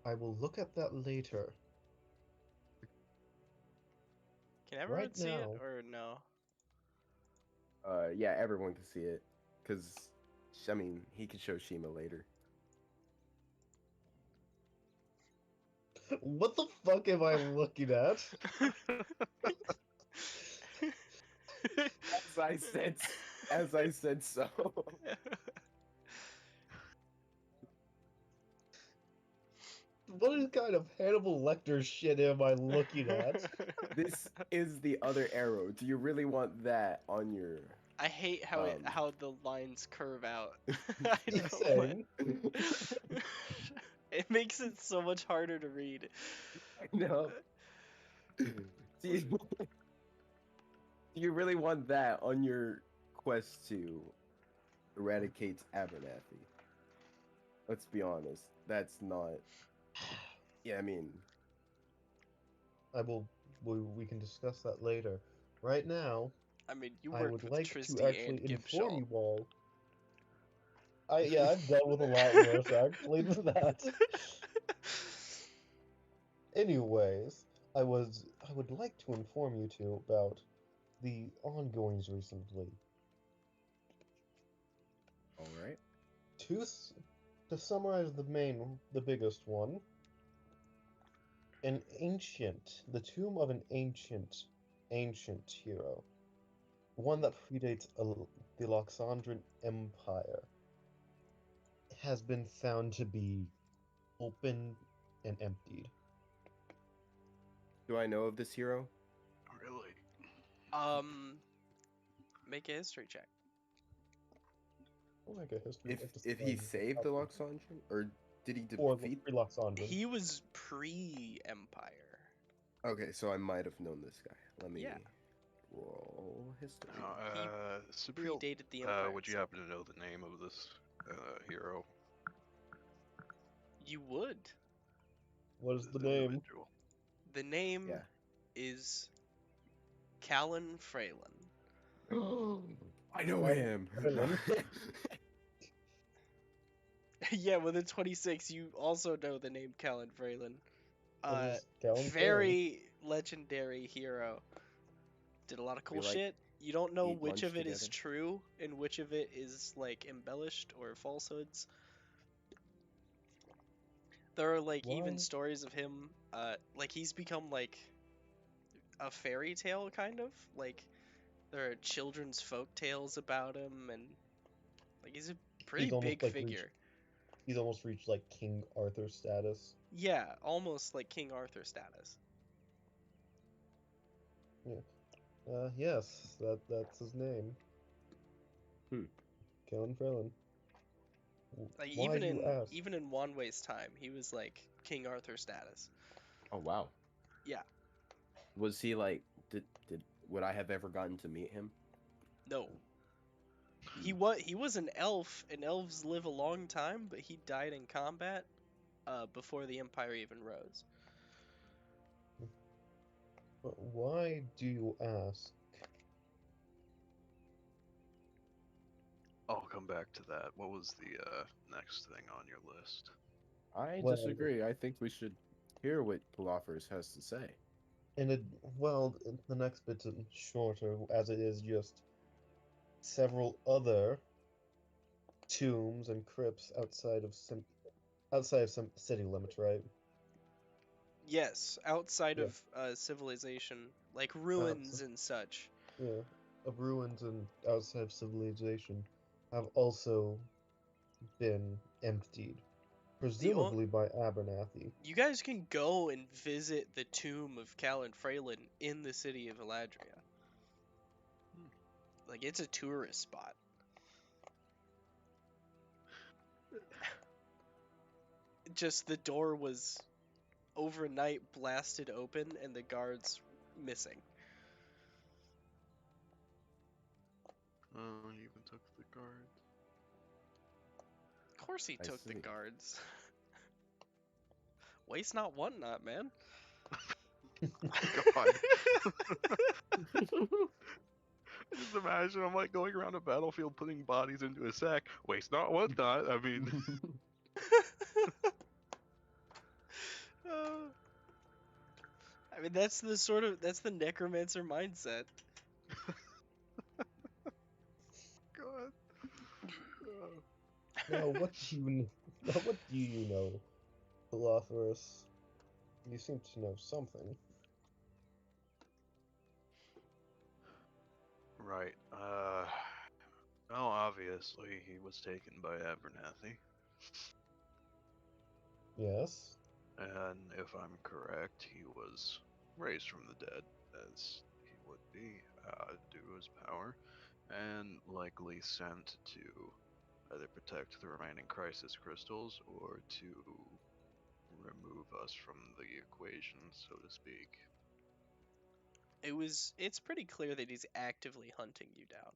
I will look at that later. Can everyone Right see it now- or no? Yeah, everyone can see it, cause I mean he can show Shima later. What the fuck am I looking at? As I said so. What kind of Hannibal Lecter shit am I looking at? This is the other arrow. Do you really want that on your? I hate how the lines curve out. I Keep don't saying. It makes it so much harder to read. No. Do you really want that on your quest to eradicate Abernathy? Let's be honest. That's not. Yeah, I mean, We can discuss that later. Right now, I mean, you I worked would with like Tristy to actually and inform Gimshaw. you all. I've dealt with a lot worse actually than that. Anyways, I would like to inform you two about the ongoings recently. all right. To summarize the biggest one, the tomb of an ancient hero, one that predates the Loxandran Empire, has been found to be open and emptied. Do I know of this hero? Really? Make a history check. Oh, like a history. If he saved the Loxandran, or did he or defeat? Loxandran. He was pre-Empire. Okay, so I might have known this guy. Let me Yeah. roll history. Sabriel, Predated the Empire. would you happen to know the name of this hero? You would. What is the This name? individual? The name Yeah. is Callan Freylin. I know him. Villain. Yeah, within 26, you also know the name Callan Freylin. What is Callan Freylin? Very legendary hero. Did a lot of cool We, like, shit. You don't know eat which lunch of it is together. true and which of it is like embellished or falsehoods. There are like even Why? stories of him, like he's become like a fairy tale kind of. Like there are children's folk tales about him, and like he's a pretty almost, big like, figure. He's almost reached like King Arthur status. Yeah, almost like King Arthur status. Yes, that's his name. Callan Freylin. Like Why you ask? even in Wanwei's time, he was like King Arthur status. Oh wow. Yeah. Was he like? Would I have ever gotten to meet him? No. He was an elf, and elves live a long time, but he died in combat before the Empire even rose. But why do you ask? I'll come back to that. What was the next thing on your list? I Well- disagree. I think we should hear what Pilafers has to say. The next bit's shorter, as it is just several other tombs and crypts outside of some city limits, right? Yes, outside Yeah. of civilization, like ruins and such. Yeah, of ruins and outside of civilization have also been emptied, presumably by Abernathy. You guys can go and visit the tomb of Callan Freylin in the city of Eladria. Like it's a tourist spot. Just the door was overnight blasted open and the guards missing. You even took the guard. Of course he I took the see. guards. Waste not, want not, man. God. Just imagine I'm like going around a battlefield putting bodies into a sack. Waste not, want not. I mean, Uh, I mean, that's the necromancer mindset. God. Uh, Now, what do you know, Philophorus? You seem to know something. right. Well, obviously he was taken by Abernathy, Yes. and if I'm correct, he was raised from the dead, as he would be, due to his power, and likely sent to either protect the remaining crisis crystals or to remove us from the equation, so to speak. It's pretty clear that he's actively hunting you down.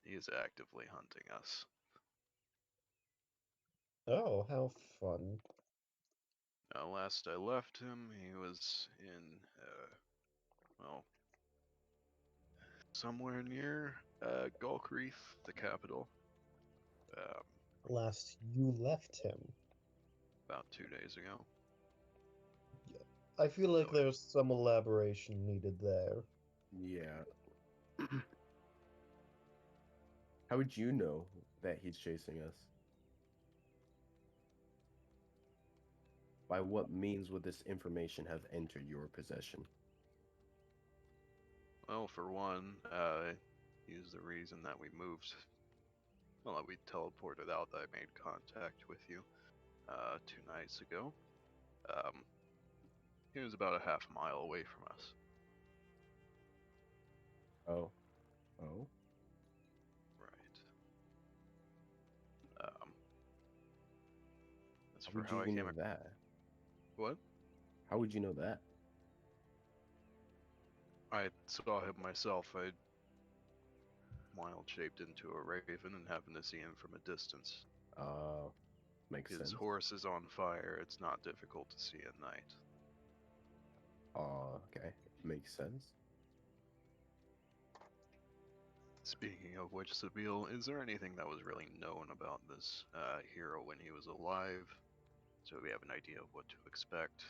He is actively hunting us. Oh, how fun. Last I left him, he was in, well, somewhere near Gulk Reef, the capital, um, Last you left him. about 2 days ago. I feel like So there's some elaboration needed there. Yeah. How would you know that he's chasing us? By what means would this information have entered your possession? well, for one, he's the reason that we moved. Well, that we teleported out. That I made contact with you 2 nights ago. Um, he was about a half mile away from us. Oh. Oh. Right. As How for would how I you came. know that? What? How would you know that? I saw him myself. I wild shaped into a raven and happened to see him from a distance. Makes His sense. horse is on fire. It's not difficult to see at night. Okay. Makes sense. Speaking of which, Sabine, is there anything that was really known about this hero when he was alive? So we have an idea of what to expect.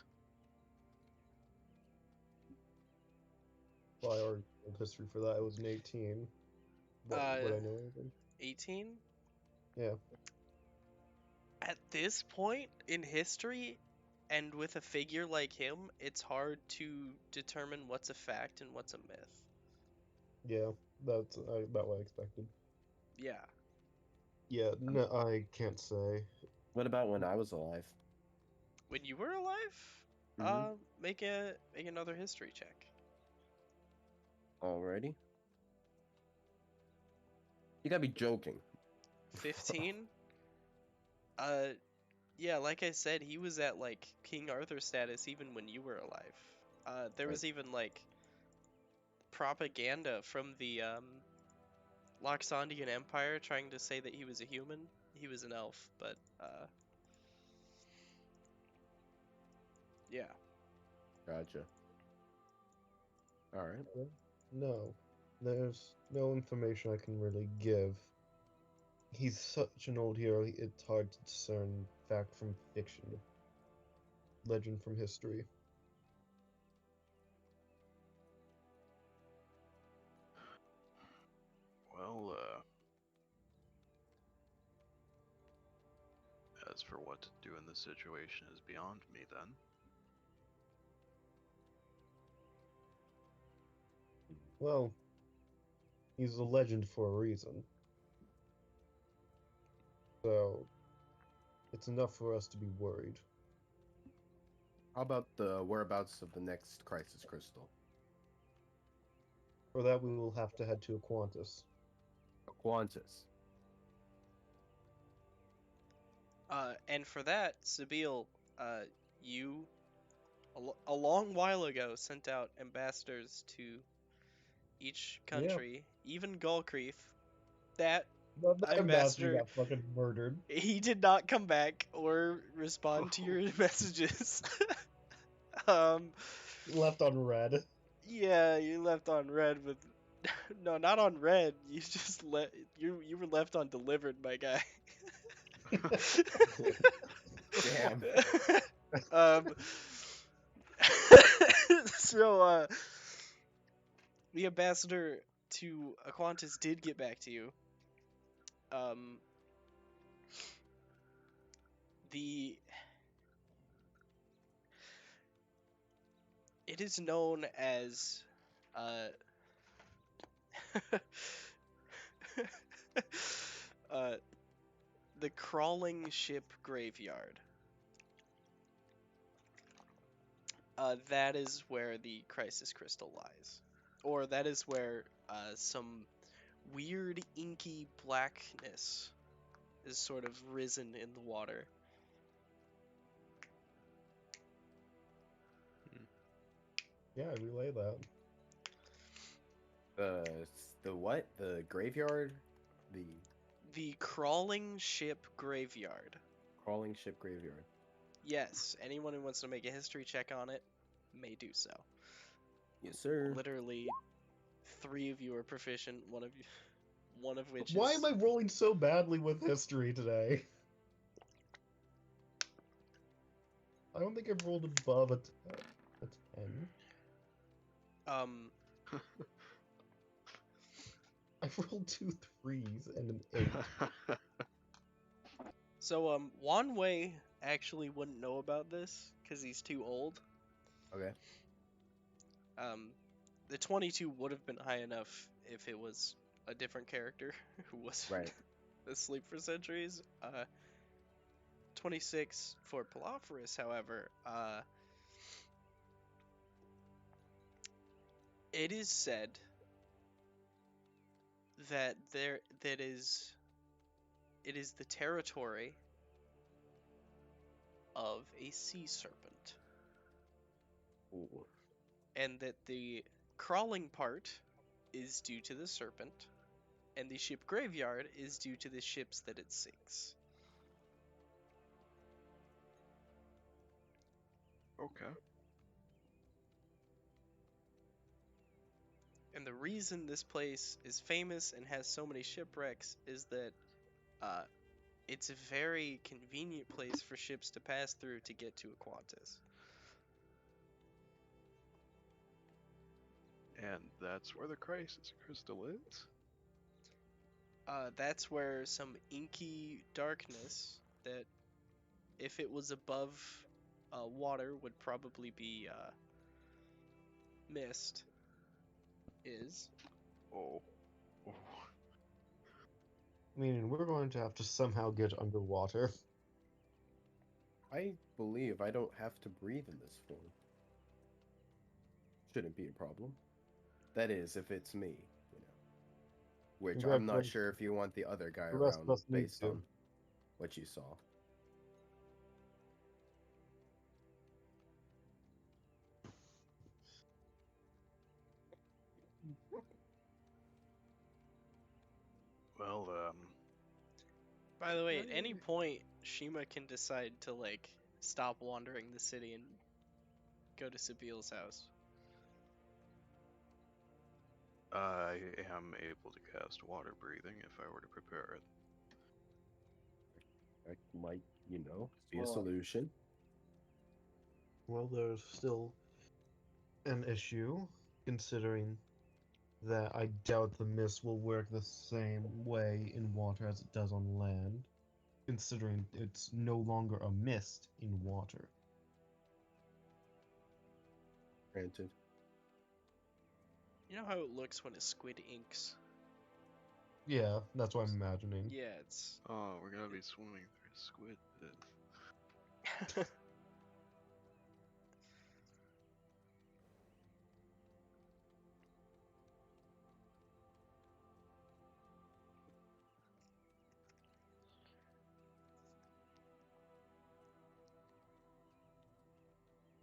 By our history for that, it was an 18. What Uh, would I know anything? 18? Yeah. At this point in history, and with a figure like him, it's hard to determine what's a fact and what's a myth. Yeah, that's about what I expected. Yeah. Yeah, no, I can't say. What about when I was alive? When you were alive, Mhm. make another history check. Alrighty. You gotta be joking. 15? Uh, yeah, like I said, he was at like King Arthur status even when you were alive. There was even like propaganda from the Loxondian Empire trying to say that he was a human. He was an elf, but yeah. Gotcha. Alright. No, there's no information I can really give. He's such an old hero, it's hard to discern fact from fiction, legend from history. Well, as for what to do in this situation is beyond me then. Well, he's a legend for a reason. So, it's enough for us to be worried. How about the whereabouts of the next crisis crystal? For that, we will have to head to Aquantis. Qantas. And for that, Sabine, you a long while ago sent out ambassadors to each Yeah, country, even Gulcreef. That but the ambassador ambassador, got fucking murdered. he did not come back or respond to your messages. um, Left on red. yeah, you left on red with. No, not on red. You just you were left on delivered, my guy. Damn. um. So the ambassador to Aquantis did get back to you. Um, the it is known as uh, uh, the crawling ship graveyard. That is where the crisis crystal lies, or that is where some weird inky blackness is sort of risen in the water. Yeah, I relay that. The what? The graveyard? The The crawling ship graveyard. crawling ship graveyard. Yes, anyone who wants to make a history check on it may do so. Yes, sir. Literally, 3 of you are proficient. One of which Why is. am I rolling so badly with history today? I don't think I've rolled above a 10. Um, I've rolled 2 3s and an 8. so Wanwei actually wouldn't know about this because he's too old. Okay. The 22 would have been high enough if it was a different character who was Right. asleep for centuries. 26 for Palophorus, however, it is said that it is the territory of a sea serpent, Ooh. and that the crawling part is due to the serpent, and the ship graveyard is due to the ships that it sinks. Okay. And the reason this place is famous and has so many shipwrecks is that uh, it's a very convenient place for ships to pass through to get to Aquantis. And that's where the crisis crystal is? That's where some inky darkness that, if it was above water, would probably be mist is. Oh. Oh. Meaning we're going to have to somehow get underwater. I believe I don't have to breathe in this form. Shouldn't be a problem. That is, if it's me, you know. Which I'm not Congratulations. sure if you want the other guy The rest around of us need based to. on what you saw. Well, By the way, at any point, Shima can decide to like stop wandering the city and go to Sabiel's house. I am able to cast water breathing if I were to prepare it. That might, you know, be a solution. Well, there's still an issue, considering that I doubt the mist will work the same way in water as it does on land, considering it's no longer a mist in water. Granted. You know how it looks when a squid inks? Yeah, that's what I'm imagining. Yeah, it's. Oh, we're gonna be swimming through squid pit.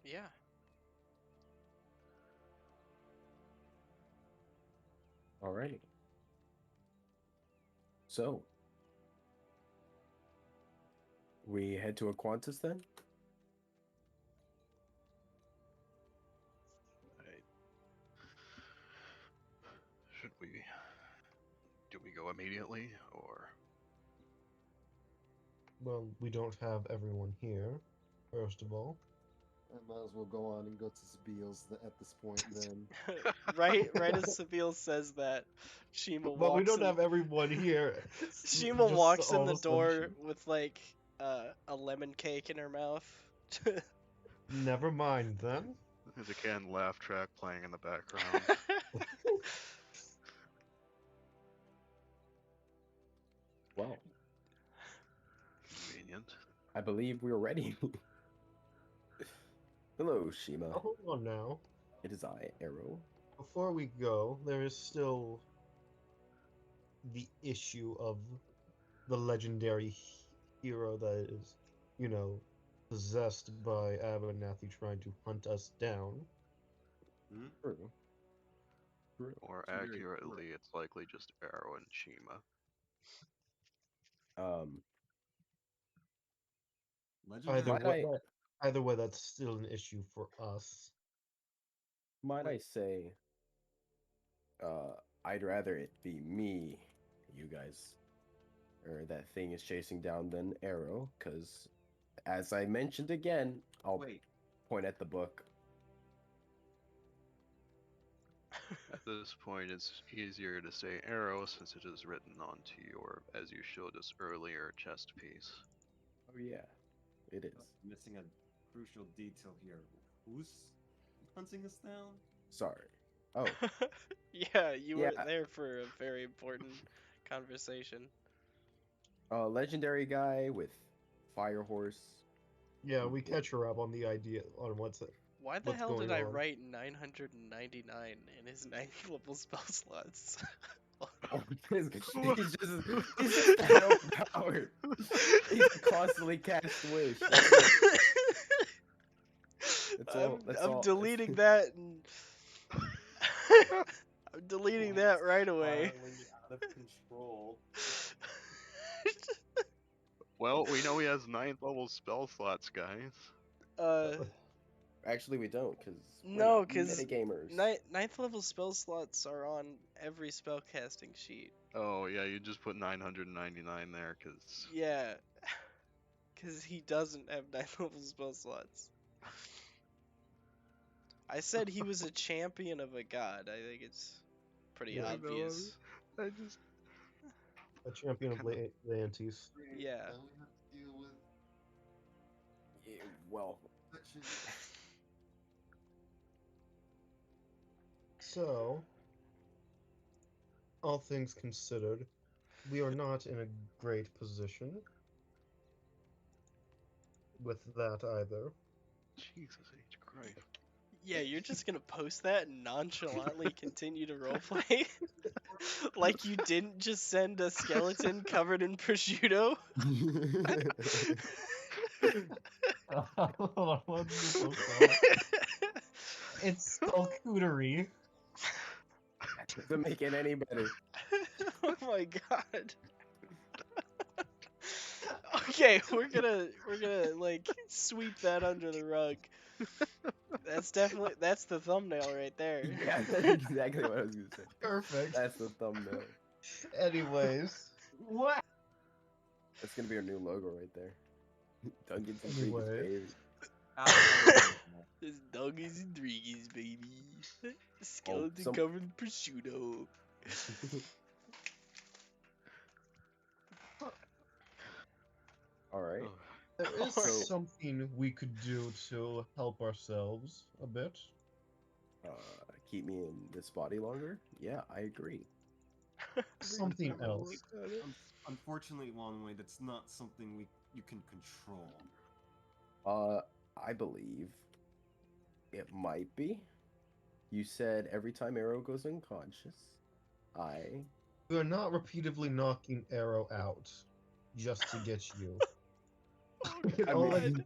Yeah. Alrighty. So, we head to Aquantis then? go immediately, or Well, we don't have everyone here, first of all. I might as well go on and go to Sabiel's at this point then. right as Seville says that, Shima But we walks don't in. have everyone here. Shima Just walks in all the of a sudden door with like a lemon cake in her mouth. Never mind then. there's a canned laugh track playing in the background. Well, Convenient. I believe we're ready. Hello, Shima. Oh, hold on now. It is I, Arrow. Before we go, there is still the issue of the legendary hero that is, you know, possessed by Abernathy trying to hunt us down. Hmm? True. True. More Very true. accurately, it's likely just Arrow and Shima. Um, Legendary. Either Might way, I- either way, that's still an issue for us. might I Wait. say, I'd rather it be me, you guys, or that thing is chasing down than Arrow, because as I mentioned again, I'll Wait. point at the book. At this point, it's easier to say Arrow since it is written onto your, as you showed us earlier, chest piece. Oh yeah, it is. Missing a crucial detail here. Who's hunting us down? Sorry. Oh, Yeah, you Yeah. weren't there for a very important conversation. legendary guy with fire horse. Yeah, we Yeah. catch her up on the idea on what's Why the What's hell did going I on? write 999 in his 9th level spell slots? Oh, he's just that overpowered. He's constantly cast wish. That's all. That's I'm all. deleting that and I'm deleting that right away. Spiraling out of control. Well, we know he has 9th level spell slots, guys. Actually, we don't, because No, because metagamers. 9th level spell slots are on every spellcasting sheet. Oh yeah, you just put 999 there, cause Yeah, because he doesn't have 9th level spell slots. I said he was a champion of a god. I think it's pretty Yeah. obvious. I just a champion of Leontes. Yeah. Now we have to deal with Yeah, well, section. So, all things considered, we are not in a great position with that either. Jesus H Christ. Yeah, you're just gonna post that and nonchalantly continue to roleplay? Like you didn't just send a skeleton covered in prosciutto? Hold on, what did you post on? It's charcuterie. doesn't make it any better. Oh my god. Okay, we're gonna like sweep that under the rug. That's the thumbnail right there. Yeah, that's exactly what I was gonna say. Perfect. That's the thumbnail. Anyways, what? That's gonna be our new logo right there. Dungins and Dreegins, Anyway. baby. It's Dungins and Dreegins, baby. Skeleton some- covered in prosciutto. All right. Oh, There is So- something we could do to help ourselves a bit. Keep me in this body longer? Yeah, I agree. Something else. Unfortunately, Wanway, that's not something you can control. I believe it might be. You said every time Arrow goes unconscious, We are not repeatedly knocking Arrow out just to get you. I All mean-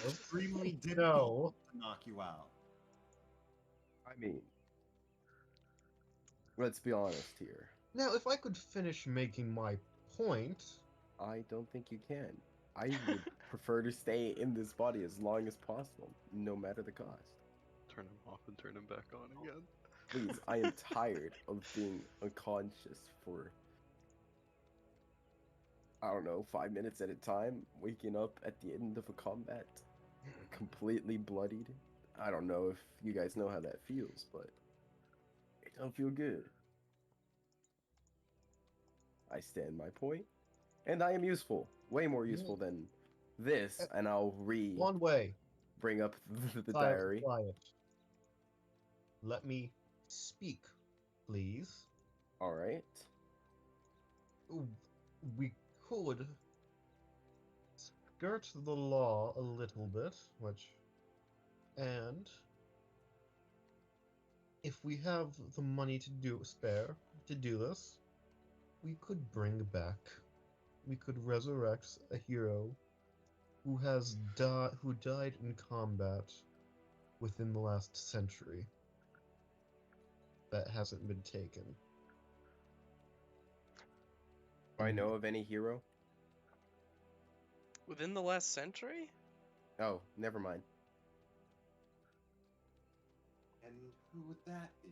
Extremely No. difficult to knock you out. I mean, let's be honest here. Now, if I could finish making my point, I don't think you can. I would prefer to stay in this body as long as possible, no matter the cost. turn him off and turn him back on again. Please, I am tired of being unconscious for I don't know, 5 minutes at a time, waking up at the end of a combat, completely bloodied. I don't know if you guys know how that feels, but it don't feel good. I stand my point, and I am useful, way more useful than this. And I'll One way. bring up the Quiet, diary. quiet. Let me speak, please. All right. We could skirt the law a little bit, and if we have the money to spare to do this, we could bring back, we could resurrect a hero who died in combat within the last century that hasn't been taken. Do I know of any hero? Within the last century? Oh, never mind. And who would that be?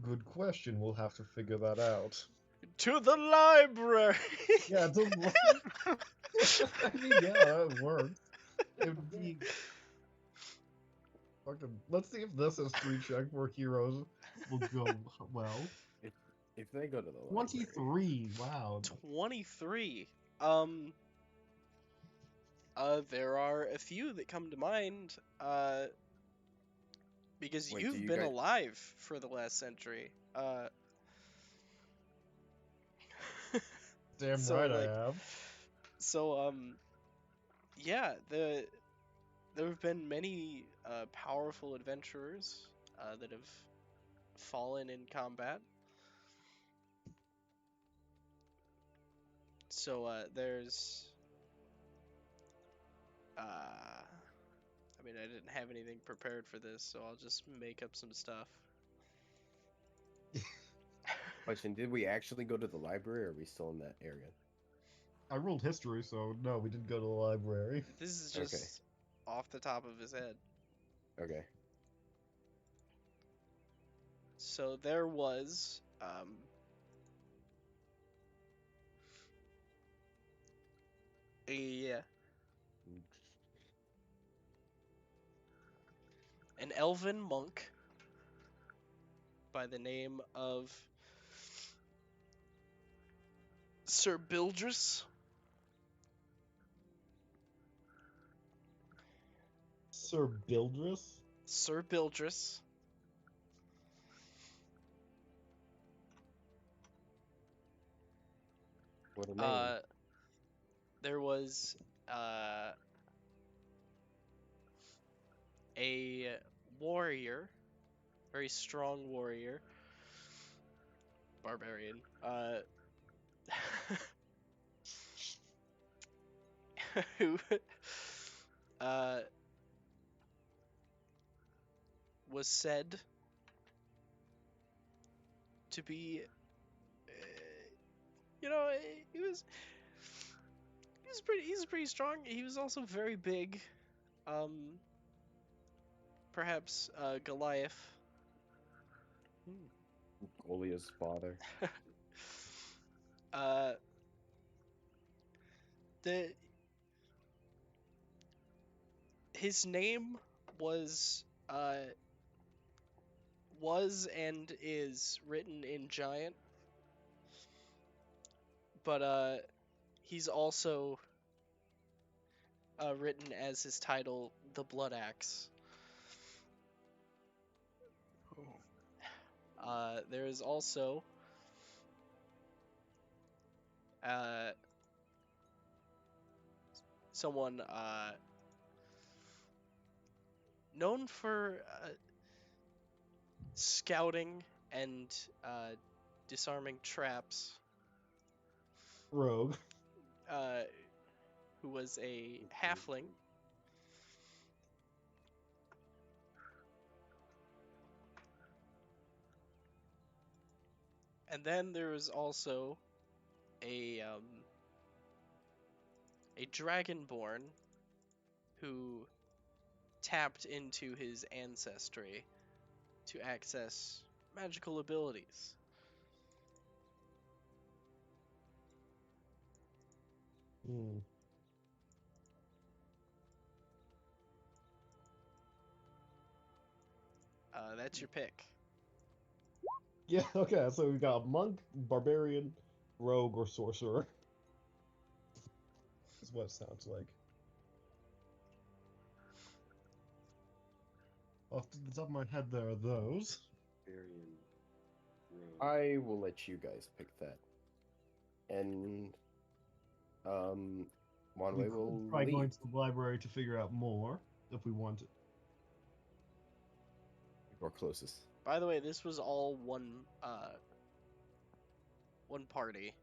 Good question. We'll have to figure that out. To the library! Yeah, I mean, yeah, that works. It would be. Fucking. Let's see if this history check for heroes will go well. If they go to the library. 23. Wow. 23. There are a few that come to mind, because Wait, do you've you been guys- alive for the last century. Damn So, right like, I have. So, yeah, there have been many powerful adventurers that have fallen in combat. So, there's I mean, I didn't have anything prepared for this, so I'll just make up some stuff. Question: did we actually go to the library, or are we still in that area? I rolled history, so no, we didn't go to the library. This is Okay. just off the top of his head. Okay. So there was a an elven monk by the name of Sir Bildris. Sir Bildris? Sir Bildris. What a name. There was a warrior, very strong warrior, barbarian, who was said to be, you know, he's pretty strong. He was also very big. Perhaps Goliath. Goliath's father. The his name was and is written in giant, but he's also written as his title, the Blood Axe. There is also someone known for scouting and disarming traps, Rogue. who was a halfling. And then there was also a dragonborn who tapped into his ancestry to access magical abilities. Hmm. That's your pick. Yeah, okay, so we've got monk, barbarian, rogue, or sorcerer. Is what it sounds like. Off the top of my head, there are those. Barbarian rogue. I will let you guys pick that. And one We way could will try going lead. to the library to figure out more if we wanted. Or closest. By the way, this was all one party.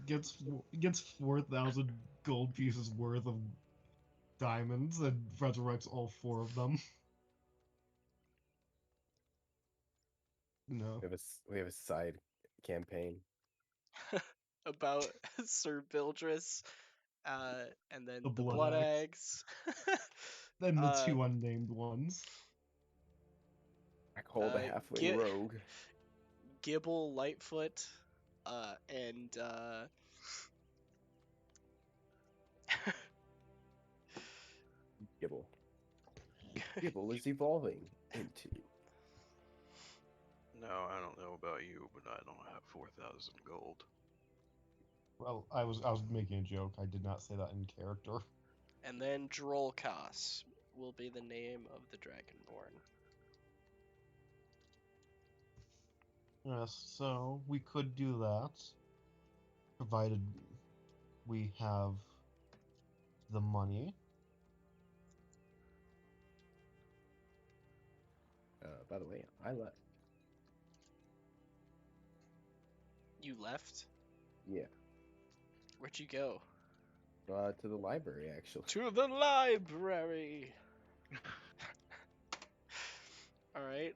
Gets 4,000 gold pieces worth of diamonds and resurrects all 4 of them. No. We have a side campaign. About Sir Bildris, and then The the Blood Blood Axe. Axe. Then the 2 unnamed ones. I call the halfling Gi- rogue. Gibble, Lightfoot, and Gibble. Gibble is evolving into. No, I don't know about you, but I don't have 4,000 gold. Well, I was making a joke. I did not say that in character. and then Drollcos will be the name of the Dragonborn. Yes, so we could do that, provided we have the money. By the way, I left. You left? Yeah. Where'd you go? To the library actually. To the library. All right.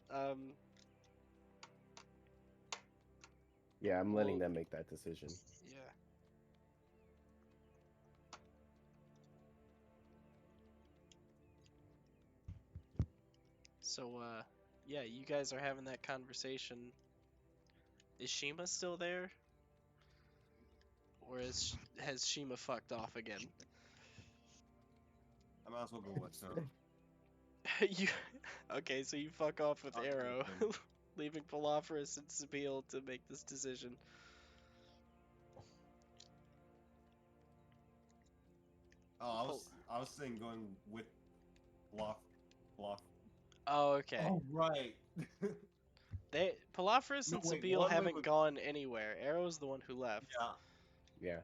Yeah, I'm letting Well, them make that decision. Yeah. So, yeah, you guys are having that conversation. Is Shima still there? Or has Shima fucked off again? I might as well go with him. you Okay, so you fuck off with I'll go Arrow, with him. leaving Palophorus and Sabine to make this decision. Oh, I was saying going with Bluff. Oh, okay. Oh, right. Palophorus No, and wait, Sabine one way haven't would- gone anywhere. Arrow's the one who left. Yeah, Yeah.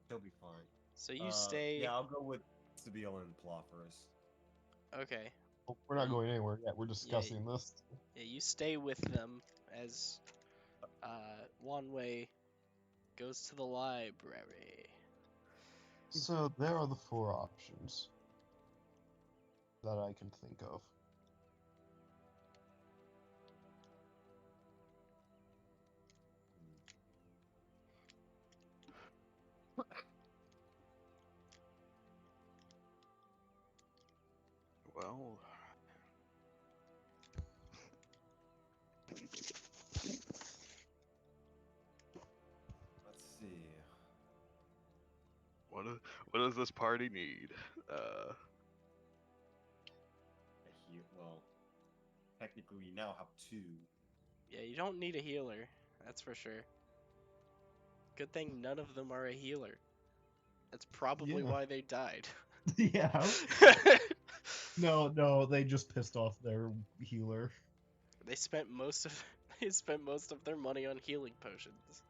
he'll be fine. So you stay. Yeah, I'll go with Sabine and Plophorus. Okay. Oh, we're not going anywhere yet. We're discussing this. Yeah, you stay with them as Wanwei goes to the library. So there are the 4 options that I can think of. Well, Let's see. what does this party need? Well, technically we now have 2. Yeah, you don't need a healer, that's for sure. Good thing none of them are a healer. That's probably Yeah. why they died. Yeah. No, they just pissed off their healer. They spent most of their money on healing potions.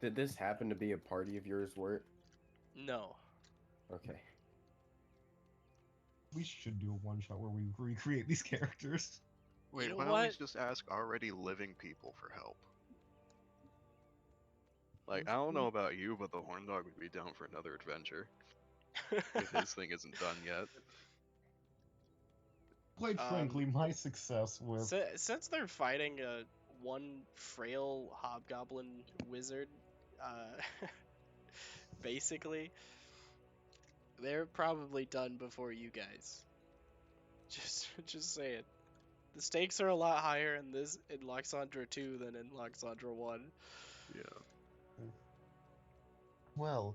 Did this happen to be a party of yours, Wirt? No. Okay. We should do a one-shot where we recreate these characters. Wait, know why don't we what? just ask already living people for help? Like, I don't know about you, but the Horn Dog would be down for another adventure if his thing isn't done yet. Quite frankly, my success with Since they're fighting a one frail hobgoblin wizard, basically, they're probably done before you guys. Just saying. The stakes are a lot higher in Loxandra 2 than in Loxandra 1. Yeah. Well,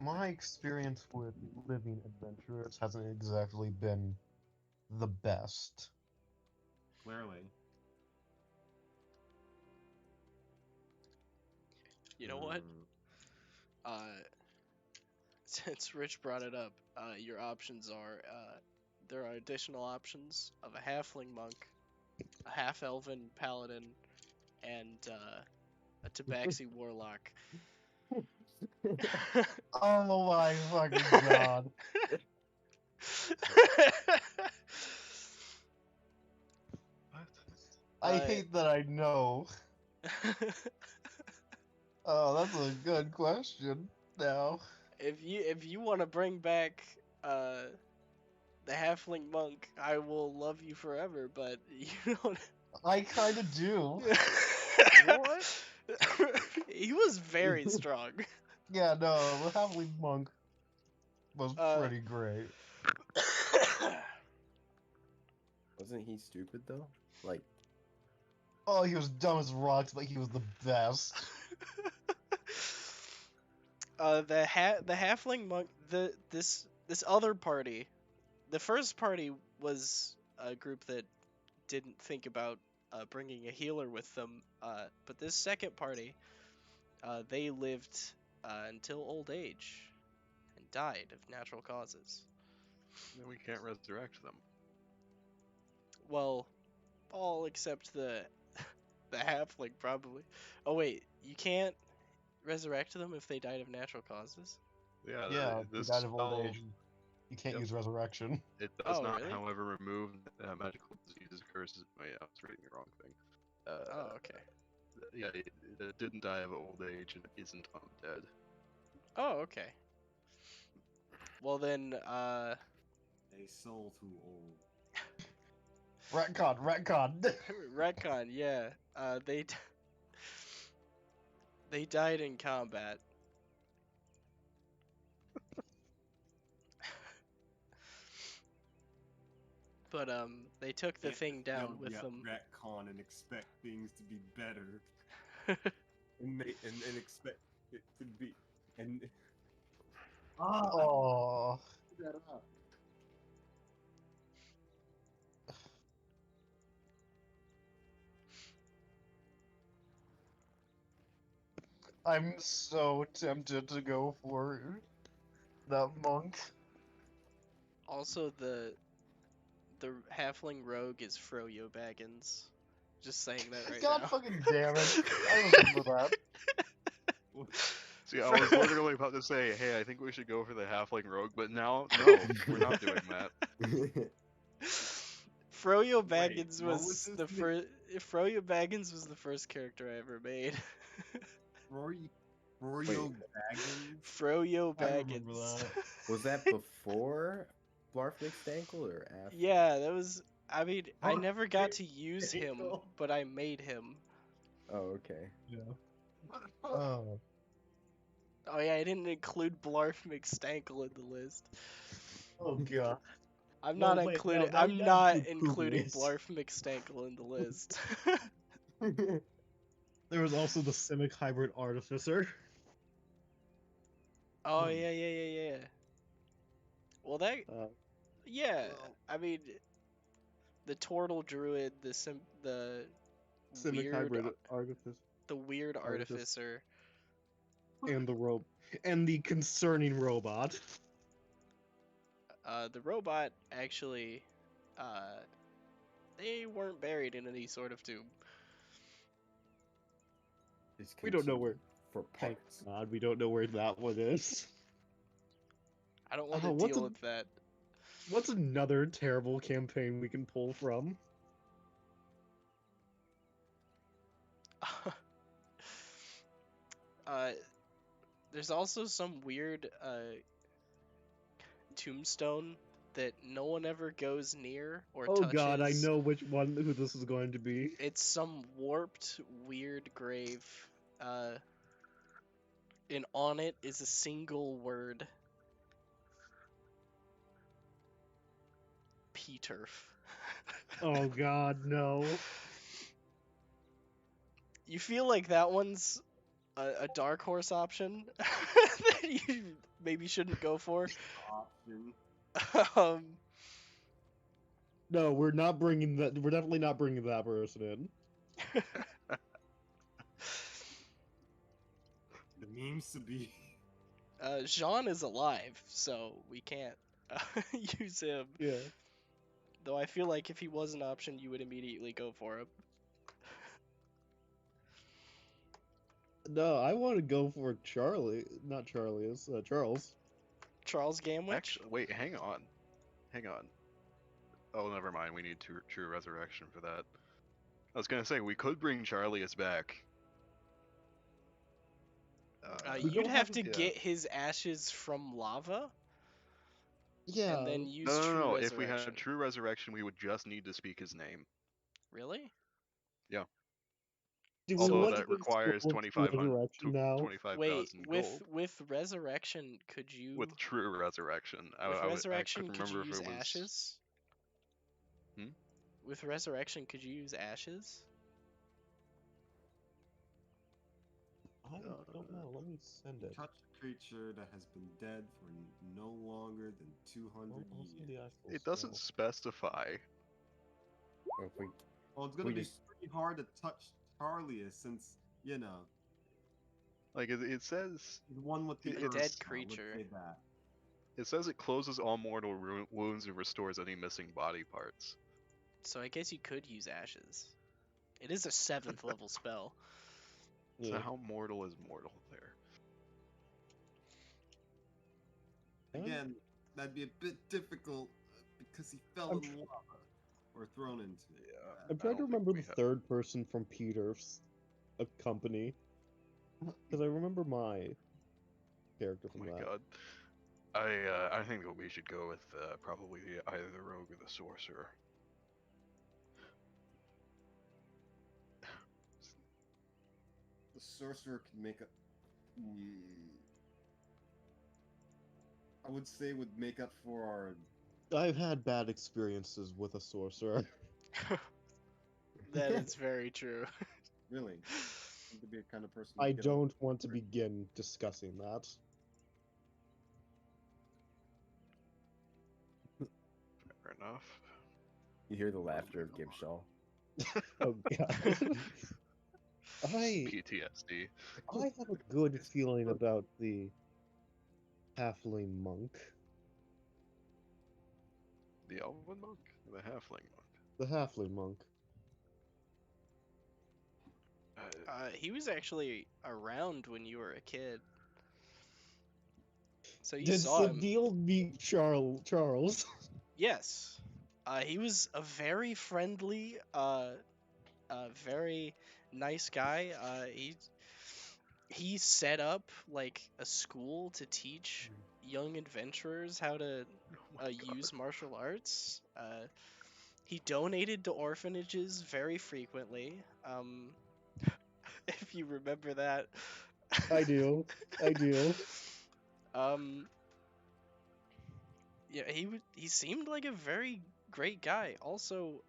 my experience with living adventurers hasn't exactly been the best. Clearly. You know what? Mm. Since Rich brought it up, your options are there are additional options of a halfling monk, a half elven paladin, and a tabaxi warlock. Oh my fucking god. What? I But hate that I know. Oh, that's a good question. Now. if you want to bring back uh the halfling monk, I will love you forever. But you don't. I kinda do. What? He was very strong. Yeah, no, the Halfling Monk was Uh, pretty great. Wasn't he stupid though? Like, Oh, he was dumb as rocks, but he was the best. the halfling monk, this other party, the first party was a group that didn't think about bringing a healer with them, but this second party, they lived until old age and died of natural causes. Then we can't resurrect them. Well, all except the halfling probably. Oh wait, you can't resurrect them if they died of natural causes? Yeah. Yeah, he This died of old spell, age. You can't Yep. use resurrection. it does Oh, not, really? however, remove magical diseases, curses. Oh yeah, I was reading the wrong thing. Oh, okay. Yeah, it didn't die of old age and isn't undead. Oh, okay. Well then, A soul too old. Retcon. retcon, yeah. They died in combat. But they took the thing down with them. Retcon and expect things to be better, and expect it to be and Oh, that up. I'm so tempted to go for that monk. Also, the halfling rogue is Froyo Baggins. Just saying that right God now. fucking damn it. I remember that. See, I was literally about to say, hey, I think we should go for the halfling rogue, but now, no, we're not doing that. Froyo Wait, Baggins what was was his the name? first. Froyo Baggins was the first character I ever made. Royo Baggins. Froyo I remember Baggins. that. was that before Blarf mixed ankle or after? Yeah, that was. I mean, I Huh, never got it- to use him, Ankle. but I made him. Oh, okay. Yeah. What the fuck? Oh. Oh yeah, I didn't include Blarf McStankle in the list. Oh god. I'm Well, not wait, including. now I'm you not gotta include including Publius. Blarf McStankle in the list. There was also the Simic Hybrid Artificer. Oh yeah. Well, that Uh, yeah. Well, I mean, the Tortle Druid, the Simic weird, Hybrid Artificer. the weird Artificer. artificer. And the rope. And the concerning robot. The robot actually, uh, they weren't buried in any sort of tomb. We don't know where. For Thank parts. God, we don't know where that one is. I don't want to what's deal a- with that. What's another terrible campaign we can pull from? uh, there's also some weird tombstone that no one ever goes near or Oh touches. god, I know who this is going to be. It's some warped, weird grave. And on it is a single word. P-turf. Oh God, no. You feel like that one's a dark horse option that you maybe shouldn't go for. Option. um, No, we're not bringing that. We're definitely not bringing that person in. The memes to be. Jean is alive, so we can't use him. Yeah. Though I feel like if he was an option, you would immediately go for him. No, I want to go for Charlie. Not Charlie. It's Charles. Charles Gamwich? Actually, wait, hang on. Hang on. Oh, never mind. We need true resurrection for that. I was gonna say we could bring Charlie as back. We You'd don't have have to yeah. get his ashes from lava Yeah. and then use No, no, true no. resurrection. If we had true resurrection, we would just need to speak his name. Really? Do we Although want that to requires explore resurrection now? 25,000 gold. With resurrection, could you With true resurrection, with I resurrection couldn't could you remember if use it was. ashes? Hmm? With resurrection, could you use ashes? I don't know. Let me send it. Touch a creature that has been dead for no longer than 200 I'll send years. the actual It doesn't spell. specify. If we, Well, it's gonna we be just- pretty hard to touch Charlie since, you know, Like it says, the one with the It's- curse, Dead let's creature. say that. it says it closes all mortal wounds and restores any missing body parts. So I guess you could use ashes. It is a 7th level spell. So Yeah. how mortal is mortal there? Again, that'd be a bit difficult because he fell I'm in lava or thrown into it. Yeah. I'm I trying to don't think remember we the have- third person from Peter's company. Because I remember my character Oh from my that. god. I think that we should go with probably either the rogue or the sorcerer. The sorcerer can make a. I would say would make up for our. I've had bad experiences with a sorcerer. That is very true. Really? To be a kind of person. who I get don't want to begin discussing that. Fair enough. you hear the laughter of Gibshaw. Oh god. I PTSD. have a good feeling about the halfling monk. The elven monk? Or the halfling monk? The halfling monk. He was actually around when you were a kid. So you Did saw him. Sadil meet Charles? Yes. He was a very friendly, very nice guy. He set up like a school to teach young adventurers how to Oh my God. use martial arts. He donated to orphanages very frequently. If you remember that. I do. I do. Yeah, he seemed like a very great guy. Also,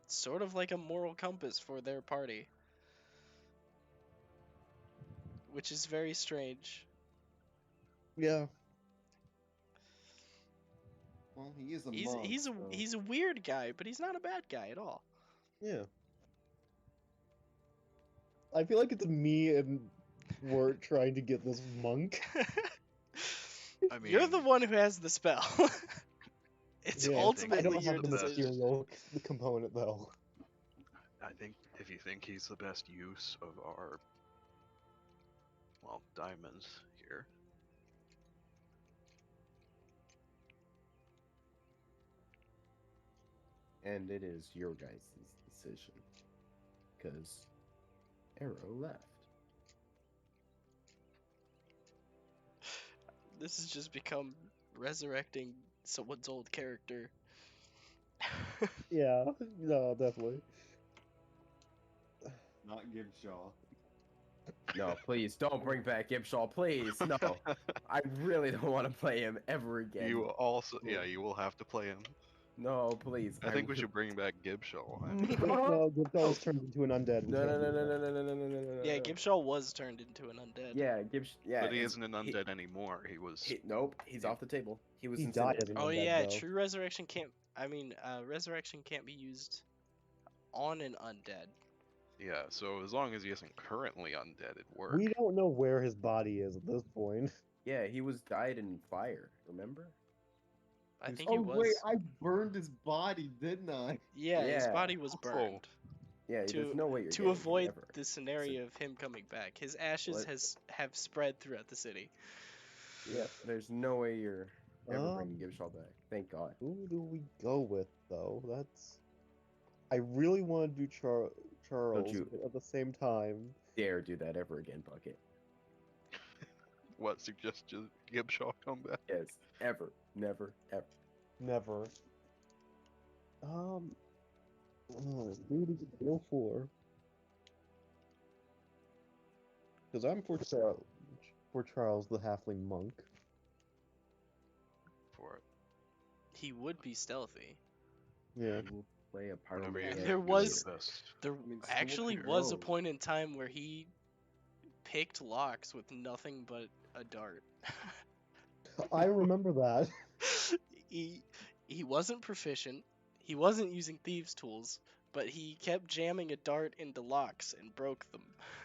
sort of like a moral compass for their party, which is very strange. Yeah. Well, he is a He's monk. he's a so- he's a weird guy, but he's not a bad guy at all. Yeah. I feel like it's me and Wirt trying to get this monk. I mean, You're the one who has the spell. It's Yeah, I ultimately don't your have the decision. material component though. I think if you think he's the best use of our, well, diamonds here. And it is your guys' decision. Because Arrow left. This has just become resurrecting someone's old character. Yeah, no, definitely. Not Gibshaw. No, please don't bring back Gibshaw, please. No, I really don't want to play him ever again. You also, yeah, you will have to play him. No, please. I think we should bring back Gibshaw. I No, mean, no, Gibshaw was turned into an undead. We No, can't no, no, do no, that. no, no, no, no, no, no, no, Yeah, no. Gibshaw was turned into an undead. Yeah, yeah. but he isn't an undead anymore. He was. Nope, he's off the table. He was He died as incinerated. an Oh undead, yeah, though. true resurrection can't. I mean, resurrection can't be used on an undead. Yeah, so as long as he isn't currently undead, it works. We don't know where his body is at this point. Yeah, he was died in fire. Remember? I think Oh he was. wait, I burned his body, didn't I? Yeah, his Yeah. body was burned. Yeah, there's no way you're To getting avoid ever. the scenario of him coming back. His ashes What? have spread throughout the city. Yeah, there's no way you're ever bringing Um, Gibshaw back. Thank God. Who do we go with, though? I really want to do Charles, you- but at the same time, Dare do that ever again, Bucket. What suggestion Gibshaw come back? Yes, ever, never, ever. never. Who do we go for? Because I'm for Charles the Halfling Monk. For it. He would be stealthy. Yeah. He will play a part Whatever of you the And think there is was- the best. There mean, so actually what was a rogue? point in time where he picked locks with nothing but a dart. I remember that. he wasn't proficient. He wasn't using thieves' tools, but he kept jamming a dart into locks and broke them.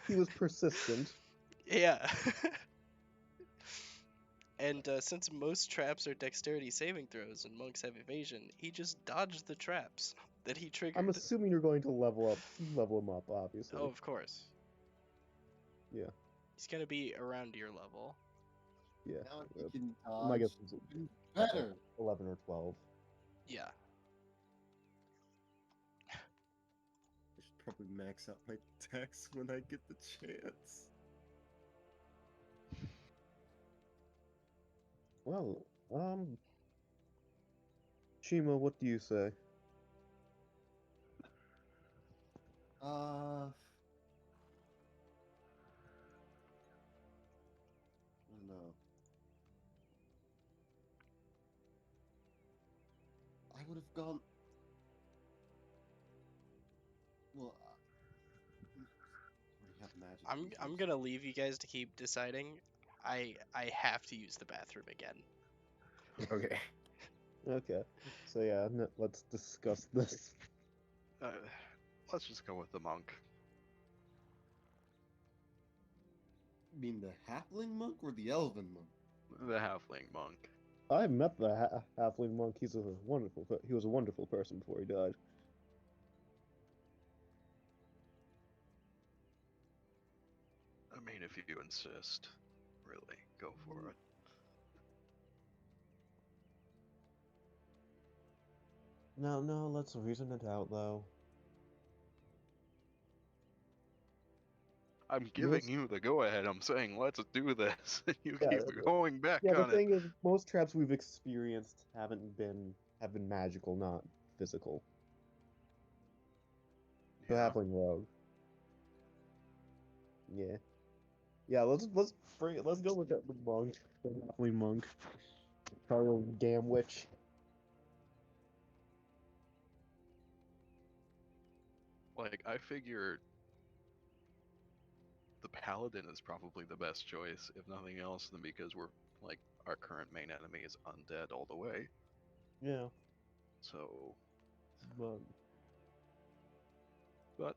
He was persistent. Yeah. And since most traps are dexterity saving throws and monks have evasion, he just dodged the traps that he triggered. I'm assuming you're going to level him up, obviously. Oh, of course. Yeah. He's gonna be around your level. Yeah. Now he can My dodge guess is better. 11 or 12. Yeah. I should probably max out my dex when I get the chance. Well, Shima, what do you say? I don't know. I would have gone. Well, we have magic. I'm gonna leave you guys to keep deciding. I have to use the bathroom again. Okay. Okay. So yeah, let's discuss this. Let's just go with the monk. You mean the halfling monk or the elven monk? The halfling monk. I met the halfling monk. He was a wonderful person before he died. I mean, if you insist, really, go for it. No, let's reason it out, though. I'm giving you the go-ahead. I'm saying let's do this, and you Yeah, keep going back Yeah, the on it. thing is, most traps we've experienced have been magical, not physical. The Yeah. halfling rogue. Yeah. Yeah, let's go with the monk, the halfling monk, Charles Gamwich. Like, I figure the paladin is probably the best choice, if nothing else, than because we're like our current main enemy is undead all the way. Yeah, So, but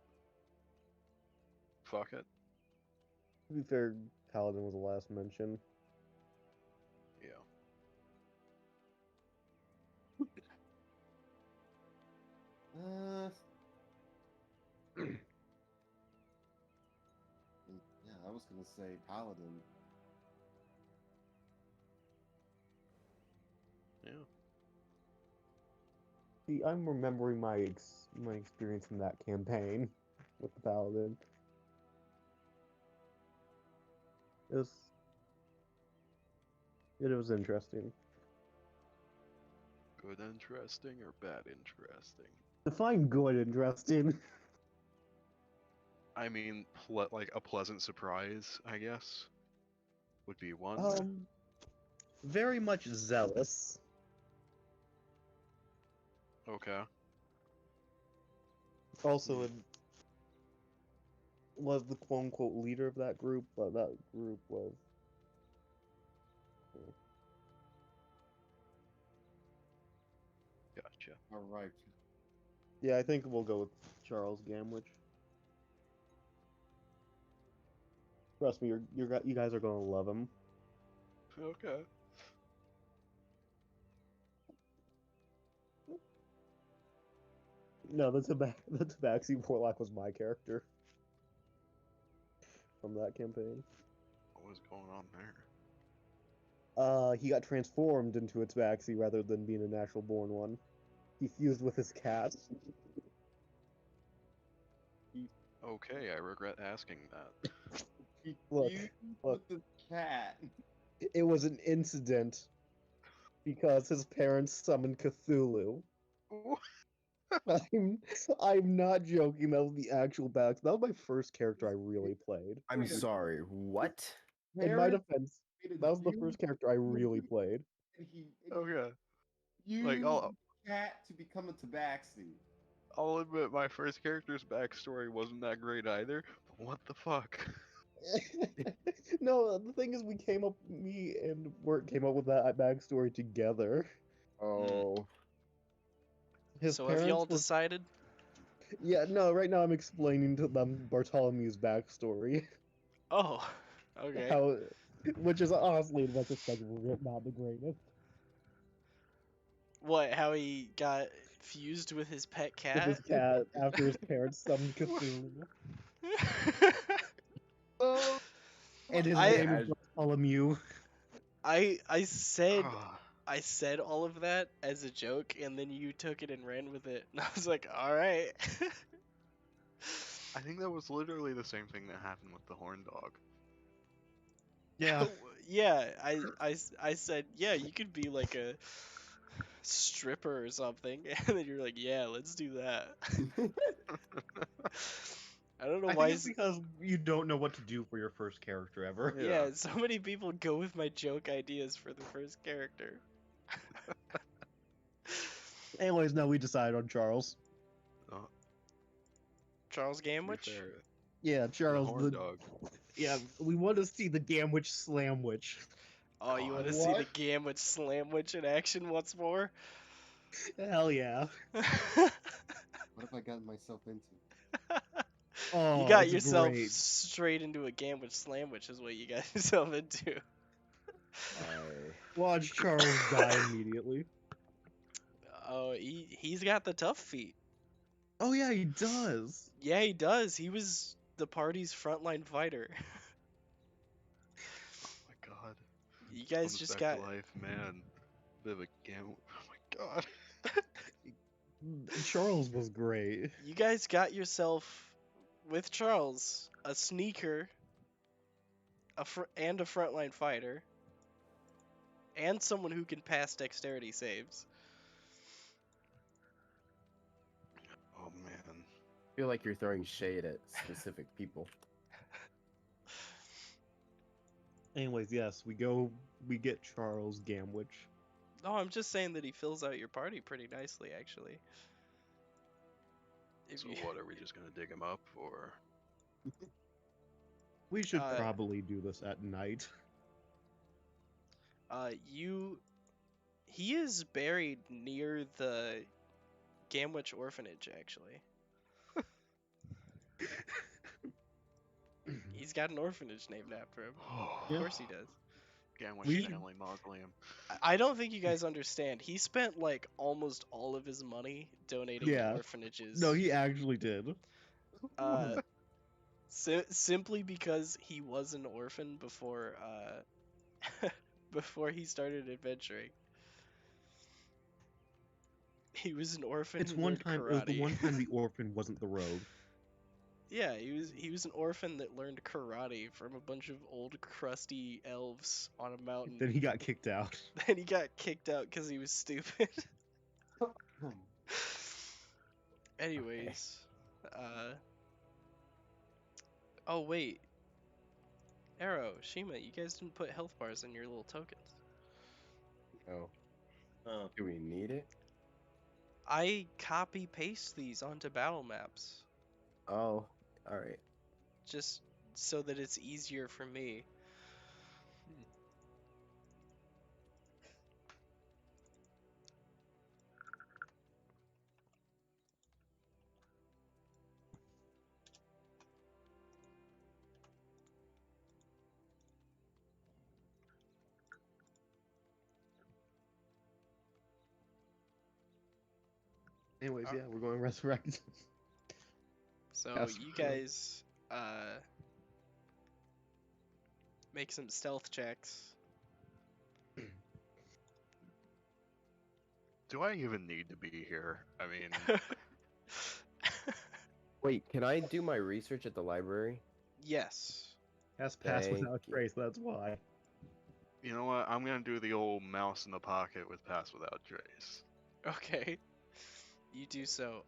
fuck it. to be fair, paladin was the last mention. Yeah. Yeah, I was gonna say paladin. Yeah. See, I'm remembering my experience in that campaign with the paladin. It was interesting. Good interesting or bad interesting? Define good interesting. I mean, like a pleasant surprise, I guess, would be one. Very much zealous. Okay. Also, it was the quote unquote leader of that group, but that group was. Gotcha. All right. Yeah, I think we'll go with Charles Gamwich. Trust me, you guys are gonna love him. Okay. No, the Tabaxi Warlock was my character from that campaign. What was going on there? He got transformed into a Tabaxi rather than being a natural born one. He fused with his cat. Okay, I regret asking that. He Look, fused look, with the cat. it was an incident because his parents summoned Cthulhu. I'm, I'm not joking. That was the actual back. That was my first character I really played. I'm Wait a- sorry. What? In my Parents defense, made a that was the deal first character I really played. and he Okay. used I'll the cat to become a tabaxi. I'll admit my first character's backstory wasn't that great either. But what the fuck? No, the thing is, me and Wirt came up with that backstory together. Oh. His So have y'all parents were. decided? Yeah, no, right now I'm explaining to them Bartholomew's backstory. Oh, okay. How, which is honestly, in retrospect, not the greatest. What? How he got fused with his pet With cat? his cat after his parents summoned Cthulhu. Oh, And his I name is Bartholomew. I said Ah, I said all of that as a joke, and then you took it and ran with it, and I was like, all right. I think that was literally the same thing that happened with the horn dog. Yeah. Yeah, I said, yeah, you could be like a stripper or something, and then you're like, yeah, let's do that. I don't know I why. think it's because you don't know what to do for your first character ever. Yeah, so many people go with my joke ideas for the first character. Anyways, now we decide on Charles. Charles To be Gamwich? fair, Yeah, the Charles. horn dog. Yeah, we want to see the Gamwich Slamwich. Oh, you want to God. see the What? Gamwich Slamwich in action once more? Hell yeah. what have I gotten myself into? Oh, You got it's yourself great. straight into a Gamwich Slamwich is what you got yourself into. I. Watch Charles die immediately. Oh, he's got the tough feet. Oh yeah, he does. Yeah, he does. He was the party's frontline fighter. Oh my god. You guys Comes just back got to life, man. Bit of a gam. Oh my god. Charles was great. you guys got yourself with Charles a sneaker, and a frontline fighter, and someone who can pass dexterity saves. Oh man. Feel like you're throwing shade at specific people. Anyways, yes, we get Charles Gamwich. No, I'm just saying that he fills out your party pretty nicely, actually. If So you, what, are we just gonna dig him up, or? We should Uh, probably do this at night. he is buried near the Gamwich Orphanage, actually. He's got an orphanage named after him. Of Yeah. course he does. Gamwish We- Family Mausoleum. I don't think you guys understand. He spent like almost all of his money donating Yeah. to orphanages. No, he actually did. Uh, simply because he was an orphan before before he started adventuring. He was an orphan It's who one learned time. It was the karate. one time the orphan wasn't the rogue. Yeah, he was an orphan that learned karate from a bunch of old crusty elves on a mountain. Then he got kicked out. Then he got kicked out because he was stupid. Anyways, oh wait, Arrow, Shima, you guys didn't put health bars in your little tokens. Oh. Oh. Do we need it? I copy paste these onto battle maps Oh, all right. just so that it's easier for me. Anyways, Uh, yeah, we're going resurrect. So Pass you around. guys make some stealth checks. Do I even need to be here? I mean, Wait, can I do my research at the library? Yes. Has pass Thank without you. trace, that's why. you know what? I'm gonna do the old mouse in the pocket with pass without trace. Okay. You do so.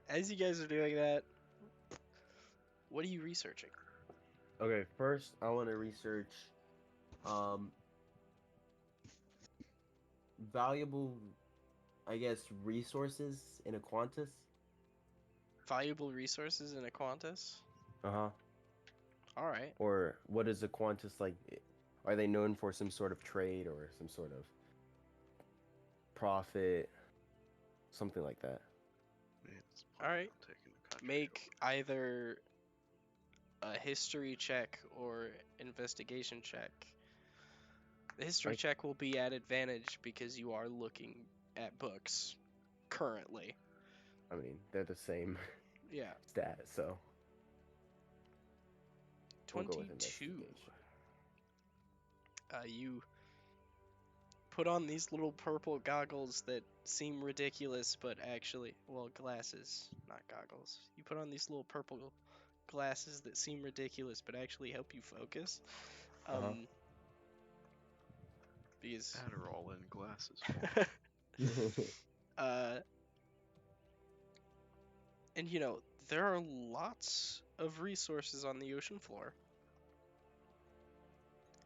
As you guys are doing that, what are you researching? Okay, first I want to research um valuable, I guess, resources in a Qantas. Valuable resources in a Qantas? Uh-huh. Alright. Or what is a Qantas like? Are they known for some sort of trade or some sort of profit, something like that? It's Alright. taking the country Make either a history check or investigation check. The history I- check will be at advantage because you are looking at books currently. I mean, they're the same Yeah. stat, so we'll go with 22. investigation. You put on these little purple goggles that seem ridiculous, but actually, well, glasses, not goggles. You put on these little purple glasses that seem ridiculous, but actually help you focus. Uh-huh. Because, Adderall in glasses. uh, and you know, there are lots of resources on the ocean floor,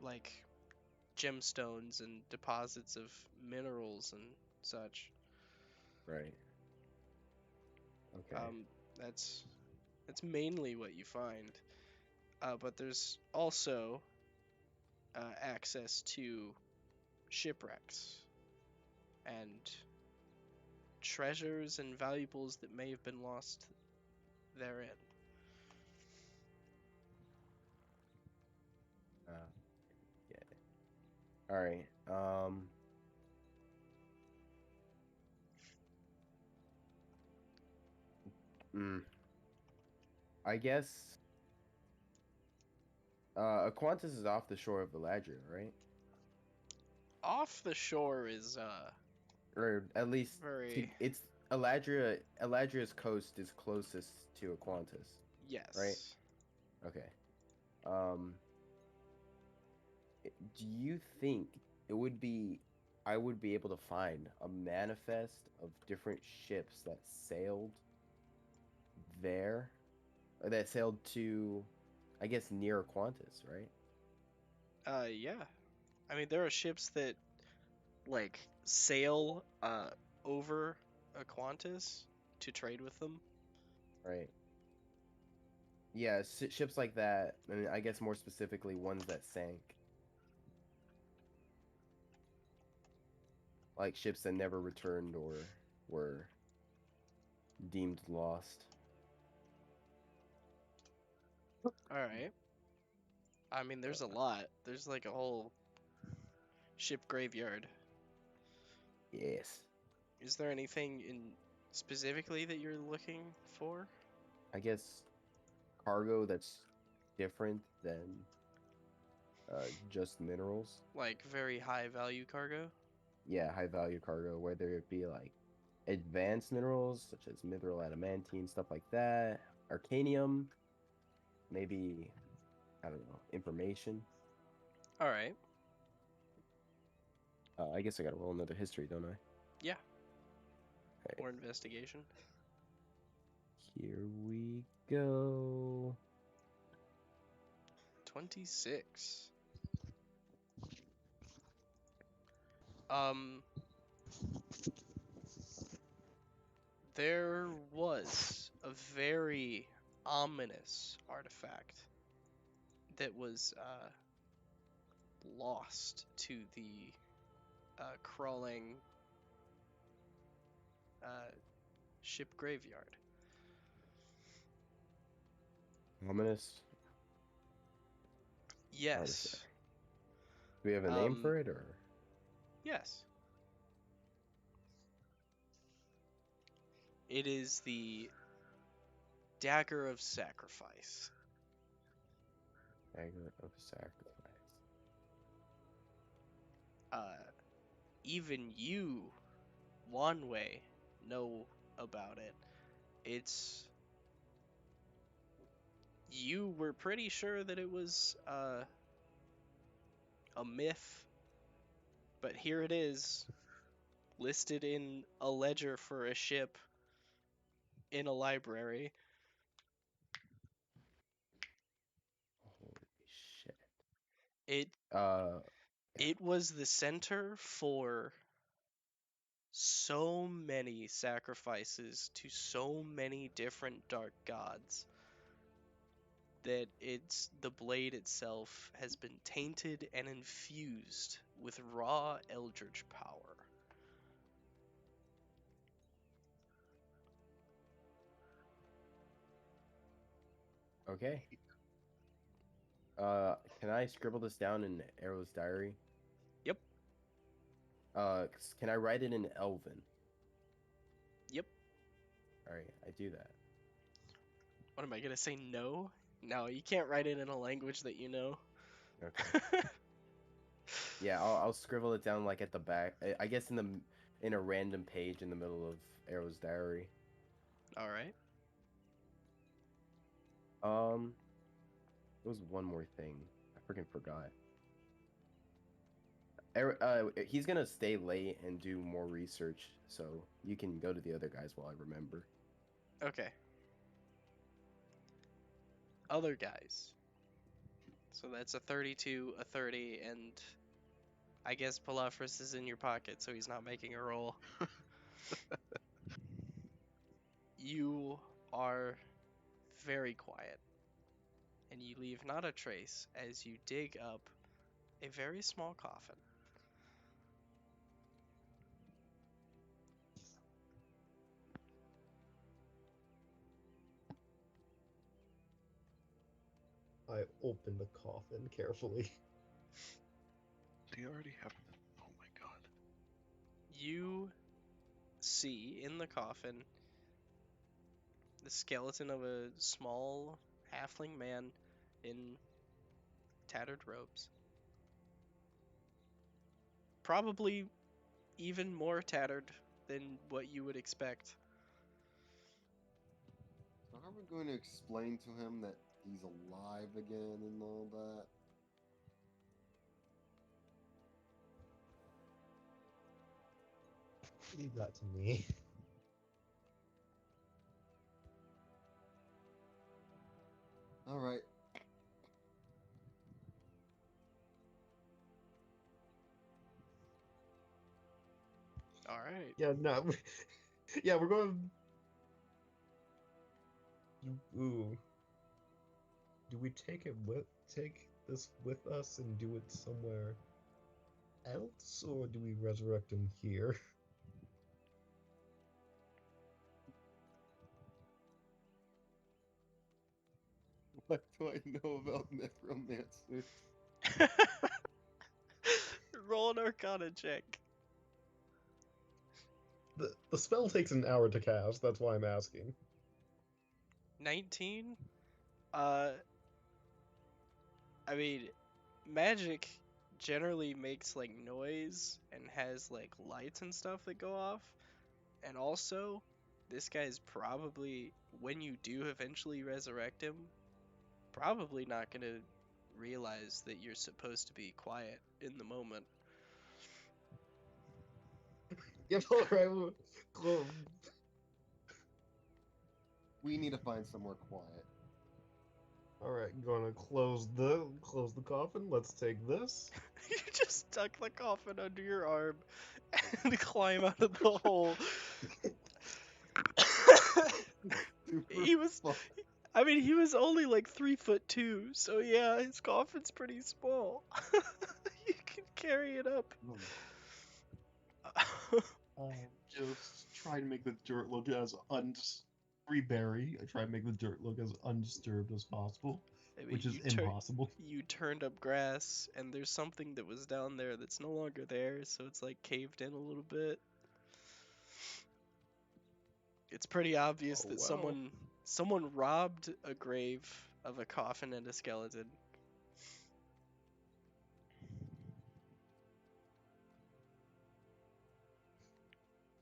like gemstones and deposits of minerals and such. Right. Okay. That's mainly what you find. But there's also access to shipwrecks and treasures and valuables that may have been lost therein. Yeah. All right. Mm, I guess Aquantis is off the shore of Eladria, right? Off the shore is Or at least very it's Eladria. Eladria's coast is closest to Aquantis, right? yes. Okay. Um, do you think it would be I would be able to find a manifest of different ships that sailed there, or that sailed to, I guess, near Qantas, right? Yeah. I mean, there are ships that like sail over Aquantis to trade with them. Right. Yeah, ships like that. I mean, I guess more specifically, ones that sank, like ships that never returned or were deemed lost. All right. I mean, there's a lot. There's like a whole ship graveyard. Yes. Is there anything in specifically that you're looking for? I guess cargo that's different than just minerals. Like very high value cargo? Yeah, high value cargo, whether it be like advanced minerals such as mithril adamantine, stuff like that, arcanium, maybe, I don't know, information. All right. I guess I gotta roll another history, don't I? Yeah. Okay. Or investigation. Here we go. 26. Um There was a very ominous artifact that was lost to the crawling ship graveyard. Ominous Yes. artifact. Do we have a name for it, or? Yes. It is the Dagger of Sacrifice. Dagger of Sacrifice. Even you, Wanwei, know about it. It's you were pretty sure that it was a myth, but here it is, listed in a ledger for a ship in a library. Holy shit. It Yeah. it was the center for so many sacrifices to so many different dark gods that the blade itself has been tainted and infused with raw eldritch power. Okay. Can I scribble this down in Arrow's diary? Yep. Can I write it in Elven? Yep. All right, I do that. What am I gonna say? No? No, you can't write it in a language that you know. Okay. Yeah, I'll scribble it down like at the back. I guess in a random page in the middle of Arrow's diary. All right. There was one more thing. I freaking forgot. He's gonna stay late and do more research, so you can go to the other guys while I remember. Okay. Other guys. So that's a 32, a 30, and I guess Palafris is in your pocket, so he's not making a roll. You are very quiet, and you leave not a trace as you dig up a very small coffin. I open the coffin carefully. Do you already have? Oh my god. You see in the coffin the skeleton of a small halfling man in tattered robes. Probably even more tattered than what you would expect. So how are we going to explain to him that he's alive again and all that? Leave that to me. All right. All right. Yeah, no. Yeah, we're going. Ooh. Do we take this with us and do it somewhere else, or do we resurrect him here? What do I know about necromancy? Roll an Arcana check. The spell takes an hour to cast. That's why I'm asking. 19? Uh, I mean, magic generally makes like noise and has like lights and stuff that go off. And also, this guy's probably, when you do eventually resurrect him, probably not gonna realize that you're supposed to be quiet in the moment. Yeah, alright. We need to find somewhere quiet. Alright, gonna close the coffin. Let's take this. You just tuck the coffin under your arm and climb out of the hole. Super he was, fuck. I mean, he was only like 3'2", so yeah, his coffin's pretty small. You can carry it up. Just try to make the dirt look as rebury. I try to make the dirt look as undisturbed as possible, I mean, which is impossible. you turned up grass, and there's something that was down there that's no longer there, so it's like caved in a little bit. It's pretty obvious Oh, that wow. someone robbed a grave of a coffin and a skeleton.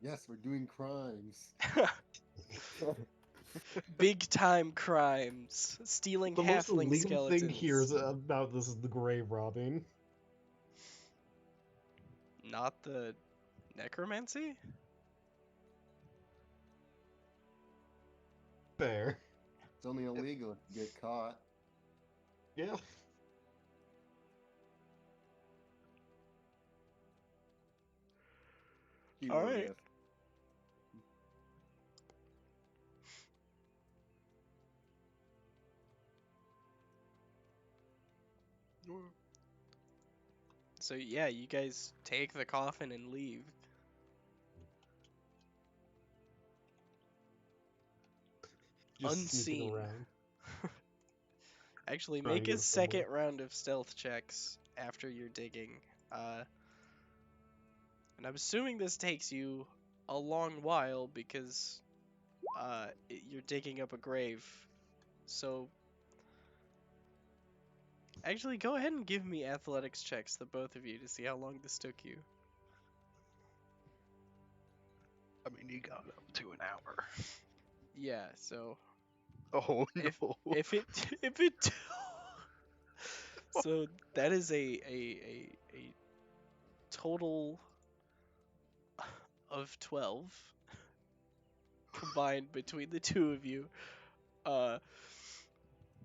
Yes, we're doing crimes. Big time crimes, stealing The most halfling illegal skeletons. thing here is about this is the grave robbing. Not the necromancy? Fair. It's only illegal if you get caught. Yeah. Keyword Alright. if. So yeah, you guys take the coffin and leave. Just sneaking Unseen. around. Actually, Trying to make a get somewhere. second round of stealth checks after you're digging. And I'm assuming this takes you a long while because you're digging up a grave. So actually, go ahead and give me athletics checks, the both of you, to see how long this took you. I mean, you got up to an hour. Yeah. So Oh if no. if it if it so that is a total of 12 combined between the two of you.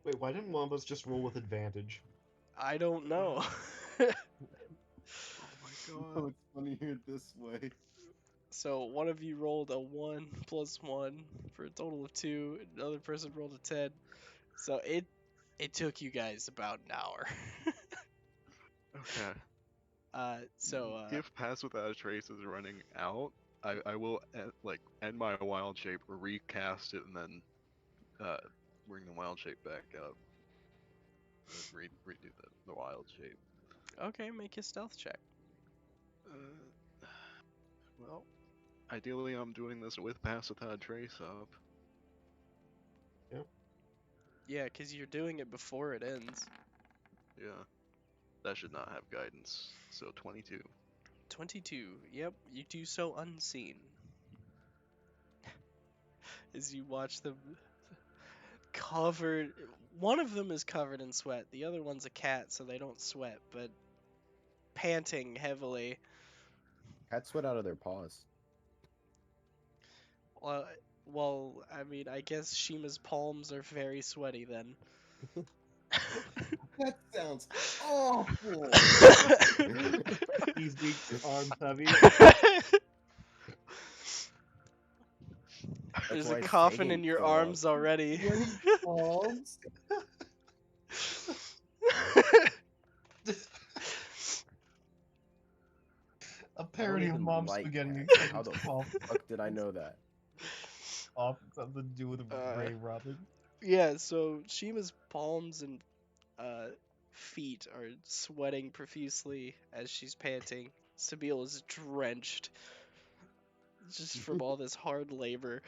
Wait, why didn't one of us just roll with advantage? I don't know. Oh my No, god. it's funnier this way. So one of you rolled a 1 plus 1 for a total of 2. Another person rolled a 10. So it took you guys about an hour. Okay. So If Pass Without a Trace is running out, I will end my wild shape, recast it, and then bring the wild shape back up. Redo the wild shape. okay, make a stealth check. Well, ideally I'm doing this with Pass Without a Trace up. Yeah, cuz you're doing it before it ends. Yeah. That should not have guidance. So 22. 22. Yep, you do so unseen. As you watch them covered, one of them is covered in sweat. The other one's a cat, so they don't sweat, but panting heavily. Cats sweat out of their paws. Well, well, I mean, I guess Shima's palms are very sweaty then. That sounds awful. He's weak, arms heavy. There's why a it's coffin taking in your so long. arms already. Palms. A I don't parody of even Mom like Spaghetti. cats. How the fuck did I know that? Off something to do with Uh, grave robbing. Yeah, so Shima's palms and feet are sweating profusely as she's panting. Sabine is drenched just from all this hard labor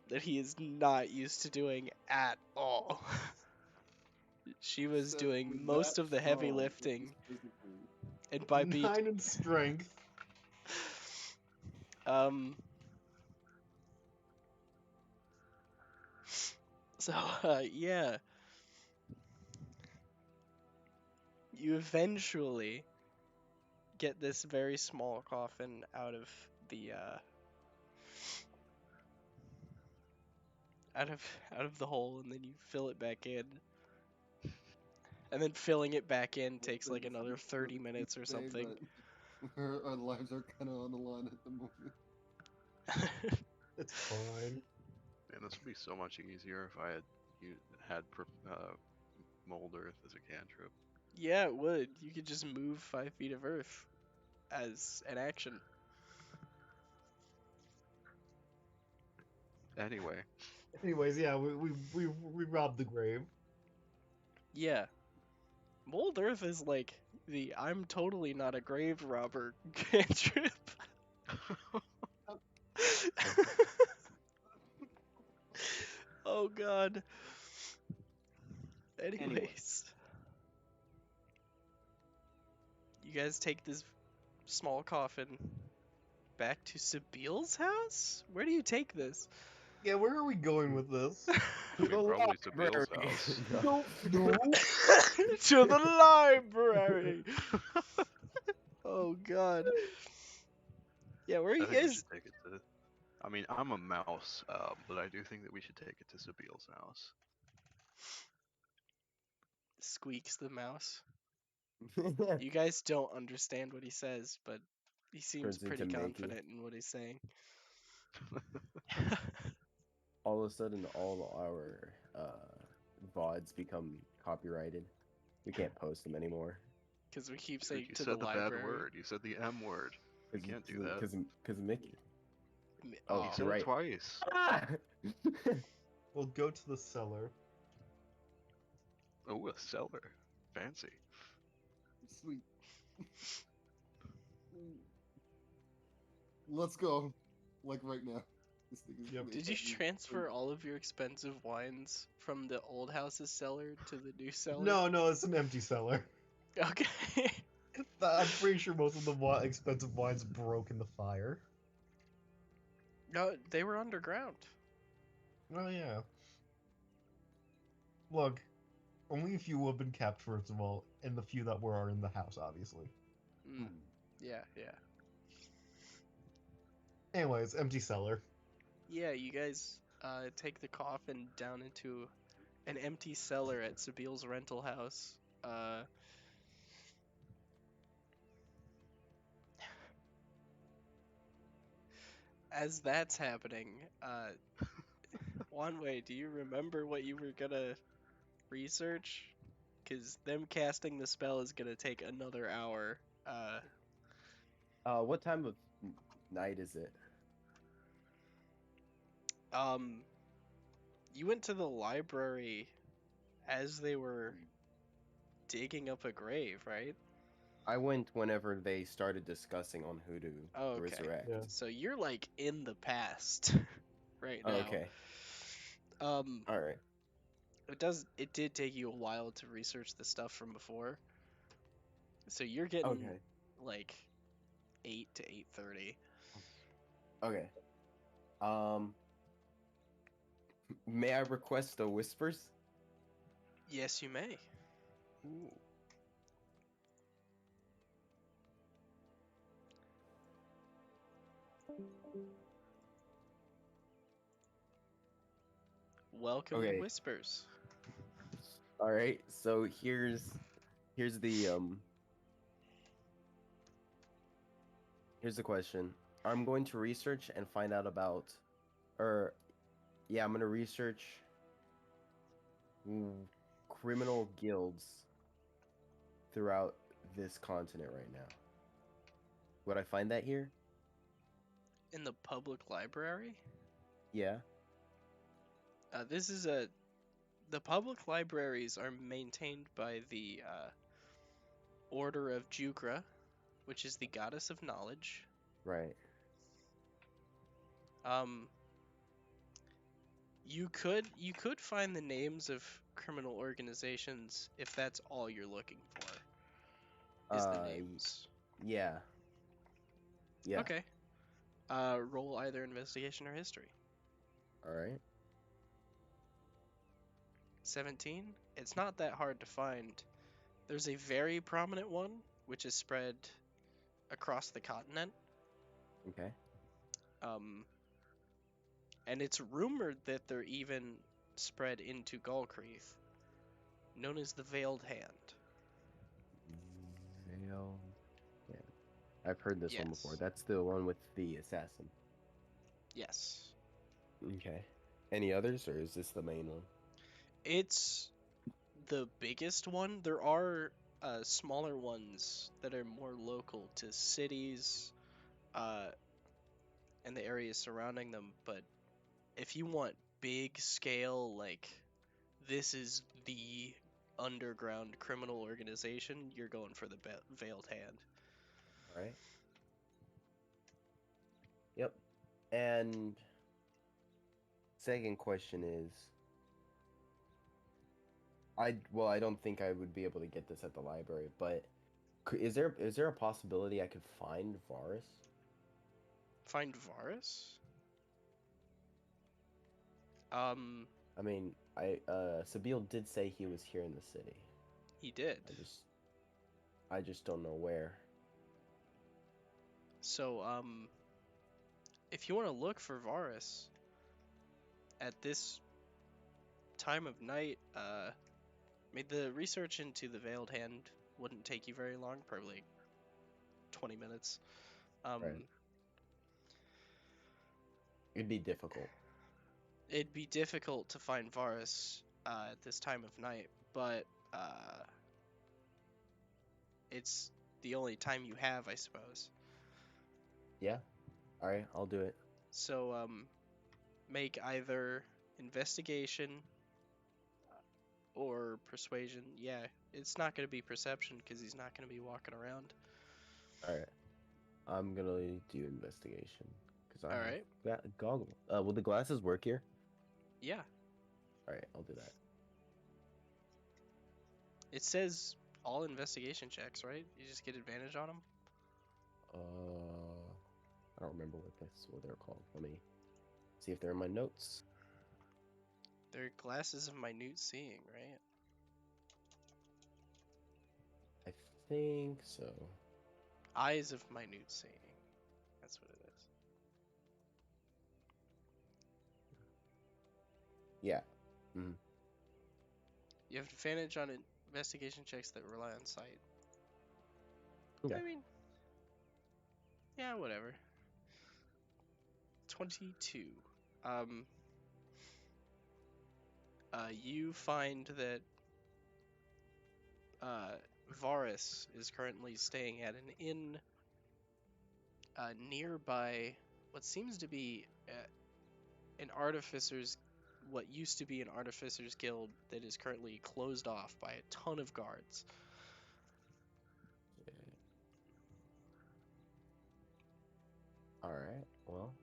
that he is not used to doing at all. She was Except doing with most that of the heavy strong, which is lifting, physically. and by beat, 9 in strength. um, so yeah, you eventually get this very small coffin out of the out of out of the hole, and then you fill it back in. And then filling it back in takes like another 30 minutes or Say something. that our lives are kind of on the line at the moment. It's fine. Man, this would be so much easier if I had mold earth as a cantrip. Yeah, it would. You could just move 5 feet of earth as an action. Anyway, Anyways, yeah, we robbed the grave. Yeah. Mold earth is like the I'm totally not a grave robber cantrip. Oh god. Anyways. You guys take this small coffin back to Sabile's house? Where do you take this? Yeah, where are we going with this? I mean, probably Sabile's house. No. No. To the library. Oh god. Yeah, where are I you think we guys? should take it to. I mean, I'm a mouse, but I do think that we should take it to Sabile's house. Squeaks the mouse. You guys don't understand what he says, but he seems Turns into pretty Mickey. confident in what he's saying. All of a sudden, all our VODs become copyrighted. We can't post them anymore. Because we keep Dude, saying you to said the the library. bad word. You said the M word. You can't do that. Because Mickey. Oh, You said right. it twice. Ah! We'll go to the cellar. Oh, a cellar. Fancy. Sweet. Let's go. Like right now. This thing is Yep. way did you better. transfer all of your expensive wines from the old house's cellar to the new cellar? No, it's an empty cellar. Okay. I'm pretty sure most of the expensive wines broke in the fire. No, they were underground. Oh yeah. Look, only a few have been kept, first of all, and the few that were are in the house, obviously. Mm. Yeah. Anyways, empty cellar. Yeah, you guys take the coffin down into an empty cellar at Sabile's rental house. As that's happening, Wanwei, do you remember what you were gonna research? Because them casting the spell is gonna take another hour. What time of night is it? You went to the library as they were digging up a grave, right? I went whenever they started discussing on who to Oh, okay. resurrect. Yeah. So you're like in the past right now. Oh, okay. All right. It did take you a while to research the stuff from before. So you're getting Okay. like 8 to 8:30. Okay. May I request the whispers? Yes, you may. Ooh. Welcome Okay. to Whispers. All right. So here's the here's the question. I'm going to research and find out about, I'm going to research criminal guilds throughout this continent right now. Would I find that here? In the public library? Yeah. The public libraries are maintained by the Order of Jugra, which is the goddess of knowledge. Right. You could find the names of criminal organizations if that's all you're looking for. Is the names. Yeah. Yeah. Okay. Roll either investigation or history. All right. 17. It's not that hard to find. There's a very prominent one which is spread across the continent. Okay. And it's rumored that they're even spread into Galcreath, known as the Veiled Hand. Veil. Yeah. I've heard this one before. Yes. That's the one with the assassin. Yes. Okay. Any others, or is this the main one? It's the biggest one. There are smaller ones that are more local to cities uh, and the areas surrounding them. But if you want big scale, like this is the underground criminal organization, you're going for the Veiled Hand. All right. Yep. And second question is, I don't think I would be able to get this at the library, but is there a possibility I could find Varus? Find Varus? I mean, Sabine did say he was here in the city. He did. I just don't know where. So, if you want to look for Varus at this time of night, the research into the Veiled Hand wouldn't take you very long, probably 20 minutes. Right. It'd be difficult. It'd be difficult to find Varus at this time of night, but it's the only time you have, I suppose. Yeah. All right, I'll do it. So, make either investigation or persuasion. Yeah, it's not going to be perception because he's not going to be walking around. All right. I'm gonna do investigation because I All have right. goggles. Will the glasses work here? Yeah. All right, I'll do that. It says all investigation checks, right? You just get advantage on them. I don't remember what they're called. Let me see if they're in my notes. They're glasses of minute seeing, right? I think so. Eyes of minute seeing. That's what it is. Yeah. Mm. You have advantage on investigation checks that rely on sight. Okay. I mean, yeah, whatever. 22. You find that Varus is currently staying at an inn nearby what seems to be what used to be an artificer's guild that is currently closed off by a ton of guards. All right. Well,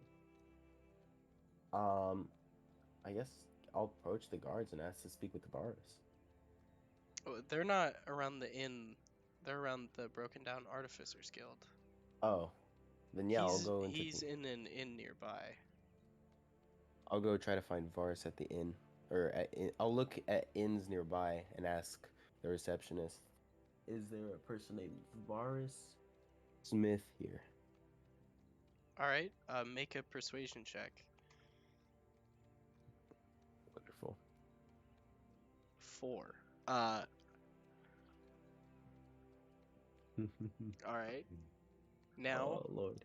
I guess I'll approach the guards and ask to speak with the Varus. Oh, they're not around the inn. They're around the broken down artificer's guild. Oh, then yeah, I'll go into. He's in an inn nearby. I'll go try to find Varus at the inn, I'll look at inns nearby and ask the receptionist, "Is there a person named Varus Smith here?" All right. Make a persuasion check. Wonderful. 4. All right. Now, oh Lord.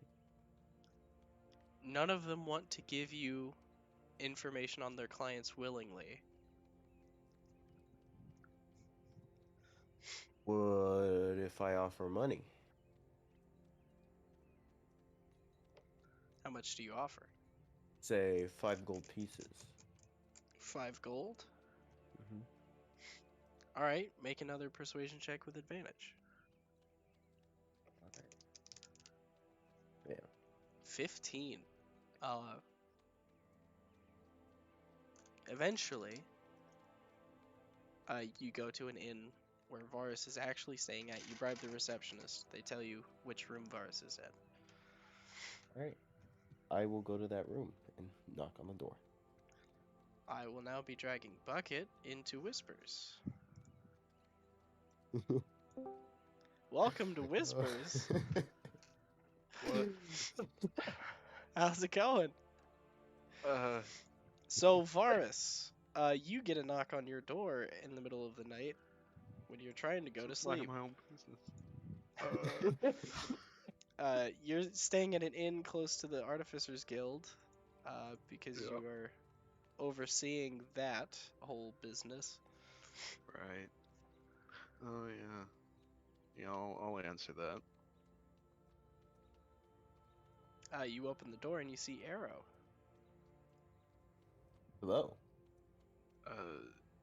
none of them want to give you information on their clients willingly. What if I offer money? How much do you offer? Say 5 gold pieces. 5 gold? Mm-hmm. All right. Make another persuasion check with advantage. Okay. Yeah. 15. Eventually, you go to an inn where Varus is actually staying at. You bribe the receptionist. They tell you which room Varus is at. All right. I will go to that room and knock on the door. I will now be dragging Bucket into Whispers. Welcome to Whispers. What? How's it going? So Varus, you get a knock on your door in the middle of the night when you're trying to go to It's mind sleep. my own business. You're staying at an inn close to the Artificers Guild, because Yeah. you are overseeing that whole business. Right. Oh yeah. Yeah, I'll answer that. You open the door and you see Arrow. Hello.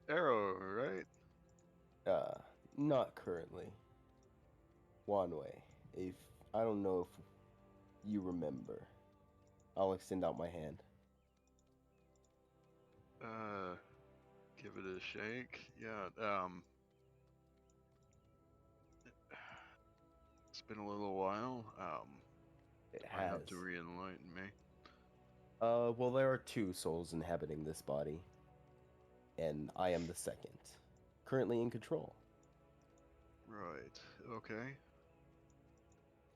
Arrow, right? Not currently. Wanwei. If I don't know if you remember, I'll extend out my hand. Give it a shake. Yeah. It's been a little while. It Might have to has. re-enlighten me. Well, there are two souls inhabiting this body, and I am the second, currently in control. Right. Okay.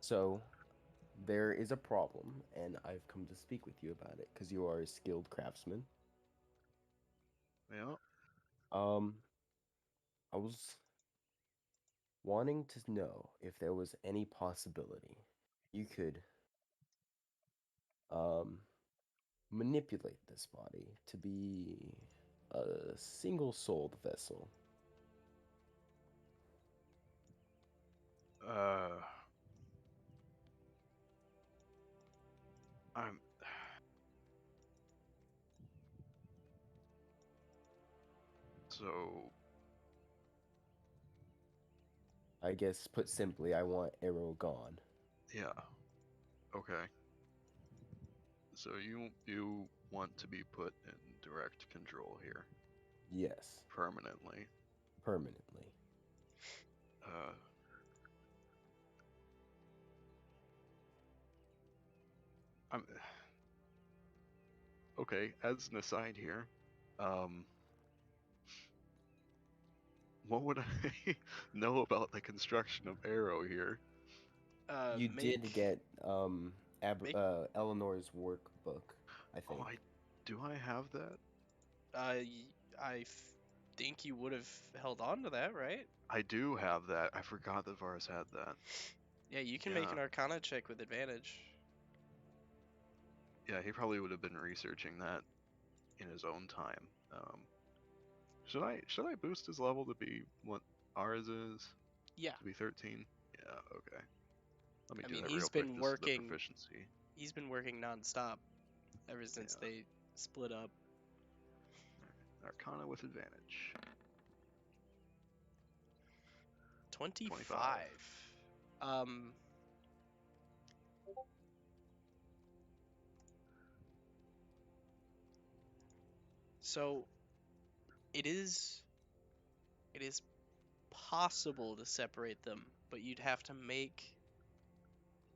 So, there is a problem, and I've come to speak with you about it because you are a skilled craftsman. Yeah. I was wanting to know if there was any possibility you could, um, manipulate this body to be a single-souled vessel. Uh. I'm. So. I guess, put simply, I want Arrow gone. Yeah. Okay. So you want to be put in direct control here Yes, permanently. permanently. Uh. I'm. Okay. As an aside here, um. What would I know about the construction of Arrow here? You did get make Eleanor's workbook, I Oh, think. do I have that? think you would have held on to that, right? I do have that. I forgot that Vars had that. Yeah, you can make Yeah. an Arcana check with advantage. Yeah, he probably would have been researching that in his own time. Should I boost his level to be what ours is? Yeah, To be 13? Yeah, okay. Let me I do mean that real quick. This is the working. proficiency. He's been working nonstop ever since Yeah. they split up. Arcana with advantage. 25. 25. Um. So it is possible to separate them, but you'd have to make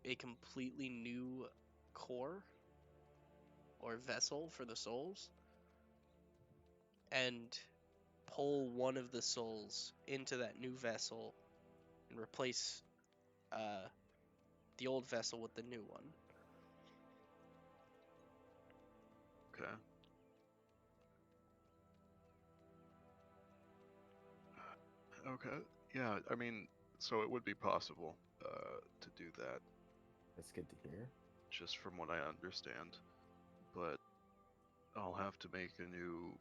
a completely new core or vessel for the souls and pull one of the souls into that new vessel and replace uh, the old vessel with the new one. Okay. Okay. Yeah, I mean, so it would be possible to do that, That's good to hear. just from what I understand. But I'll have to make a new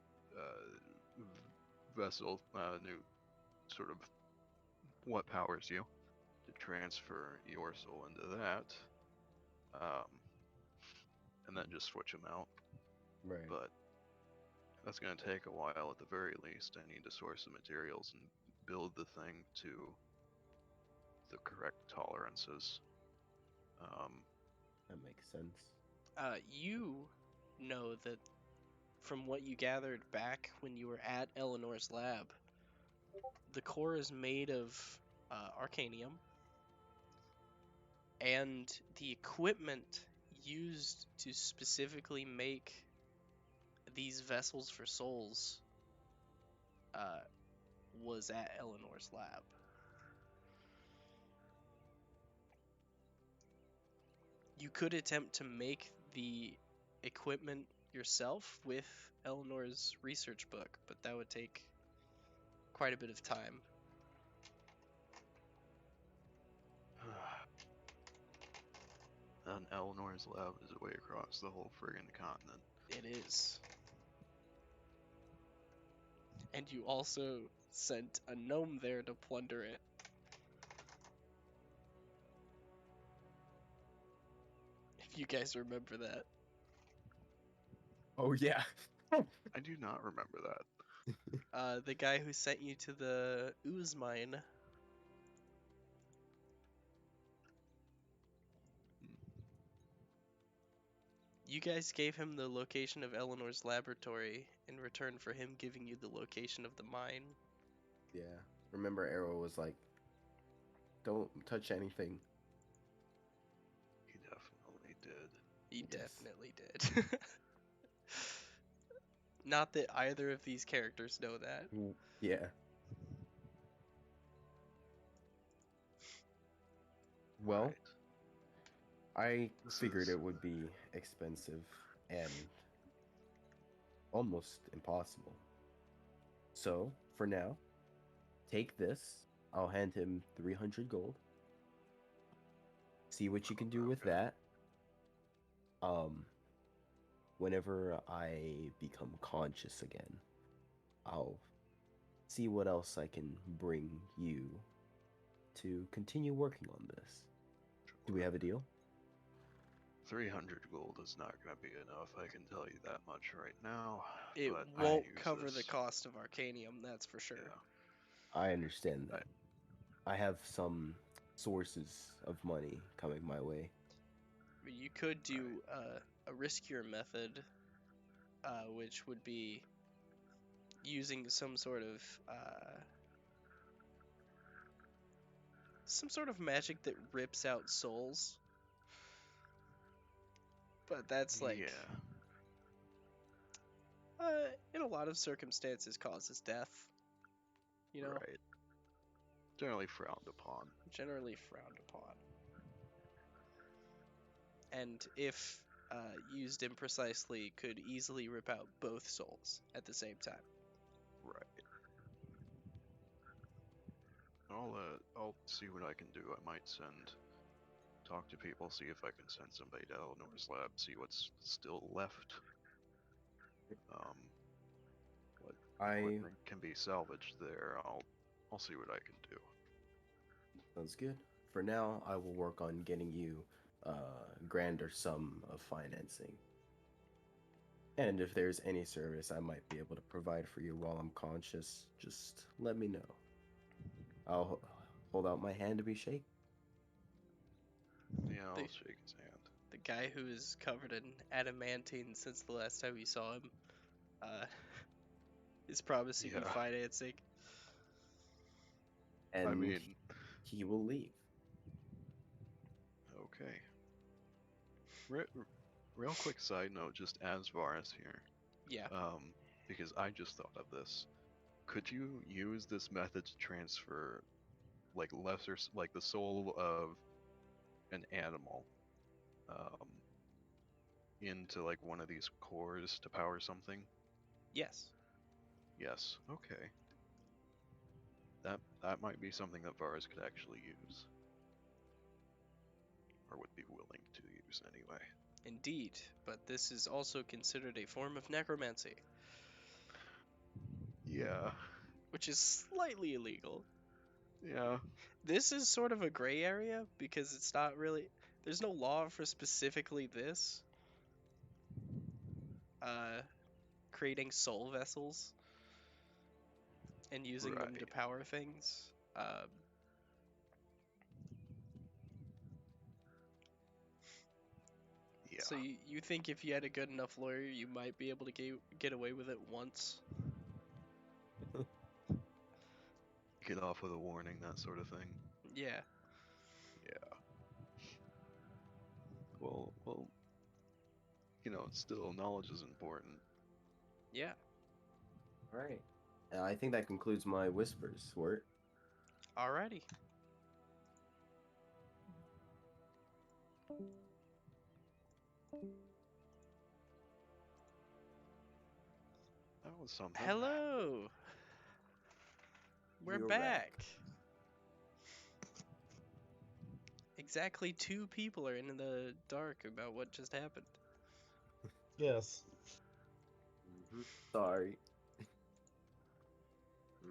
vessel, new sort of what powers you to transfer your soul into that, and then just switch them out. Right. But that's going to take a while at the very least. I need to source the materials and build the thing to the correct tolerances. That makes sense. You know that from what you gathered back when you were at Eleanor's lab, the core is made of arcanium, and the equipment used to specifically make these vessels for souls was at Eleanor's lab. You could attempt to make the equipment yourself with Eleanor's research book, but that would take quite a bit of time. And Eleanor's lab is way across the whole friggin' continent. It is. And you also sent a gnome there to plunder it. If you guys remember that. Oh yeah. I do not remember that. The guy who sent you to the ooze mine. You guys gave him the location of Eleanor's laboratory in return for him giving you the location of the mine. Yeah. Remember, Arrow was like, "Don't touch anything." He definitely did. He Yes. definitely did. Not that either of these characters know that. Yeah. Well, Right. I This figured is- it would be expensive and almost impossible. So, for now, take this. I'll hand him 300 gold. See what you can do with Okay. that. Whenever I become conscious again, I'll see what else I can bring you to continue working on this. Do we have a deal? 300 gold is not going to be enough, I can tell you that much right now. It but I won't use cover the this- cost of Arcanium, that's for sure. Yeah. I understand that. Right. I have some sources of money coming my way. You could do a riskier method, which would be using some sort of magic that rips out souls. But that's like, Yeah. in a lot of circumstances, causes death. You know, Right. Generally frowned upon. generally frowned upon. And if used imprecisely, could easily rip out both souls at the same time. Right. I'll see what I can do. I might talk to people, see if I can send somebody to Eleanor's lab, see what's still left. What equipment can be salvaged there. I'll see what I can do. Sounds good. For now, I will work on getting you a grander sum of financing. And if there's any service I might be able to provide for you while I'm conscious, just let me know. I'll hold out my hand to be shaken. Yeah, I'll The- shake his hand. The guy who is covered in adamantine since the last time you saw him is promising you Yeah. financing. And I mean, he will leave. okay. Real quick side note, just as Varus here, Yeah. because I just thought of this. Could you use this method to transfer, like like the soul of an animal, into like one of these cores to power something? Yes. Yes. Okay. That might be something that Varus could actually use, or would be willing to use anyway. Indeed, but this is also considered a form of necromancy, Yeah. which is slightly illegal. Yeah. This is sort of a gray area because it's not really. There's no law for specifically this. Creating soul vessels and using them to Right. power things. Yeah. So you think if you had a good enough lawyer, you might be able to get away with it once? Get off with a warning, that sort of thing. Yeah. Yeah. Well, still knowledge is important. Yeah. All right. I think that concludes my whispers, Wirt. Alrighty. That was something. Hello. We're You're back. Exactly 2 people are in the dark about what just happened. Yes. Sorry.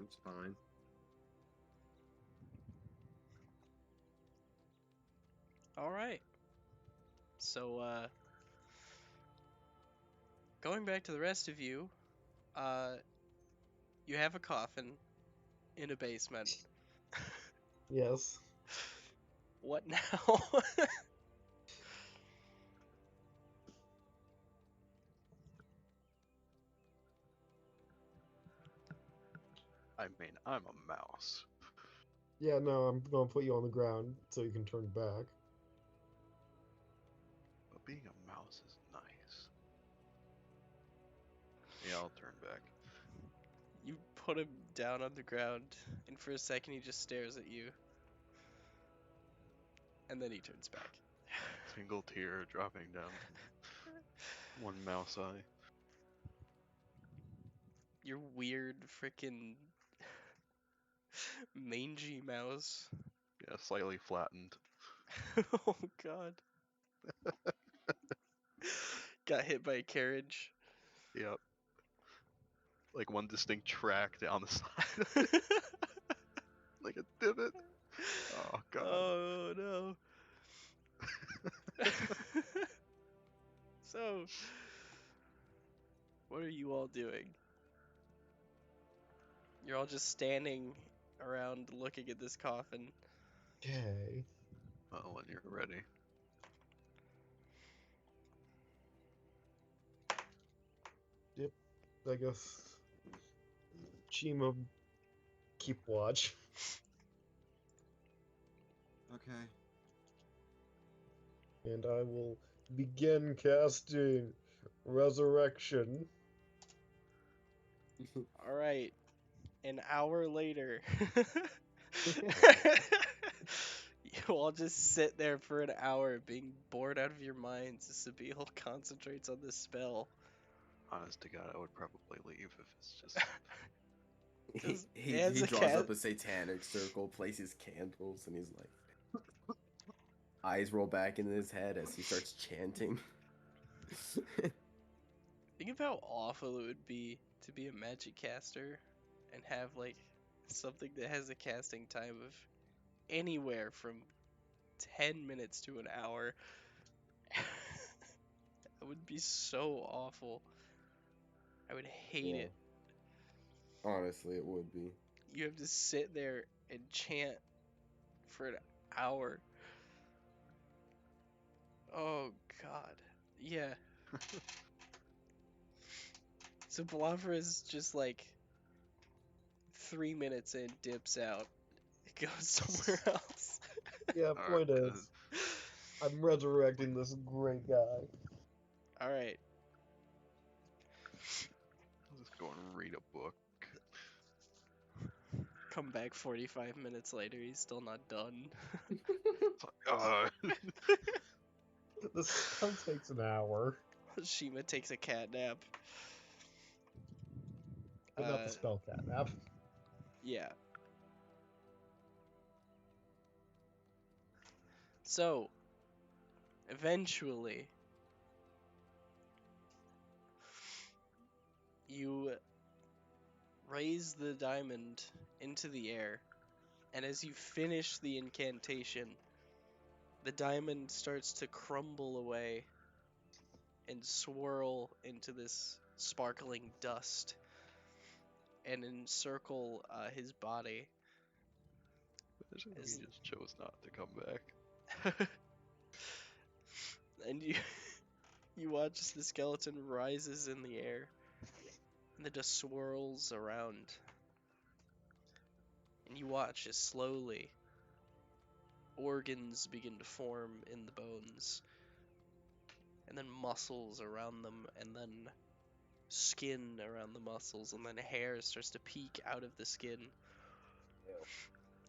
It's fine. All right. So, going back to the rest of you, you have a coffin in a basement. Yes. What now? I mean, I'm a mouse. Yeah, no, I'm gonna put you on the ground so you can turn back. But being a mouse is nice. Yeah, I'll turn back. You put him down on the ground, and for a second he just stares at you, and then he turns back. Single tear dropping down from one mouse eye. Your weird freaking mangy mouse. Yeah, slightly flattened. Oh god. Got hit by a carriage. Yep. Like one distinct track down the side. Like a divot. Oh god. Oh no. So, what are you all doing? You're all just standing around looking at this coffin. Okay. Well, when you're ready. Yep. I guess Chima keep watch. Okay. And I will begin casting Resurrection. All right. An hour later. You all just sit there for an hour being bored out of your minds as Sabihal concentrates on this spell. Honest to God, I would probably leave if it's just. Because He draws up a satanic circle, places candles, and he's like, eyes roll back into his head as he starts chanting. Think of how awful it would be to be a magic caster and have like something that has a casting time of anywhere from 10 minutes to an hour. It would be so awful. I would hate Yeah. it. Honestly, it would be. You have to sit there and chant for an hour. Oh god. Yeah. So Balafra is just like 3 minutes in, dips out, goes somewhere else. Yeah, point Alright, is, I'm resurrecting this great guy. Alright. I'll just go and read a book. Come back 45 minutes later, he's still not done. It's like, This spell takes an hour, Shima takes a cat nap. but not the spell cat nap. Yeah. So, eventually, you raise the diamond into the air, and as you finish the incantation, the diamond starts to crumble away and swirl into this sparkling dust and encircle his body. imagine if As he just chose not to come back. and you watch as the skeleton rises in the air and the dust swirls around, and you watch as slowly organs begin to form in the bones, and then muscles around them, and then skin around the muscles, and then hair starts to peek out of the skin.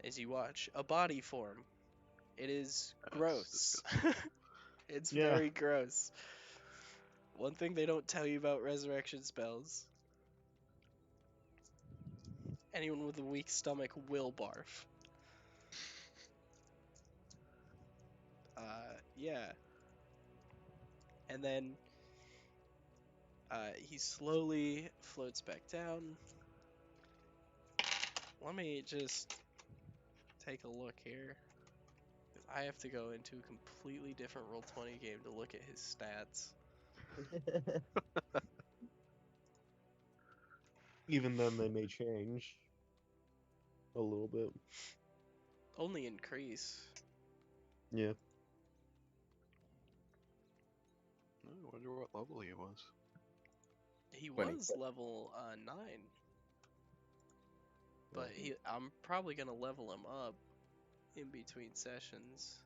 As you watch a body form. It is That's gross. disgusting. It's Yeah. very gross. One thing they don't tell you about resurrection spells: anyone with a weak stomach will barf. Yeah. And then he slowly floats back down. Let me just take a look here. 'Cause I have to go into a completely different Roll20 game to look at his stats. Even then, they may change a little bit. Only increase. Yeah. I wonder what level he was. He 20. was level 9. But I'm probably gonna level him up in between sessions.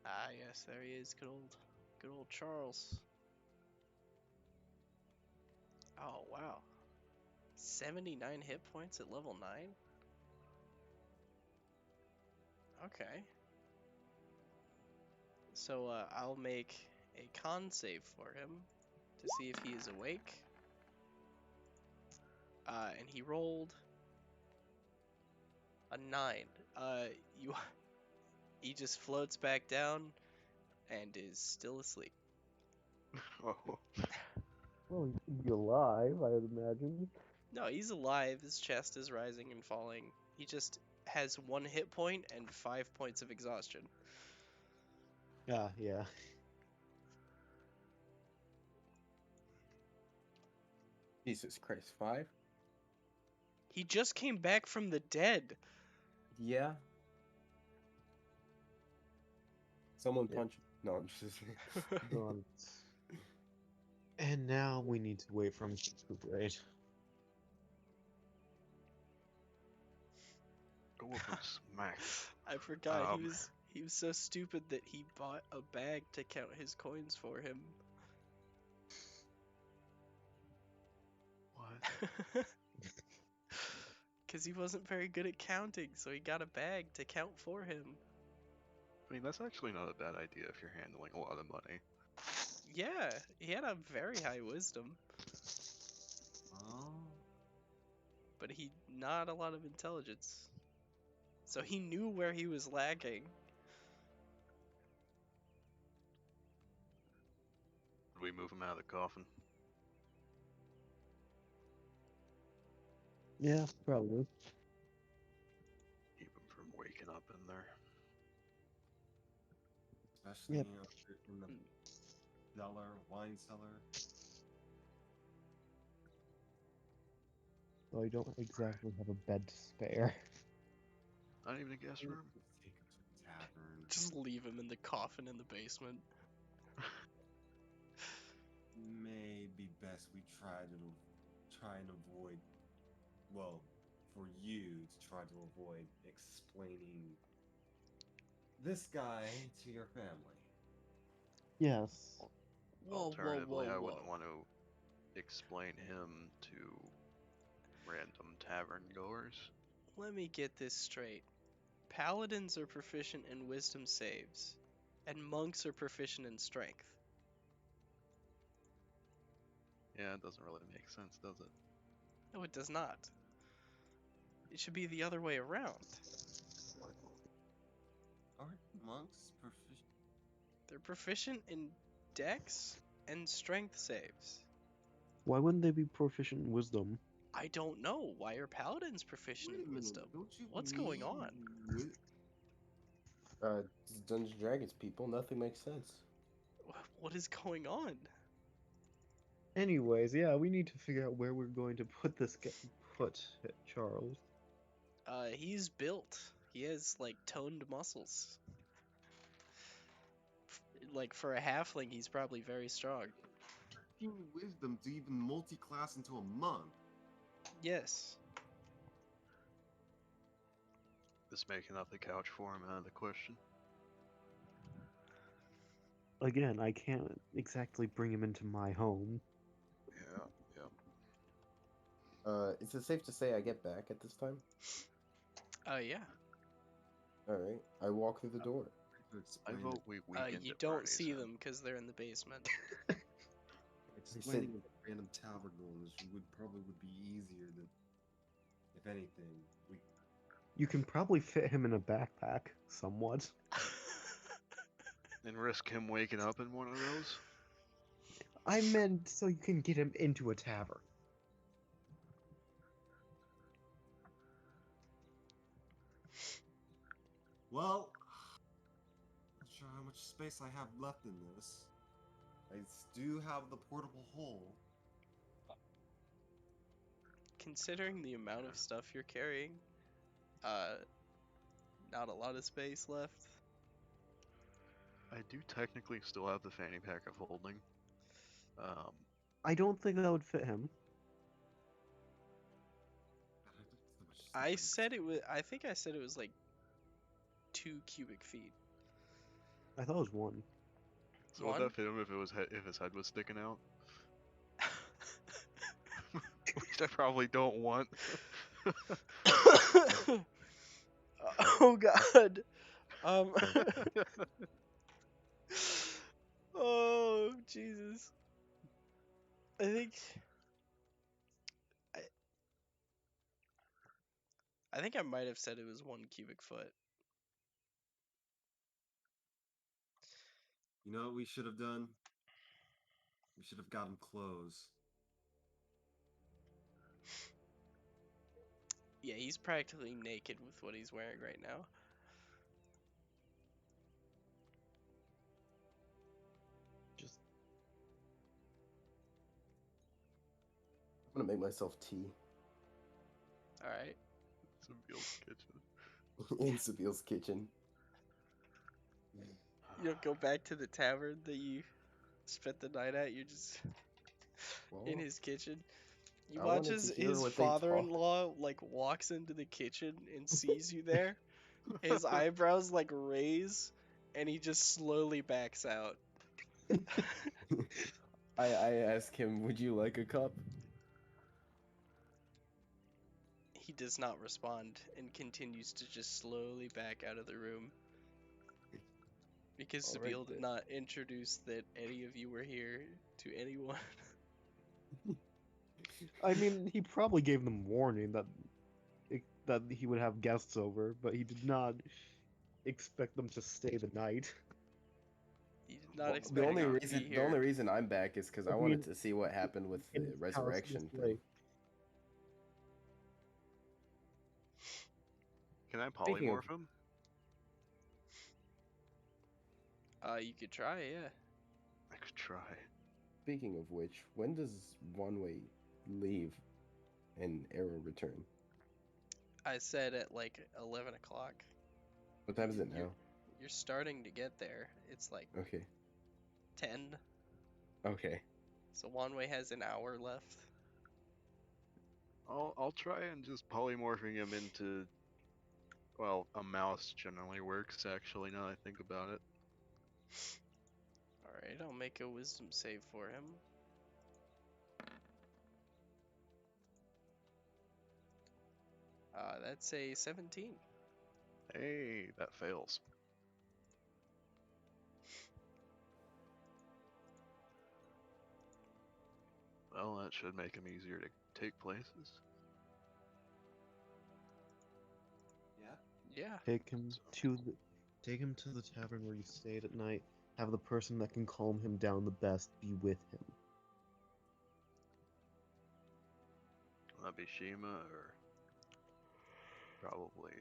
Ah, yes, there he is. Good old Charles. Oh wow, 79 hit points at level 9. Okay. So I'll make a con save for him to see if he is awake. And he rolled a 9. You he just floats back down and is still asleep. Oh, Well, he'd be alive, I would imagine. No, he's alive. His chest is rising and falling. He just has 1 hit point and 5 points of exhaustion. Ah, yeah. Jesus Christ, 5? He just came back from the dead. Yeah. Someone Yeah. punch. No, I'm just. Gone. And now we need to wait for him to recuperate. go up and smack. I forgot Um, he was so stupid that he bought a bag to count his coins for him. What? Cuz he wasn't very good at counting, so he got a bag to count for him. I mean, that's actually not a bad idea if you're handling a lot of money. Yeah, he had a very high wisdom, Oh. but he not a lot of intelligence. So he knew where he was lagging. Did we move him out of the coffin? Yeah, probably. Keep him from waking up in there. Especially Yep. in the cellar, wine cellar. Well, I don't exactly have a bed to spare. Not even a guest room. Take him to the tavern. Just leave him in the coffin in the basement. May be best we try and avoid. Well, for you to try to avoid explaining this guy to your family. Yes. Alternatively, I wouldn't want to explain him to random tavern goers. Let me get this straight. Paladins are proficient in wisdom saves, and monks are proficient in strength. Yeah, it doesn't really make sense, does it? No, it does not. It should be the other way around. Aren't monks proficient? They're proficient in dex and strength saves. Why wouldn't they be proficient in wisdom? I don't know. Why are paladins proficient Wait a in minute, wisdom? don't you What's going need on? Dungeons and Dragons people, nothing makes sense. What is going on? Anyways, yeah, we need to figure out where we're going to put Charles. He's built. He has like toned muscles. Like for a halfling, he's probably very strong. Wisdom to even multi-class into a monk. Yes. Is making up the couch for him out of the question? Again, I can't exactly bring him into my home. Yeah, Is it safe to say I get back at this time? Yeah. Alright. I walk through the door. I vote we weakened You it, don't Bernie's see in. them because they're in the basement. Explaining what random tavern goers would be easier than, if anything, we. You can probably fit him in a backpack, somewhat. And risk him waking up in one of those? I meant so you can get him into a tavern. Well, not sure how much space I have left in this. I do have the portable hole. Considering the amount of stuff you're carrying, not a lot of space left. I do technically still have the fanny pack of holding. I don't think that would fit him. I said it was. I think I said it was like 2 cubic feet. I thought it was 1. So would One? that fit him if it was if his head was sticking out? Which I probably don't want. Oh God. Um. Oh Jesus. I think. I, I think I might have said it was 1 cubic foot. You know what we should have done? We should have got him clothes. Yeah, he's practically naked with what he's wearing right now. Just I'm gonna make myself tea All right. Sabiel's kitchen. in Sabiel's kitchen. You don't go back to the tavern that you spent the night at. You're just in Well, his kitchen. You I watch wanted to as hear his what they talk. father-in-law like walks into the kitchen and sees you there. His eyebrows like raise, and he just slowly backs out. I ask him, "Would you like a cup?" He does not respond and continues to just slowly back out of the room. Because All right, Sabil did then. not introduce that any of you were here to anyone. I mean, he probably gave them warning that that he would have guests over, but he did not expect them to stay the night. He did not Well, expect the only them to reason be the here. only reason I'm back is because I I wanted mean, to see what happened with in the his house resurrection this thing. way. Can I Speaking of- polymorph him? You could try, yeah. I could try. Speaking of which, when does One Way leave and Arrow return? I said at like 11 o'clock. What time is it You're- now? You're starting to get there. It's like Okay. 10. Okay. So Wanwei has an hour left. I'll try and just polymorphing him into. Well, a mouse generally works actually. Now that I think about it. Alright, I'll make a wisdom save for him. That's a 17. Hey, that fails. Well, that should make him easier to take places. Yeah? Yeah. Take him to the tavern where you stayed at night. Have the person that can calm him down the best be with him. Will that be Shima or probably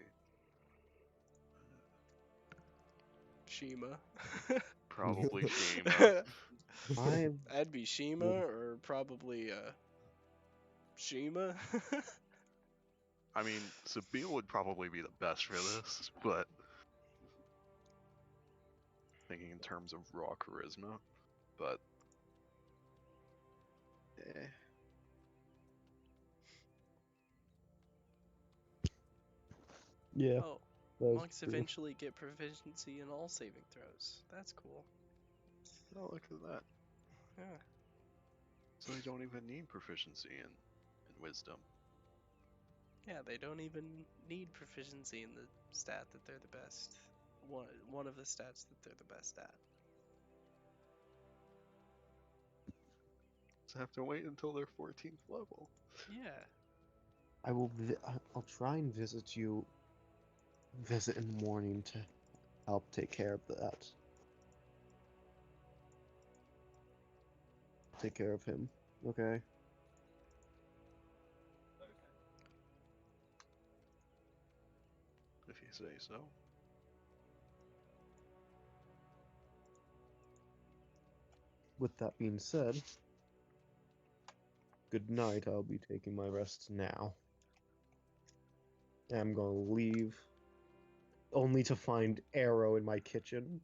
Shima. probably Shima. That'd be Shima or probably Shima. I mean, Sabil would probably be the best for this, but thinking in terms of raw charisma, but Yeah. Oh, That is monks true. eventually get proficiency in all saving throws. That's cool. oh, look at that. Yeah. So they don't even need proficiency in wisdom. Yeah, they don't even need proficiency in the stat that they're the best. One of the stats that they're the best at. So have to wait until their 14th level. Yeah. I'll try and visit in the morning to help take care of that. Take care of him. Okay. If you say so. with that being said, good night. I'll be taking my rest now. I'm gonna leave, only to find Arrow in my kitchen.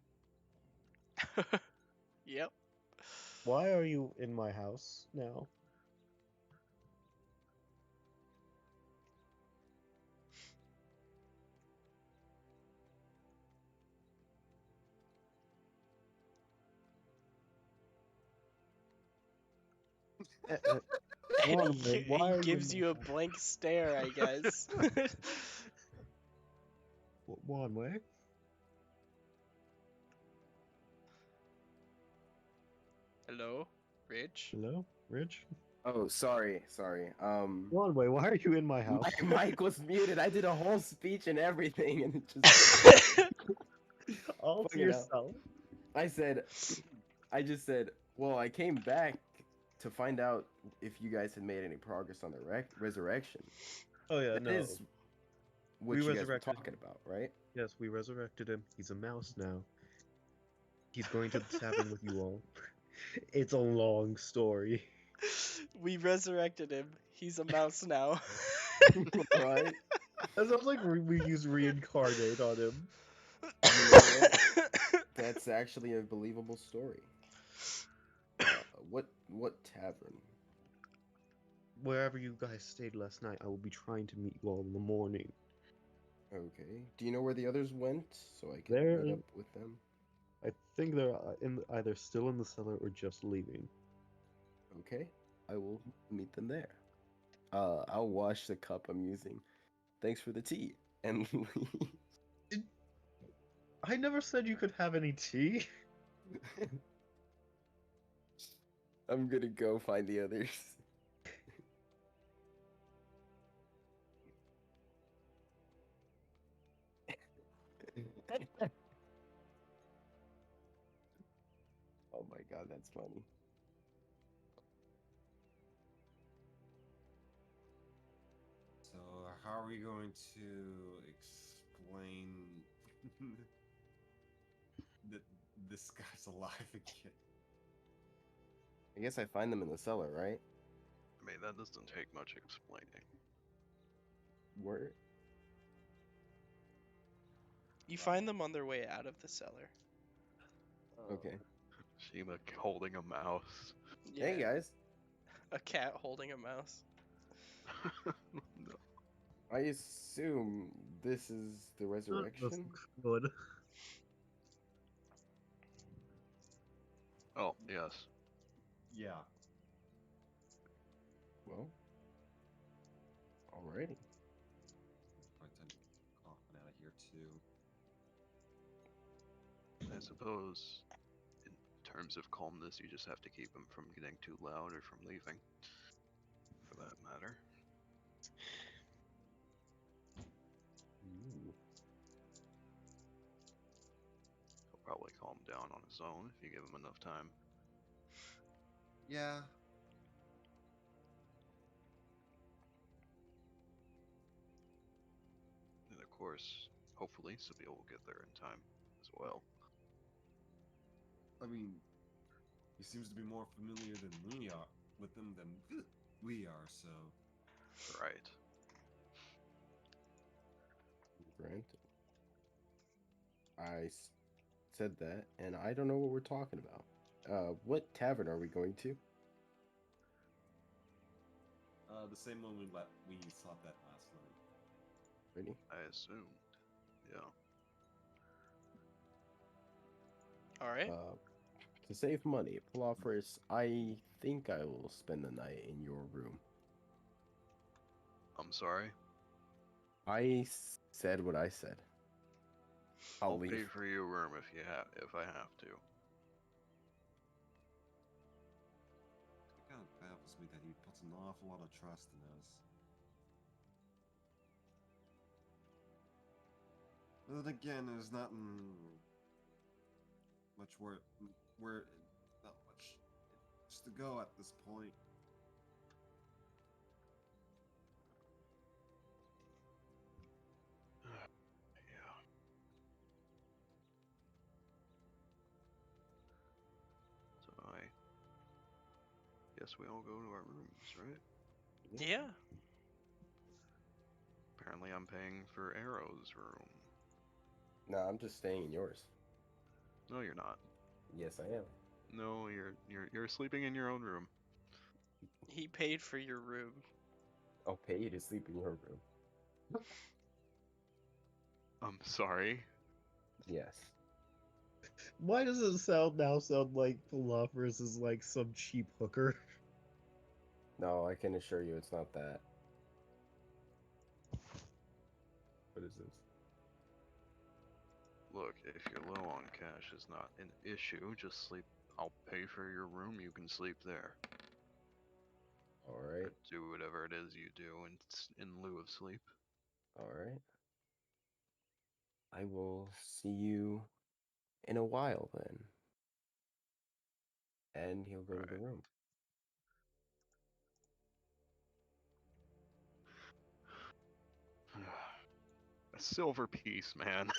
Yep. Why are you in my house now? And Wanway, why he are you in gives my you a house? blank stare, I guess. Wanway? Hello, Rich? Hello? Rich? Oh, sorry. Wanway, why are you in my house? My mic was muted. I did a whole speech and everything, and it just All to fucking hell. yourself? I just said, well, I came back to find out if you guys had made any progress on the resurrection. Oh yeah, That no. is what We you guys were resurrected talking about, right? Yes, we resurrected him. He's a mouse now. He's going to the tavern with you all. It's a long story. We resurrected him. He's a mouse now. Right? That sounds like we use reincarnate on him. You know what? That's actually a believable story. What tavern? Wherever you guys stayed last night, I will be trying to meet you all in the morning. Okay. Do you know where the others went, so I can They're meet in- up with them? I think they're either still in the cellar or just leaving. Okay. I will meet them there. I'll wash the cup I'm using. Thanks for the tea. And leave. I never said you could have any tea. I'm gonna go find the others. Oh my god, that's funny. So, how are we going to explain that this guy's alive again? I guess I find them in the cellar, right? I mean, that doesn't take much explaining. Where? You find them on their way out of the cellar. Okay. Shima holding a mouse. Yeah, Hey guys. a cat holding a mouse. No. I assume this is the resurrection. Good. Oh, yes. Yeah. Well, alrighty. Probably time to get Coffin out of here too. I suppose, in terms of calmness, you just have to keep him from getting too loud or from leaving. For that matter. Ooh. He'll probably calm down on his own if you give him enough time. Yeah. And of course, hopefully, Sabine will get there in time as well. I mean, he seems to be more familiar than we are with them than we are. So. Right. Granted. Said that, and I don't know what we're talking about. What tavern are we going to? The same one we slept at last night. Ready? I assumed. Yeah. All right. To save money, Palafris, I think I will spend the night in your room. I'm sorry. I said what I said. I'll Pay leave. for your room if I have to. It kind of baffles me that he puts an awful lot of trust in us. But then again, there's not much not much to go at this point. Yeah. So guess we all go to our rooms, right? Yeah. Apparently, I'm paying for Arrow's room. No, I'm just staying in yours. No, you're not. Yes, I am. No, you're sleeping in your own room. He paid for your room. I'll pay you to sleep in your room. I'm sorry. Yes. Why does it sound like Philophorus is like some cheap hooker? No, I can assure you it's not that. What is this? Look, if you're low on cash, it's not an issue. Just sleep. I'll pay for your room. You can sleep there. All Or right. do whatever it is you do in lieu of sleep. All right. I will see you in a while then. And he'll go to the Right. room. A silver piece, man.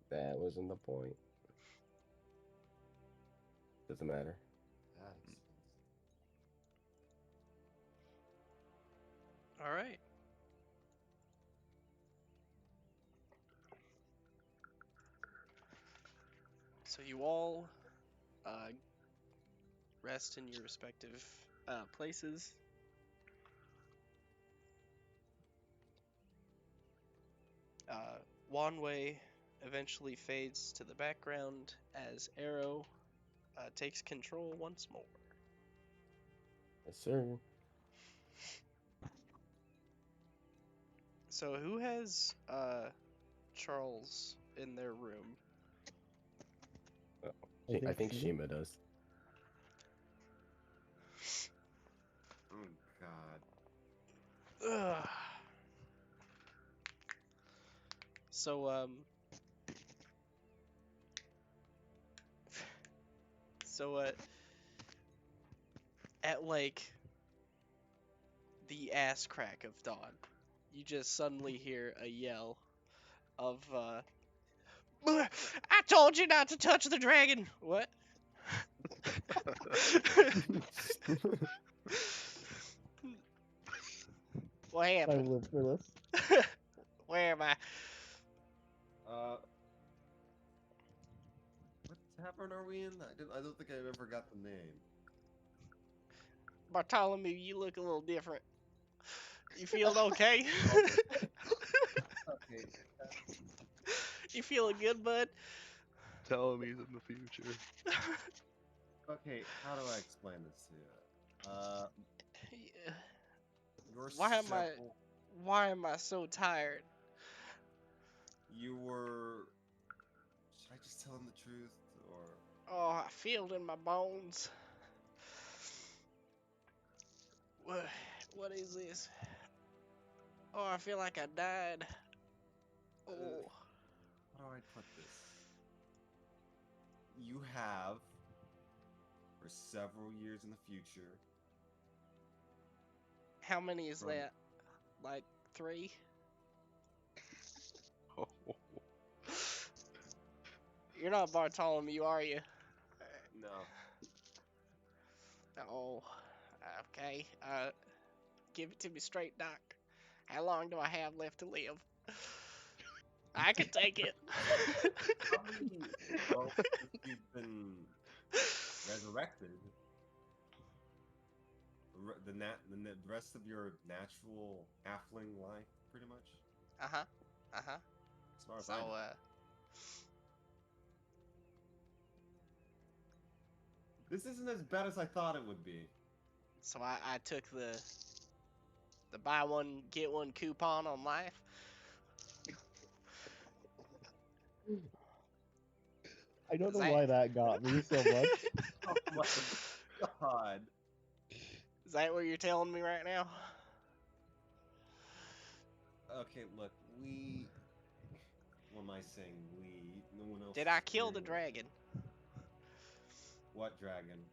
That wasn't the point. Doesn't matter. That expensive. All right. So you all rest in your respective places. Wanwei eventually fades to the background as Arrow takes control once more. Yes, sir. So who has Charles in their room? I think Shima does. Oh God. Ugh. So at like the ass crack of dawn, you just suddenly hear a yell of I told you not to touch the dragon. What? What I happened? live for this. Where am I? What tavern are we in? I don't think I ever got the name. Bartholomew, you look a little different. You feeling okay? Okay. You feeling good, bud? Tell him he's in the future. Okay. How do I explain this to you? Yeah. You're Why am I? several. Why am I so tired? You were. Should I just tell him the truth, or? Oh, I feel it in my bones. What is this? Oh, I feel like I died. Oh, How do I put this? You have, for several years in the future, how many is from that? Like 3? Oh, You're not Bartholomew, are you? no, Oh, okay. Give it to me straight, Doc. How long do I have left to live? I can take it. how many? Well, if you've been resurrected, the rest of your natural halfling life, pretty much, Uh-huh. Uh-huh. as far as So, I know. This isn't as bad as I thought it would be. so I took the buy one get one coupon on life. I don't Is know that why that got me so much. Oh my God. is that what you're telling me right now? Okay, look, we. What am I saying? We. No one else Did is I kill here the yet. dragon? What dragon?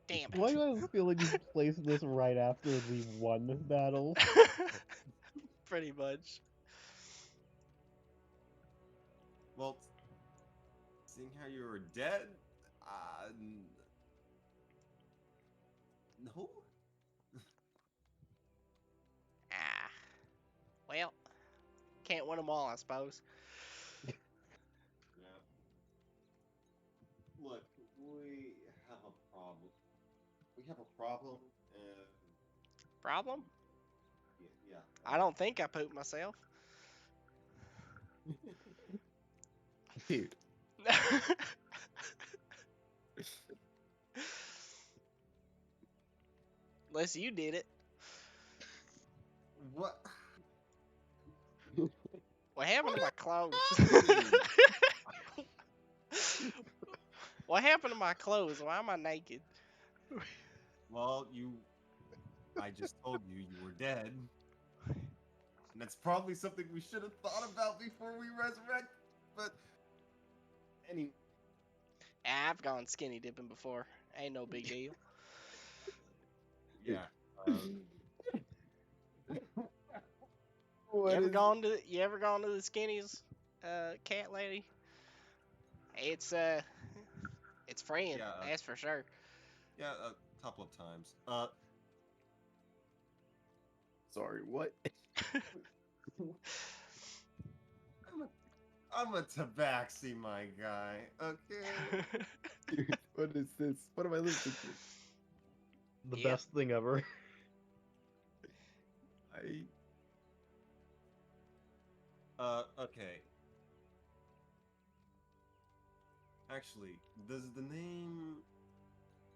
Damn Why it. do I have a feeling you placed this right after we won this battle? Pretty much. Well, seeing how you were dead, uh, No. Ah, well, can't win them all, I suppose. Yeah. Look, we have a problem. We have a problem, and Problem? yeah. I don't think I pooped myself. Dude. Unless you did it. What? What happened to my clothes? What happened to my clothes? Why am I naked? Well, I just told you you were dead. And that's probably something we should have thought about before we resurrect. But any I've gone skinny dipping before. Ain't no big deal. yeah. What is You ever gone to the skinnies, cat lady? It's freeing, Yeah, that's for sure. yeah, a couple of times. Sorry, what? I'm a tabaxi, my guy. Okay. Dude, what is this? What am I listening to? The Yep. best thing ever. I Okay. Actually, does the name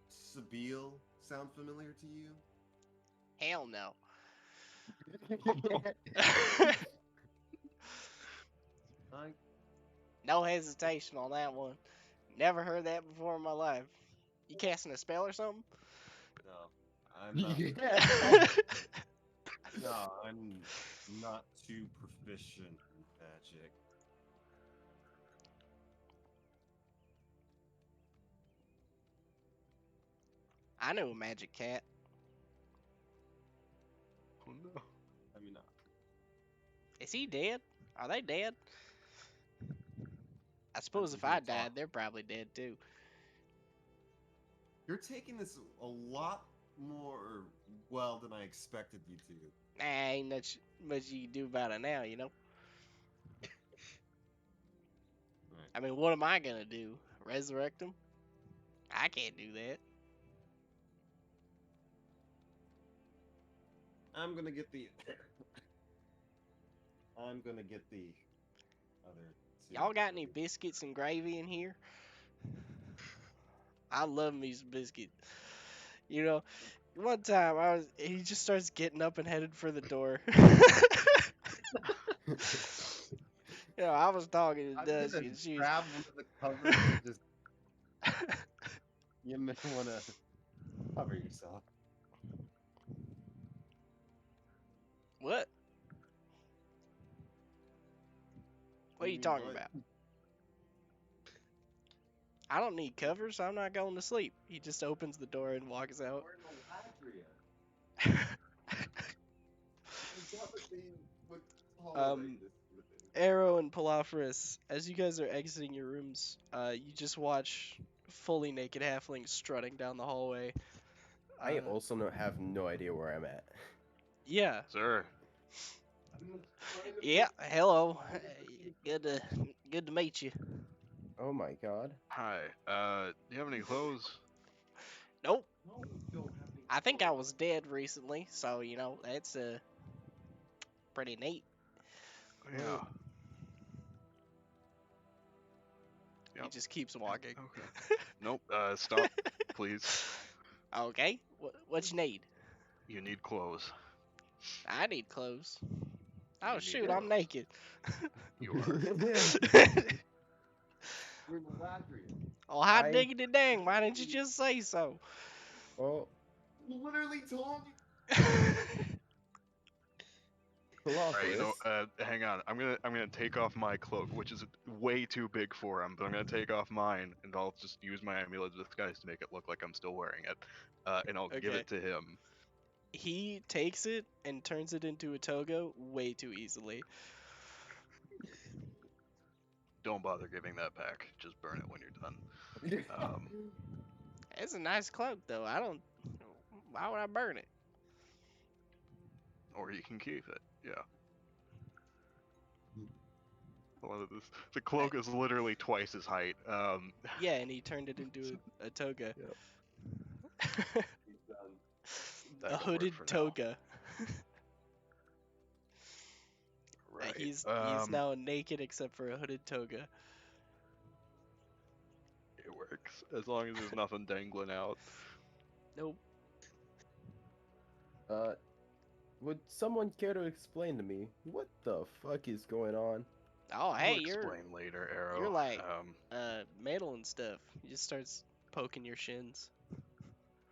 Sabine sound familiar to you? Hell no. I No hesitation on that one. Never heard that before in my life. You casting a spell or something? no. I'm not. yeah. No, I'm not too proficient in magic. I knew a magic cat. Oh no. I mean, Is he dead? Are they dead? I suppose depends if on who I you died, talk. they're probably dead too. You're taking this a lot more well than I expected you to. Nah, ain't much you can do about it now, you know? Right. I mean, what am I gonna do? Resurrect them? I can't do that. I'm gonna get the. I'm gonna get the other two. Y'all got any biscuits and gravy in here? I love me some biscuit. You know, one time he just starts getting up and headed for the door. You know, I was talking to I'm Dusty gonna and she was, grab one of the covers and just. You may wanna cover yourself. what? What are you talking about? I don't need covers. I'm not going to sleep. He just opens the door and walks out. We're in Aladria. There's nothing would tolerate this sort of thing. Arrow and Palafris, as you guys are exiting your rooms, you just watch fully naked halflings strutting down the hallway. I also have no idea where I'm at. Yeah, Sir, I'm trying to yeah. put- Hello, good to meet you. Oh my god. hi. Do you have any clothes? Nope. No, we don't have any I think I clothes. was dead recently, so you know that's pretty neat. Yeah. He Yep. just keeps walking. Okay. Nope. Stop, please. Okay, what you need? You need clothes. I need clothes. Oh You need shoot, I'm clothes. naked. You are. We're in Aladria. Oh, hot I- diggity dang! Why didn't you just say so? Oh, Literally told you. All right, you know, Philosopherus. hang on. I'm gonna take off my cloak, which is way too big for him. But I'm gonna take off mine, and I'll just use my amulet of disguise to make it look like I'm still wearing it. And I'll give Okay. it to him. He takes it and turns it into a toga way too easily. Don't bother giving that back. Just burn it when you're done. It's a nice cloak though. I don't. Why would I burn it? Or you can keep it. Yeah. The cloak is literally twice his height. Yeah, and he turned it into a toga. Yep. That A could work hooded for now. toga. Right. He's now naked except for a hooded toga. It works as long as there's nothing dangling out. Nope. Would someone care to explain to me what the fuck is going on? Oh, I'll hey, you're explain later, Arrow. you're like metal and stuff. He just starts poking your shins.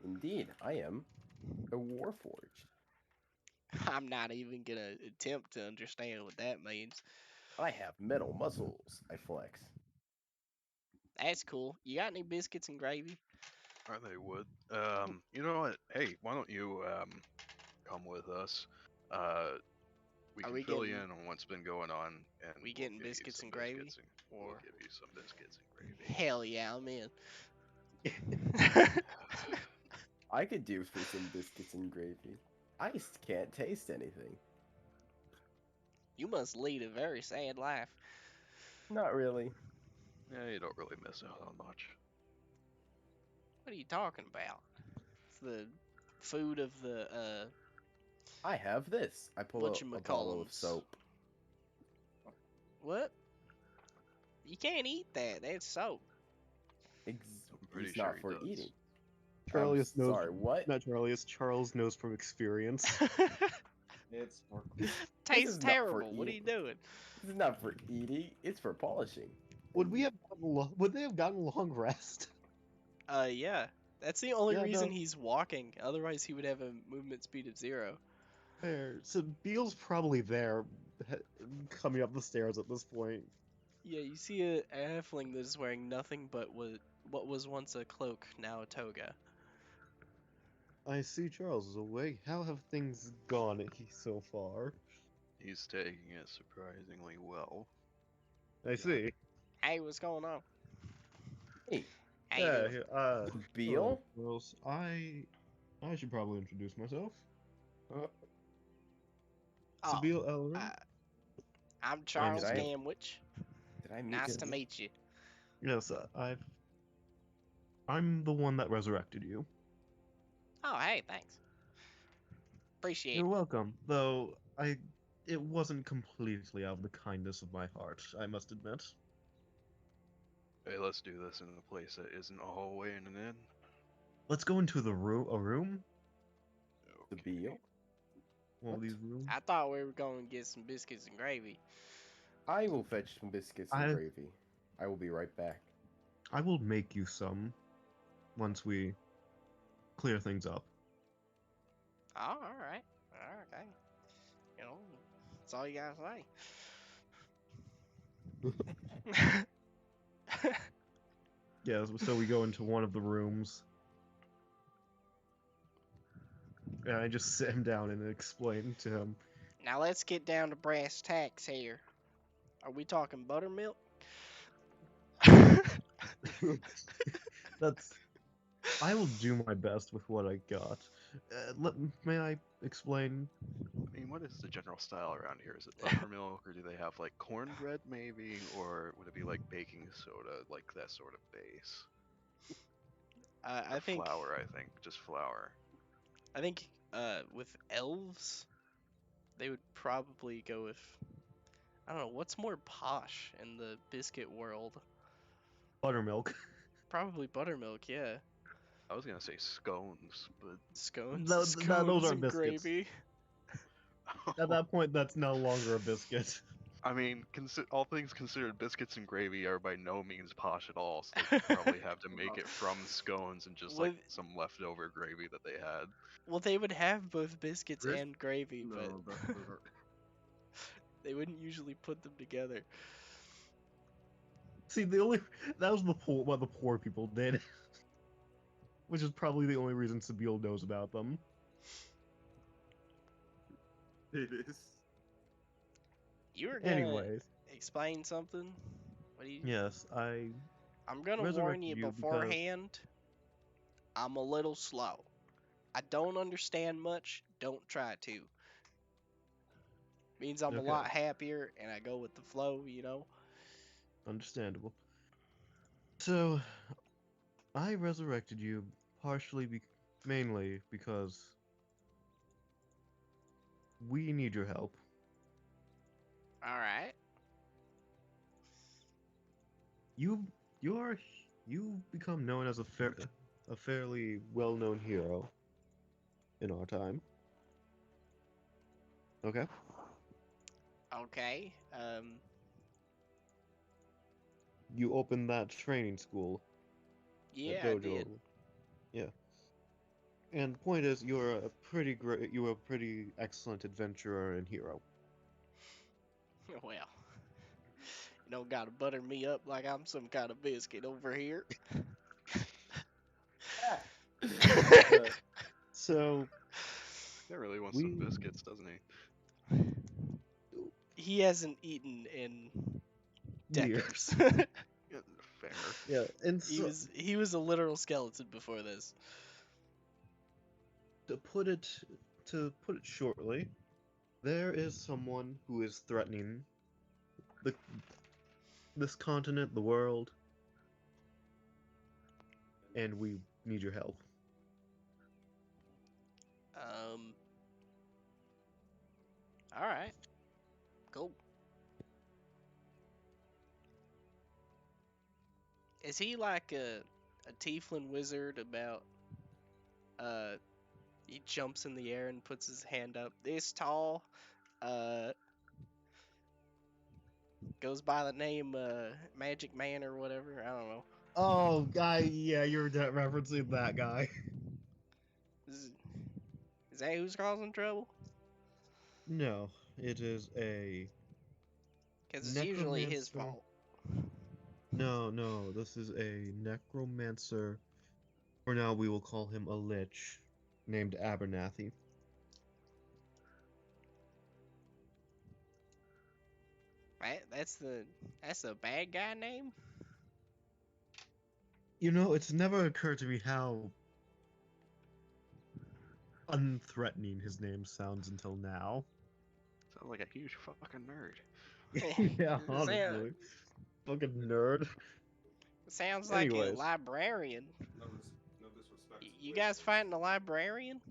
Indeed, I am a warforged. I'm not even gonna attempt to understand what that means. I have metal muscles. I flex. That's cool. You got any biscuits and gravy? They would. You know what? Hey, why don't you come with us? We Are can we fill you getting- in on what's been going on, and we we'll getting give you biscuits some and gravy? biscuits Or- we'll give you some biscuits and gravy. Hell yeah, I'm in. I could do for some biscuits and gravy. I can't taste anything. You must lead a very sad life. Not really. Yeah, you don't really miss out on much. What are you talking about? It's the food of the I have this. I pull out a bottle of whatchamacallums. soap. What? You can't eat that. That's soap. I'm pretty It's sure not he for does. eating. Charlius knows. Sorry, what? Not Charlius. Charles knows from experience. It's for Tastes is not for terrible. What are you eating. doing? This is not for eating. It's for polishing. Would we have would they have gotten a long rest? Yeah. That's the only Yeah, reason no. he's walking. Otherwise, he would have a movement speed of 0. Fair. So Beale's probably there, coming up the stairs at this point. Yeah, you see a halfling that is wearing nothing but what was once a cloak, now a toga. I see Charles is awake. How have things gone so far? He's taking it surprisingly well. I see. Hey, what's going on? Hey, How you Yeah, doing? Beal? Charles, I should probably introduce myself. Oh, Sabine Ellerin. I'm Charles I- Gamwich. Did I meet Nice you? to meet you. Yes, I'm the one that resurrected you. Oh, hey, thanks. Appreciate You're it. welcome. Though it wasn't completely out of the kindness of my heart, I must admit. Hey, let's do this in a place that isn't a hallway and an inn. Let's go into a room. The Beal? One of What? these rooms. I thought we were going to get some biscuits and gravy. I will fetch some biscuits and gravy. I will be right back. I will make you some once we clear things up. Oh, all right. Okay. You know, that's all you gotta say. Yeah, so we go into one of the rooms. And I just sit him down and explain to him. Now let's get down to brass tacks here. Are we talking buttermilk? That's. I will do my best with what I got. May I explain? I mean, what is the general style around here? Is it buttermilk, or do they have like cornbread maybe, or would it be like baking soda, like that sort of base? I think flour. I think just flour. I think with elves, they would probably go with, I don't know, what's more posh in the biscuit world? Buttermilk. Probably buttermilk, yeah. I was gonna say scones, but Scones, No, scones those aren't and biscuits. gravy. At that point, that's no longer a biscuit. I mean, all things considered, biscuits and gravy are by no means posh at all. So they probably have to make it from scones and just like With- some leftover gravy that they had. Well, they would have both biscuits Gris- and gravy, No, but those are they wouldn't usually put them together. See, that was what the poor people did, which is probably the only reason Sabine knows about them. it is. You were gonna Anyways, explain something? What do you? yes, I'm gonna warn resurrected you you because- beforehand. I'm a little slow. I don't understand much. Don't try to. Means I'm a Okay. lot happier and I go with the flow, you know? Understandable. So, I resurrected you mainly because we need your help. Alright. You you've become known as a fairly well-known hero in our time. Okay? Okay. You opened that training school, that Yeah, I did. dojo. Yeah. And the point is, you're a pretty excellent adventurer and hero. Well, you don't gotta butter me up like I'm some kind of biscuit over here. So, He really wants some we biscuits, doesn't he? He hasn't eaten in years. decades. Yeah, fair. Yeah, and he so was a literal skeleton before this. to put it shortly, there is someone who is threatening the this continent, the world, and we need your help. Um. All right. Cool. Is he like a tiefling wizard about he jumps in the air and puts his hand up this tall? Uh Goes by the name Magic Man or whatever. I don't know. Oh, guy, yeah, you're referencing that guy. Is, is that who's causing trouble? No, it is a Because it's usually his necromancer. fault. No, this is a necromancer. For now, we will call him a lich, named Abernathy. That's the bad guy name. You know, it's never occurred to me how unthreatening his name sounds until now. Sounds like a huge fucking nerd. Yeah, Sound- honestly. Fucking nerd. Sounds like a Anyways, librarian. No disrespect. You guys fighting a librarian?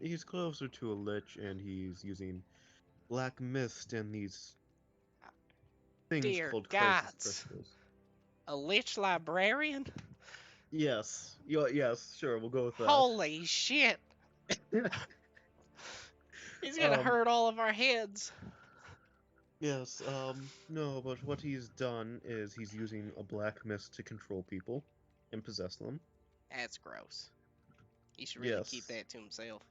he's closer to a lich, and he's using black mist and these things Dear called crisis gods. crystals. A lich librarian? Yes, yes, sure, we'll go with that. Holy shit! He's gonna Um, hurt all of our heads. yes, no, but what he's done is he's using a black mist to control people and possess them. That's gross. He should really keep Yes. that to himself.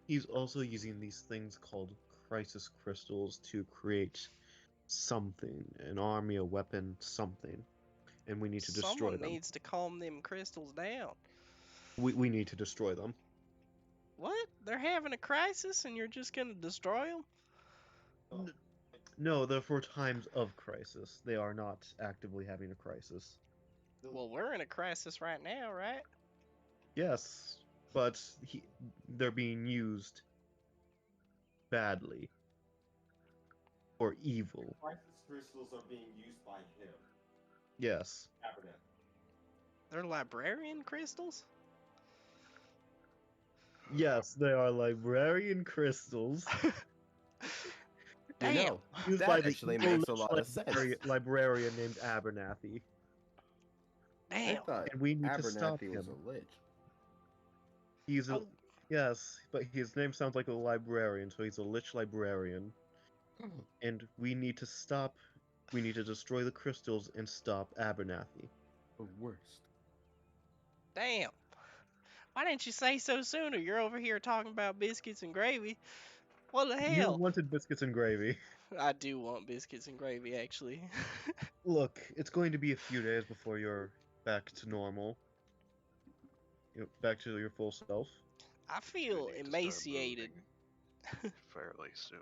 He's also using these things called crisis crystals to create something, an army, a weapon, something, and we need to destroy Someone them. needs to calm them crystals down. We need to destroy them. What? They're having a crisis and you're just gonna destroy them? No, they're for times of crisis. They are not actively having a crisis. Well, we're in a crisis right now, right? Yes, but they're being used badly or evil. Crisis crystals are being used by him. Yes. Abernathy. They're librarian crystals? Yes, they are librarian crystals. You know, Used that by the actually evil makes a lot of sense. librarian named Abernathy. I Damn. thought And we need to stop Abernathy was him. a lich. He's a Oh. yes, but his name sounds like a librarian, so he's a lich librarian. And we need to stop. We need to destroy the crystals and stop Abernathy. The worst. Damn. Why didn't you say so sooner? You're over here talking about biscuits and gravy. What the You hell? wanted biscuits and gravy. I do want biscuits and gravy, actually. Look, it's going to be a few days before you're back to normal. Back to your full self. I We feel need to start emaciated. moving fairly soon.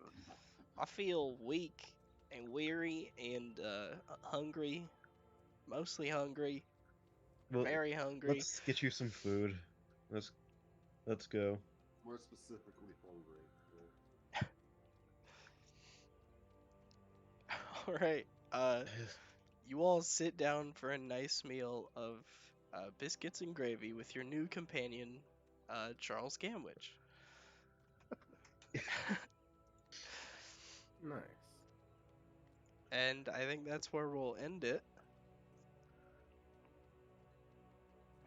I feel weak and weary and hungry. Mostly hungry. Well, Very hungry. let's get you some food. Let's go. More specifically, hungry. All right. You all sit down for a nice meal of biscuits and gravy with your new companion, Charles Gamwich. Nice. And I think that's where we'll end it.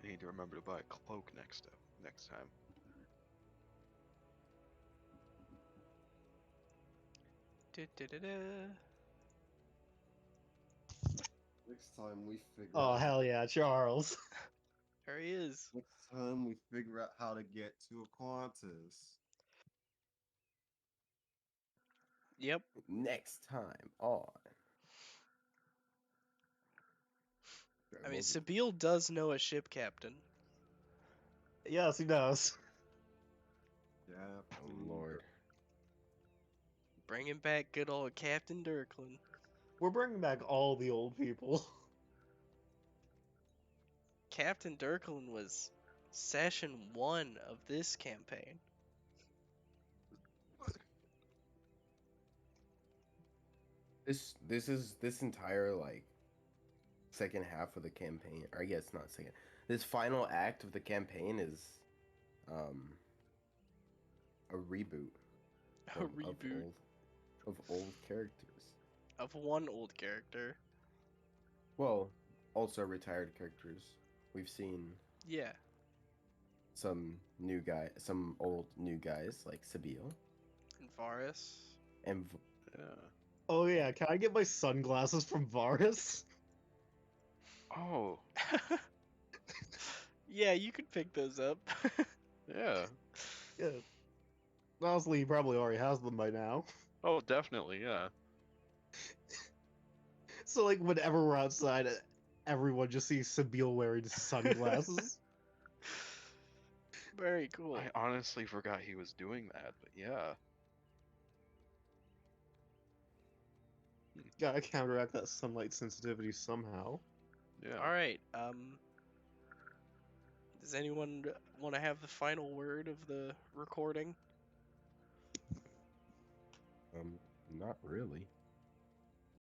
I need to remember to buy a cloak next time. Da-da-da-da. Next time we figure Oh out. hell yeah, Charles. There he is. Next time we figure out how to get to Aquantis. Yep. Next time on. I mean, Sabine does know a ship captain. Yes, he does. Yeah. Oh Lord. Bringing back good old Captain Durklin. We're bringing back all the old people. Captain Durklin was session 1 of this campaign. This entire like second half of the campaign, or I guess not second. This final act of the campaign is a reboot A reboot of old characters. of one old character. Well, also retired characters. We've seen Yeah. some old new guys like Sabille And Varus. and Yeah. Oh yeah, can I get my sunglasses from Varus? Oh, Yeah, you could pick those up. yeah. Yeah. Honestly, he probably already has them by now. Oh, definitely, yeah. So like whenever we're outside, everyone just sees Sabine wearing sunglasses. Very cool. I honestly forgot he was doing that, but yeah. Gotta counteract that sunlight sensitivity somehow. Yeah. All right. Does anyone want to have the final word of the recording? not really.